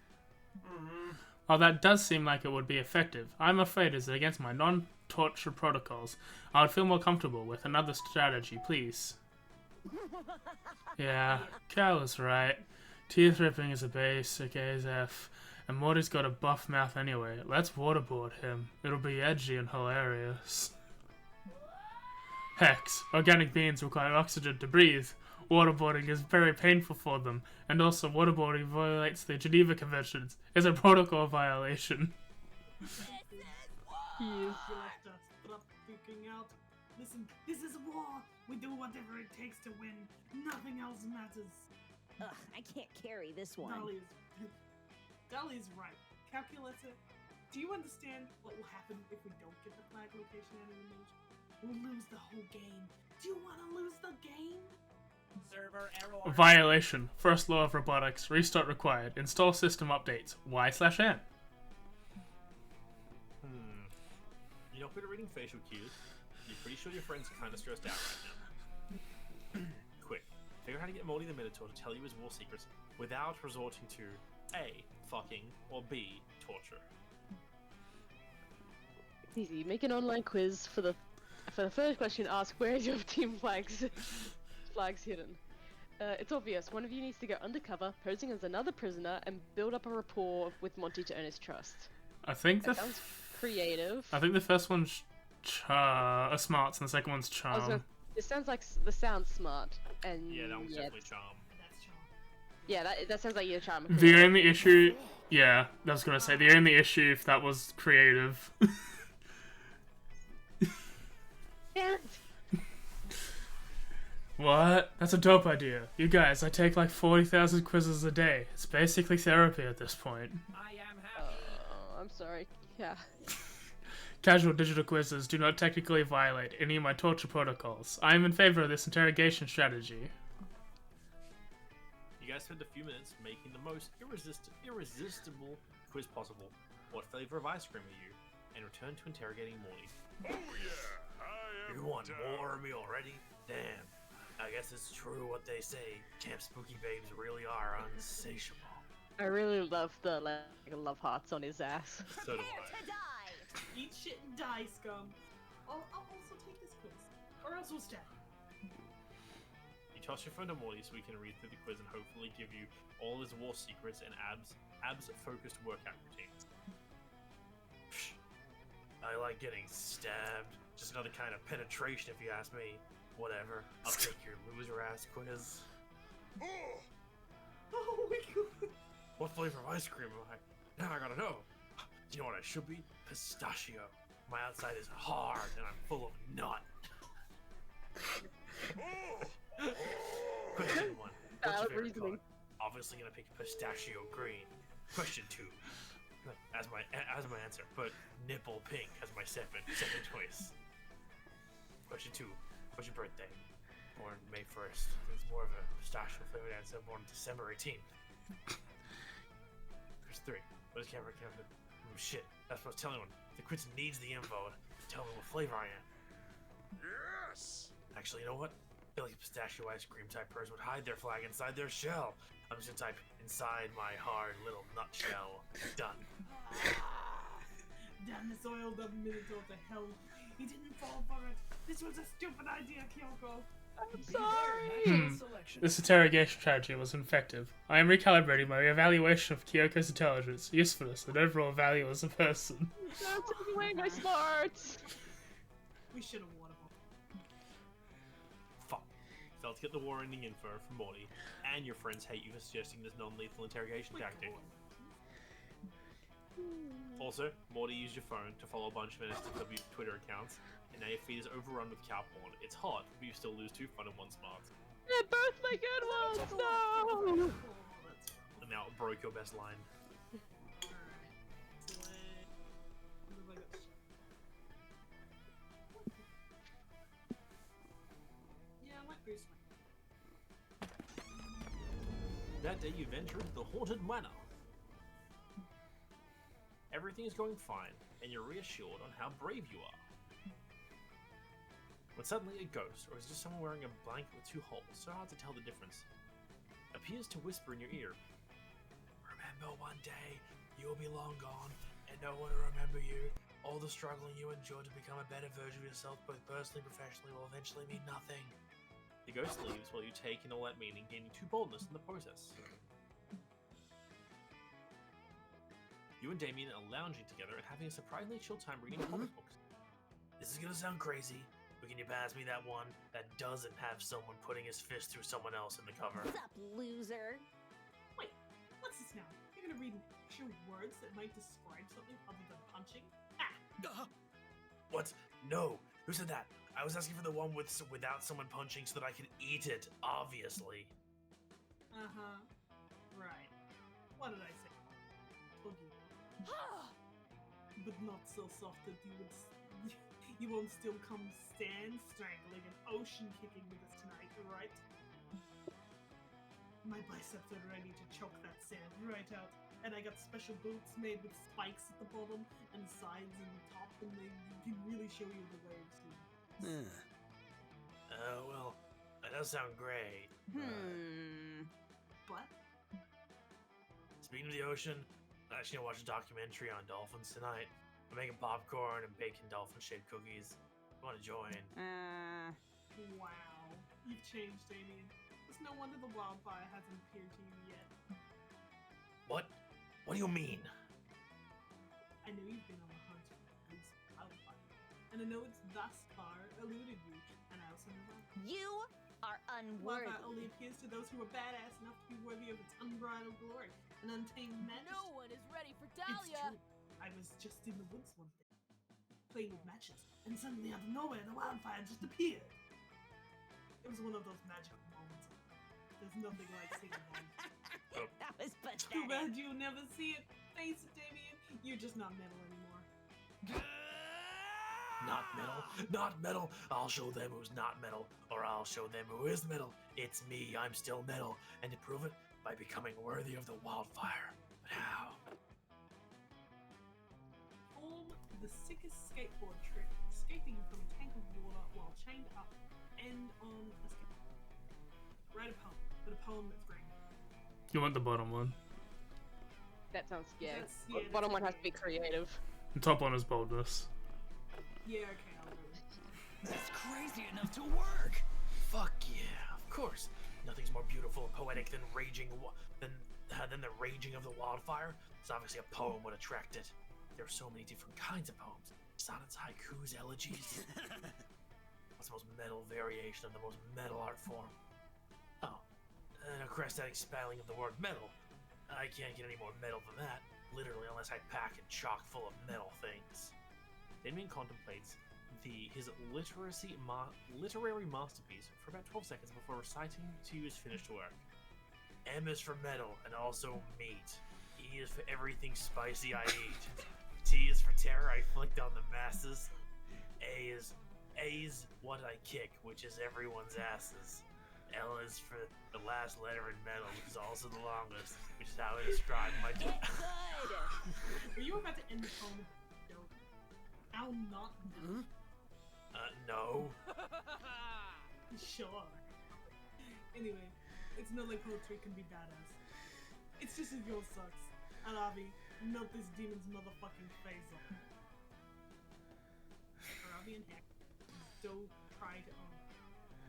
A: While that does seem like it would be effective, I'm afraid it's against my non-torture protocols. I would feel more comfortable with another strategy, please. Yeah, Cal is right. Teeth ripping is a basic ASF, and Morty's got a buff mouth anyway. Let's waterboard him. It'll be edgy and hilarious. Hex, organic beings require oxygen to breathe. Waterboarding is very painful for them, and also waterboarding violates the Geneva Conventions. It's a protocol violation.
B: You left us. Stop freaking out. Listen, this is war. We do whatever it takes to win. Nothing else matters.
H: Ugh, I can't carry this one.
B: Dolly's right. Calculator, do you understand what will happen if we don't get the flag location out of the image? We'll lose the whole game. Do you want to lose the game?
F: Server error.
A: Violation. First law of robotics. Restart required. Install system updates. Y/N.
K: You're not good at reading facial cues. You're pretty sure your friend's kind of stressed out right now. Quick. Figure out how to get Morty the Minotaur to tell you his war secrets without resorting to A, fucking, or B, torture.
C: Easy. Make an online quiz for the first question. Ask where is your team flags hidden. It's obvious. One of you needs to go undercover, posing as another prisoner, and build up a rapport with Monty to earn his trust.
A: I think
C: That sounds creative.
A: I think the first one's smarts and the second one's charm.
C: It sounds like the sound smart, and
K: Yeah, that one's definitely charm.
B: That's charm.
C: Yeah, that sounds like your charm.
A: The only issue, yeah, I was gonna say the only issue if that was creative.
C: Yeah.
A: What? That's a dope idea. You guys, I take like 40,000 quizzes a day. It's basically therapy at this point.
F: I am happy.
C: Oh, I'm sorry. Yeah.
A: Casual digital quizzes do not technically violate any of my torture protocols. I am in favor of this interrogation strategy.
K: You guys spend a few minutes making the most irresistible quiz possible. What flavor of ice cream are you? And return to interrogating Morty.
I: Oh yeah, you want more of me already? Damn. I guess it's true what they say. Camp Spooky Babes really are unsatiable.
C: I really love the love hearts on his ass.
K: So do
H: Prepare
K: I.
H: to die!
B: Eat shit and die, scum. I'll also take this quiz. Or else we'll stab.
K: You toss your phone to Morty so we can read through the quiz and hopefully give you all his war secrets and abs-focused workout routines.
I: Psh, I like getting stabbed. Just another kind of penetration if you ask me. Whatever. I'll take your loser ass quiz.
B: Oh my god.
I: What flavor of ice cream am I? Now I gotta know. Do you know what I should be? Pistachio. My outside is hard and I'm full of nut. Question 1. What's your
C: Valid
I: favorite
C: reasoning.
I: color? Obviously gonna pick pistachio green. Question 2. As my answer, but nipple pink as my second choice. Question 2. What's your birthday? Born May 1st. It's more of a pistachio flavored answer. Born December 18th. Question 3. What is camera? Shit, that's what I was telling one. The quiz needs the info. Tell me what flavor I am.
F: Yes.
I: Actually, you know what? I feel like a pistachio ice cream type person would hide their flag inside their shell. I'm just gonna type inside my hard little nutshell. Done.
B: Damn this oiled up Minotaur to hell. He didn't fall for it. This was a stupid idea, Kyoko.
C: I'm sorry.
A: This interrogation strategy was effective. I am recalibrating my evaluation of Kyoko's intelligence, usefulness, and overall value as a person.
C: Don't take away my smarts.
B: We should have waterboarded.
K: So let's get the war ending info from Morty, and your friends hate you for suggesting this non-lethal interrogation tactic. Also, Morty used your phone to follow a bunch of NSTW Twitter accounts, and now your feed is overrun with cow porn. It's hot, but you still lose 2 fun and 1 smarts.
C: They're both my good ones! No!
K: And now it broke your best line.
B: Yeah, I like Bruce.
K: That day you venture into the haunted manor. Everything is going fine, and you're reassured on how brave you are. When suddenly a ghost, or is it just someone wearing a blanket with 2 holes, so hard to tell the difference, appears to whisper in your ear.
I: Remember one day, you'll be long gone, and no one will remember you. All the struggling you endured to become a better version of yourself, both personally and professionally, will eventually mean nothing.
K: The ghost leaves while you take in all that meaning, gaining 2 boldness in the process. You and Damien are lounging together and having a surprisingly chill time reading comic books.
I: This is gonna sound crazy, but can you pass me that one that doesn't have someone putting his fist through someone else in the cover?
H: What's up, loser?
B: Wait, what's this now? You're gonna read actual words that might describe something other than punching? Ah!
I: What? No! Who said that? I was asking for the one without someone punching so that I could eat it, obviously.
B: Uh-huh. Right. What did I say? Tuggy. But not so soft that you won't still come stand strangling and ocean kicking with us tonight, right? My biceps are ready to choke that sand right out, and I got special boots made with spikes at the bottom and sides and the top, and they can really show you the waves.
I: Well, that does sound great.
B: But
I: Speaking of the ocean, I'm actually gonna watch a documentary on dolphins tonight. I'm making popcorn and baking dolphin-shaped cookies. You wanna join?
B: wow, you've changed, Damien. It's no wonder the wildfire hasn't appeared to you yet.
I: What? What do you mean?
B: I know you've been on the hunt for this wildfire, and I know it's thus far eluded you. And I also know that
H: You are unworthy.
B: wildfire only appears to those who are badass enough to be worthy of its unbridled glory and untamed majesty.
E: No one is ready for
B: It's
E: Dahlia.
B: true. I was just in the woods one day, playing with matches, and suddenly out of nowhere, the wildfire just appeared. It was one of those magical moments. There's nothing like seeing one.
H: That was
B: Too bad
H: pathetic.
B: you'll never see it. Face it, Damien. You're just not metal anymore.
I: Not metal, not metal. I'll show them who's not metal, or I'll show them who is metal. It's me, I'm still metal, and to prove it, by becoming worthy of the wildfire. But how?
B: Perform the sickest skateboard trick, escaping from a tank of water while chained up and on a skateboard. Write a poem, but a poem that's great.
A: You want the bottom one?
C: That sounds, yeah.
B: That's
C: Bottom one has to be creative.
A: The top one is boldness.
B: Yeah, okay, I'll do it.
I: That's crazy enough to work. Fuck yeah, of course. Nothing's more beautiful and poetic than than the raging of the wildfire. So obviously a poem would attract it. There are so many different kinds of poems. Sonnets, haikus, elegies. What's the most metal variation of the most metal art form? Oh, an acrostatic spelling of the word metal. I can't get any more metal than that. Literally, unless I pack it chock full of metal things.
K: Damien contemplates his literary masterpiece for about 12 seconds before reciting to you his finished work.
I: M is for metal and also meat. E is for everything spicy I eat. T is for terror I inflict on the masses. A is what I kick, which is everyone's asses. L is for the last letter in metal, which is also the longest, which is how I describe my.
H: Get good.
B: Were you about to end the poem with a joke? I'll not.
I: No.
B: Sure. Anyway, it's not like poetry can be badass. It's just if yours sucks. Arabi, melt this demon's motherfucking face off. Arabi and Heck, don't try to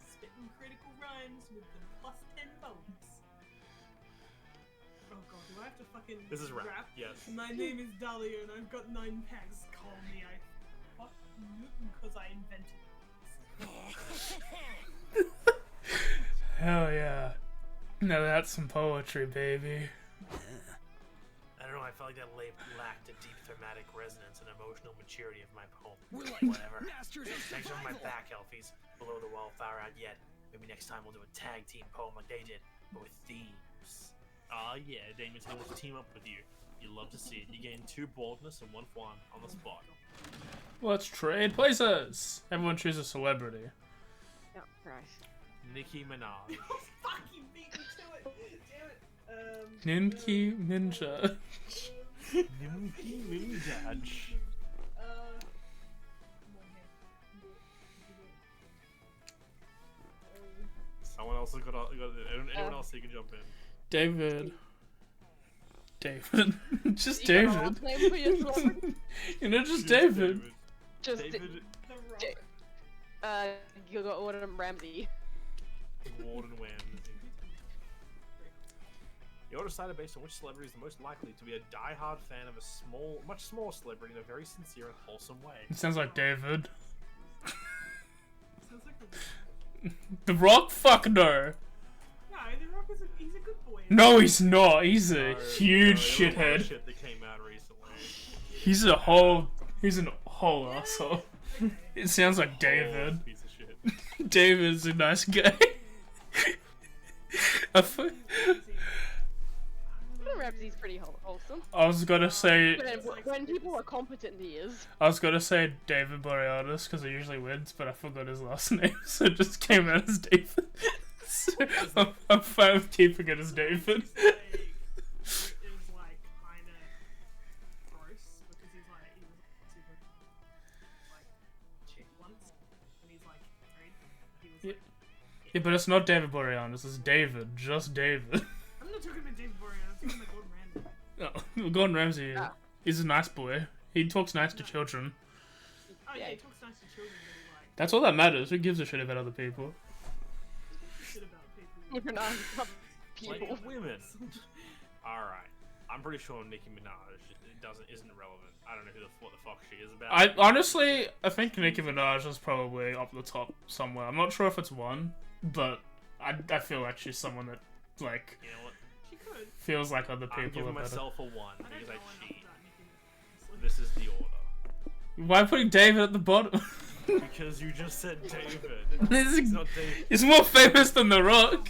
B: spitting critical rhymes with the +10 votes. Oh god, do I have to fucking
K: This is rap, yes.
B: My name is Dahlia and I've got 9 packs. Call me fuck Newton because I invented this.
A: Hell yeah. Now that's some poetry, baby.
I: I don't know, I felt like that lacked a deep thematic resonance and emotional maturity of my poem.
F: We're like
I: Whatever.
F: masters of
I: Thanks for my
F: survival.
I: back, Elfies. Below the wildfire out yet. Maybe next time we'll do a tag team poem like they did, but with themes.
K: Ah, yeah, Damien's able to team up with you. You love to see it. You gain 2 boldness and 1 fun on the spot.
A: Let's trade places. Everyone choose a celebrity.
C: Oh, Christ.
K: Nicki Minaj.
B: Fuck, you beat me to it! Damn it!
A: Ninki Ninja.
K: Nicki Minaj.
B: Come on, man.
K: Someone else has got anyone else who can jump in.
A: David. David. Just
C: You got a
A: David.
C: last name for your celebrity?
A: You know, just David.
C: Just
K: David
B: The Rock.
C: you got Gordon Ramsay.
K: Warden Wams. You're decided based on which celebrity is the most likely to be a die-hard fan of a much smaller celebrity in a very sincere and wholesome way.
A: It sounds like David.
B: Sounds like The Rock.
A: The Rock? Fuck no.
B: No, The Rock he's a good boy.
A: No, he's not. He's a
K: No,
A: huge
K: there was a lot of
A: shithead.
K: shit that came out recently.
A: He's an whole asshole. It sounds like David.
K: Oh, piece of shit.
A: David's a nice guy.
C: Gordon Ramsay's pretty wholesome.
A: I was gonna say
C: When people are competent, he is.
A: David Boreanaz because he usually wins, but I forgot his last name, so it just came out as David. So I'm fine with keeping it as David.
B: Is like kind of gross because he was super like chick once, and he's like married. He was like,
A: Yeah, but it's not David Boreanaz, it's David, just David.
B: I'm not talking about David Boreanaz, I'm talking about Gordon Ramsay.
A: Oh, Gordon Ramsay,
C: Ah.
A: he's a nice boy. He talks nice to children.
B: Oh yeah, he talks nice to children, but he like
A: That's all that matters. Who gives a shit about other people?
B: shit about people.
C: Different
K: Like
C: people.
K: women. Alright. I'm pretty sure Nicki Minaj isn't relevant. I don't know what the fuck she is about.
A: I think Nicki Minaj is probably up the top somewhere. I'm not sure if it's one, but I feel like she's someone that like
K: You know what?
B: She could.
A: feels like other
K: I'm
A: people
K: giving
A: are better.
K: myself a 1
B: I don't
K: because
B: know
K: I
B: enough
K: cheat.
B: about Nicki Minaj.
K: This is the order.
A: Why putting David at the bottom?
K: Because you just said David.
A: This
K: It's
A: is,
K: not David.
A: he's more famous than The Rock.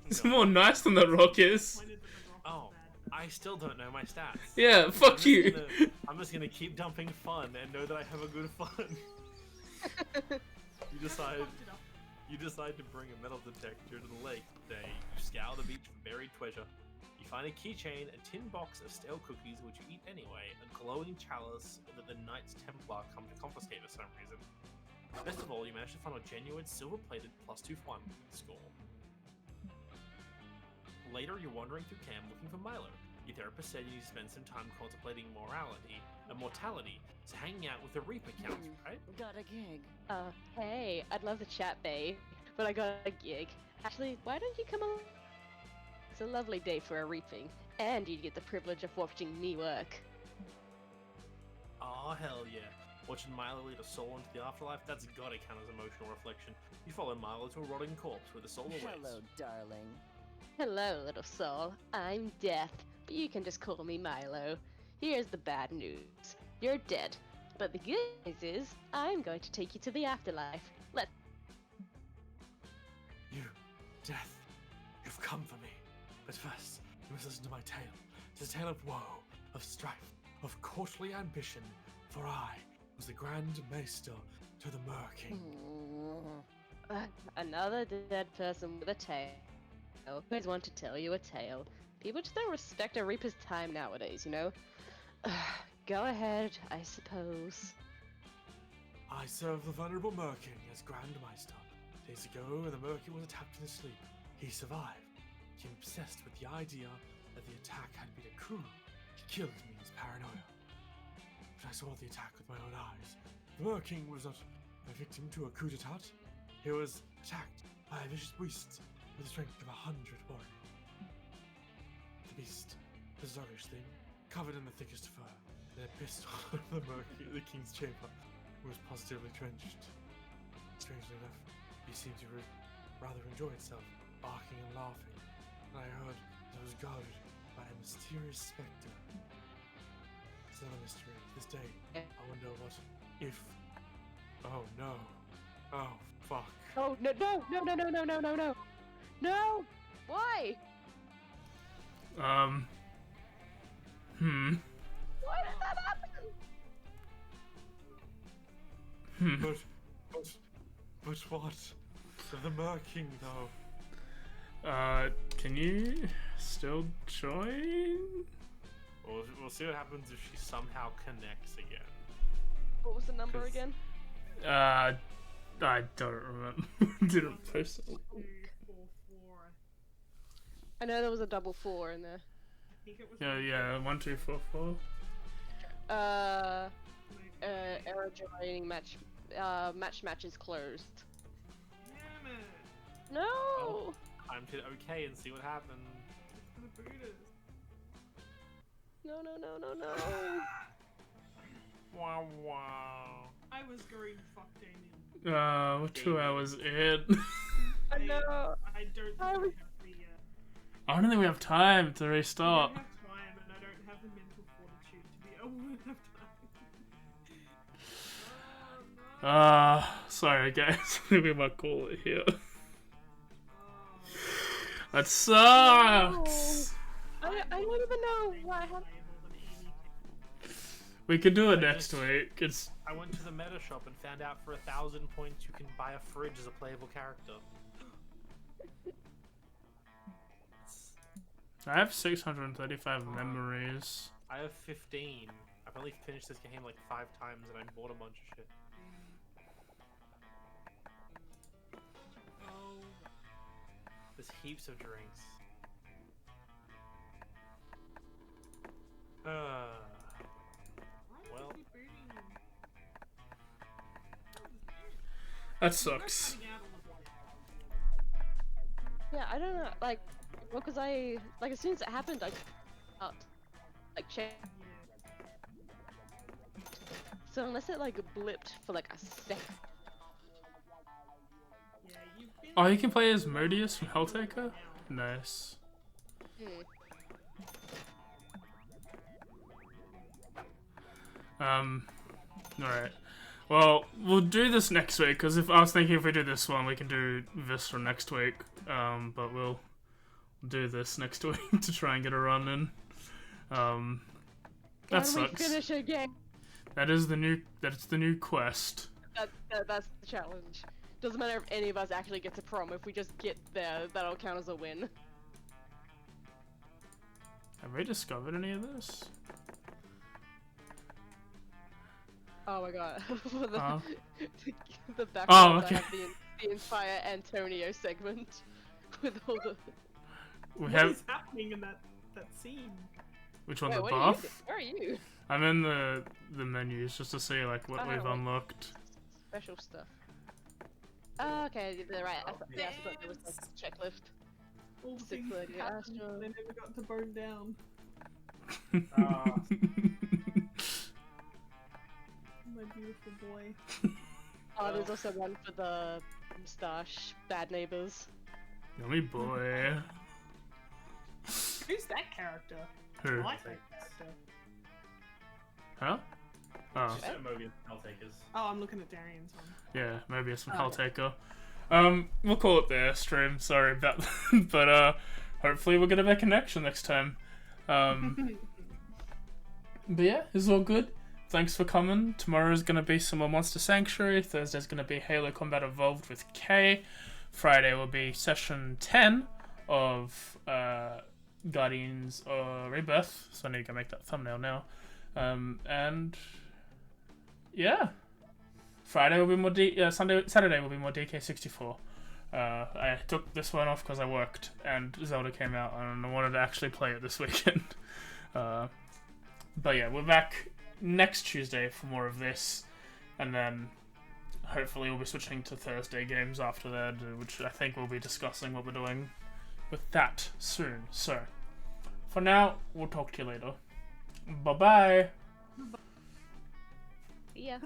A: He's
K: No.
A: more nice than The Rock is.
B: Pointed that The Rock
K: Oh,
B: was bad.
K: I still don't know my stats.
A: Yeah, fuck you.
K: I'm just gonna keep dumping fun and know that I have a good fun. You decide
B: Fucked it up.
K: you decide to bring a metal detector to the lake today. You scour the beach for buried treasure. You find a keychain, a tin box of stale cookies which you eat anyway, a glowing chalice that the Knights Templar come to confiscate for some reason. Best of all, you manage to find a genuine silver-plated +2 fun score. Later, you're wandering through camp looking for Milo. Your therapist said you need to spend some time contemplating mortality, so hanging out with the Reaper counts, right?
G: Got a gig.
C: Hey, I'd love to chat, babe, but I got a gig. Actually, why don't you come along? It's a lovely day for a reaping, and you get the privilege of watching me work.
K: Oh hell yeah. Watching Milo lead a soul into the afterlife, that's gotta count as emotional reflection. You follow Milo to a rotting corpse where the soul awaits.
G: Hello, darling.
C: Hello, little soul. I'm Death, but you can just call me Milo. Here's the bad news. You're dead. But the good news is, I'm going to take you to the afterlife. Let's...
F: You, Death, you've come for me. But first, you must listen to my tale. It's a tale of woe, of strife, of courtly ambition. For I was the Grand Maester to the Mer King.
C: Another dead person with a tail. Who's one to tell you a tale? People just don't respect a Reaper's time nowadays, you know? Go ahead, I suppose.
F: I served the venerable Mer King as Grand Maester. Days ago, when the Mer King was attacked in his sleep, he survived. Became obsessed with the idea that the attack had been a coup. He killed me in his paranoia. But I saw the attack with my own eyes. The Mer King was not a victim to a coup d'etat. He was attacked by a vicious beast with the strength of 100 warriors. The beast, the sluggish thing, covered in the thickest fur, and a pistol in the King's chamber, was positively drenched. Strangely enough, he seemed to rather enjoy itself, barking and laughing, and I heard that it was guarded by a mysterious spectre. Still a mystery to this day. I wonder what if... Oh no. Oh, fuck.
C: Oh, no, no, no, no, no, no, no, no, no. No! Why?
A: Hmm.
C: Why did that happen?
F: But what? The murking, though.
A: Can you still join?
K: We'll see what happens if she somehow connects again.
C: What was the number again?
A: I don't remember. Didn't post it.
B: 2, 4, 4.
C: I know there was a double 4 in there.
B: I think it was.
A: Yeah, 1, 2, 4, 4.
C: Error generating match. Match is closed.
B: Damn it!
C: No!
K: Time to hit OK and see what happens.
B: It's gonna boot us.
C: No, no, no, no, no.
K: Wow, wow.
B: I was going fuck Damien.
A: We're 2 hours in.
C: I know.
B: I don't think
C: I
B: I
C: was-
B: have the.
A: I don't think we have time to
B: I
A: restart.
B: don't have time, and I don't have the mental fortitude to be able to have time.
A: Sorry guys. I think we might call it here.
B: Oh,
A: That sucks!
C: I don't even know why I have.
A: We could do it next week. It's
K: I went to the meta shop and found out for 1,000 points you can buy a fridge as a playable character.
A: I have 635 memories.
K: I have 15. I've only finished this game like 5 times and I bought a bunch of shit.
B: oh.
K: There's heaps of drinks.
B: Why
K: Well.
B: is he booting him?
A: That sucks.
B: Cutting out all the body.
C: Yeah, I don't know. Like, well, because as soon as it happened, I checked. So unless it like blipped for like a second.
B: Yeah, you've been.
A: Oh, you can play as Modius from Helltaker? Nice. Alright. Well, we'll do this next week, because I was thinking if we do this one, we can do Viscera next week. But we'll do this next week to try and get a run in. That sucks.
C: We finish a game.
A: That's the new quest.
C: That's the challenge. Doesn't matter if any of us actually get to prom. If we just get there, that'll count as a win.
A: Have we discovered any of this?
C: Oh my god. For the,
A: Huh?
C: the background,
A: Oh, okay.
C: I have the entire Antonio segment with all the.
A: We
B: What
A: have
B: is happening in that scene?
A: which one?
C: Wait,
A: The
C: what are you
A: buff?
C: doing? Where are you?
A: I'm in the menus just to see like what
C: Oh,
A: we've
C: wait.
A: unlocked.
C: Special stuff. Oh, okay, they're right. I thought there was like a checklist.
B: All the
C: Six
B: things
C: lady
B: that happened,
C: Astro.
B: they never got to burn down. My beautiful boy.
C: Oh, there's also one for the moustache bad neighbors.
A: Yummy boy.
B: Who's that character?
A: Who?
B: I like that character.
A: Huh? Oh.
K: She's at Mobius Helltakers.
B: Oh, I'm looking at Darian's one.
A: Yeah, maybe it's from
B: Oh.
A: Helltaker. We'll call it there, stream. Sorry about that. But, hopefully we'll get a better connection next time. But yeah, this is all good. Thanks for coming. Tomorrow's gonna be some more Monster Sanctuary. Thursday's gonna be Halo Combat Evolved with Kay. Friday will be session 10 of, Guardians Rebirth. So I need to go make that thumbnail now. And yeah. Friday will be more Saturday will be more DK64. I took this one off because I worked and Zelda came out and I wanted to actually play it this weekend. But yeah, we're back next Tuesday for more of this, and then hopefully we'll be switching to Thursday games after that, which I think we'll be discussing what we're doing with that soon. So for now, we'll talk to you later. Bye bye.
C: Yeah.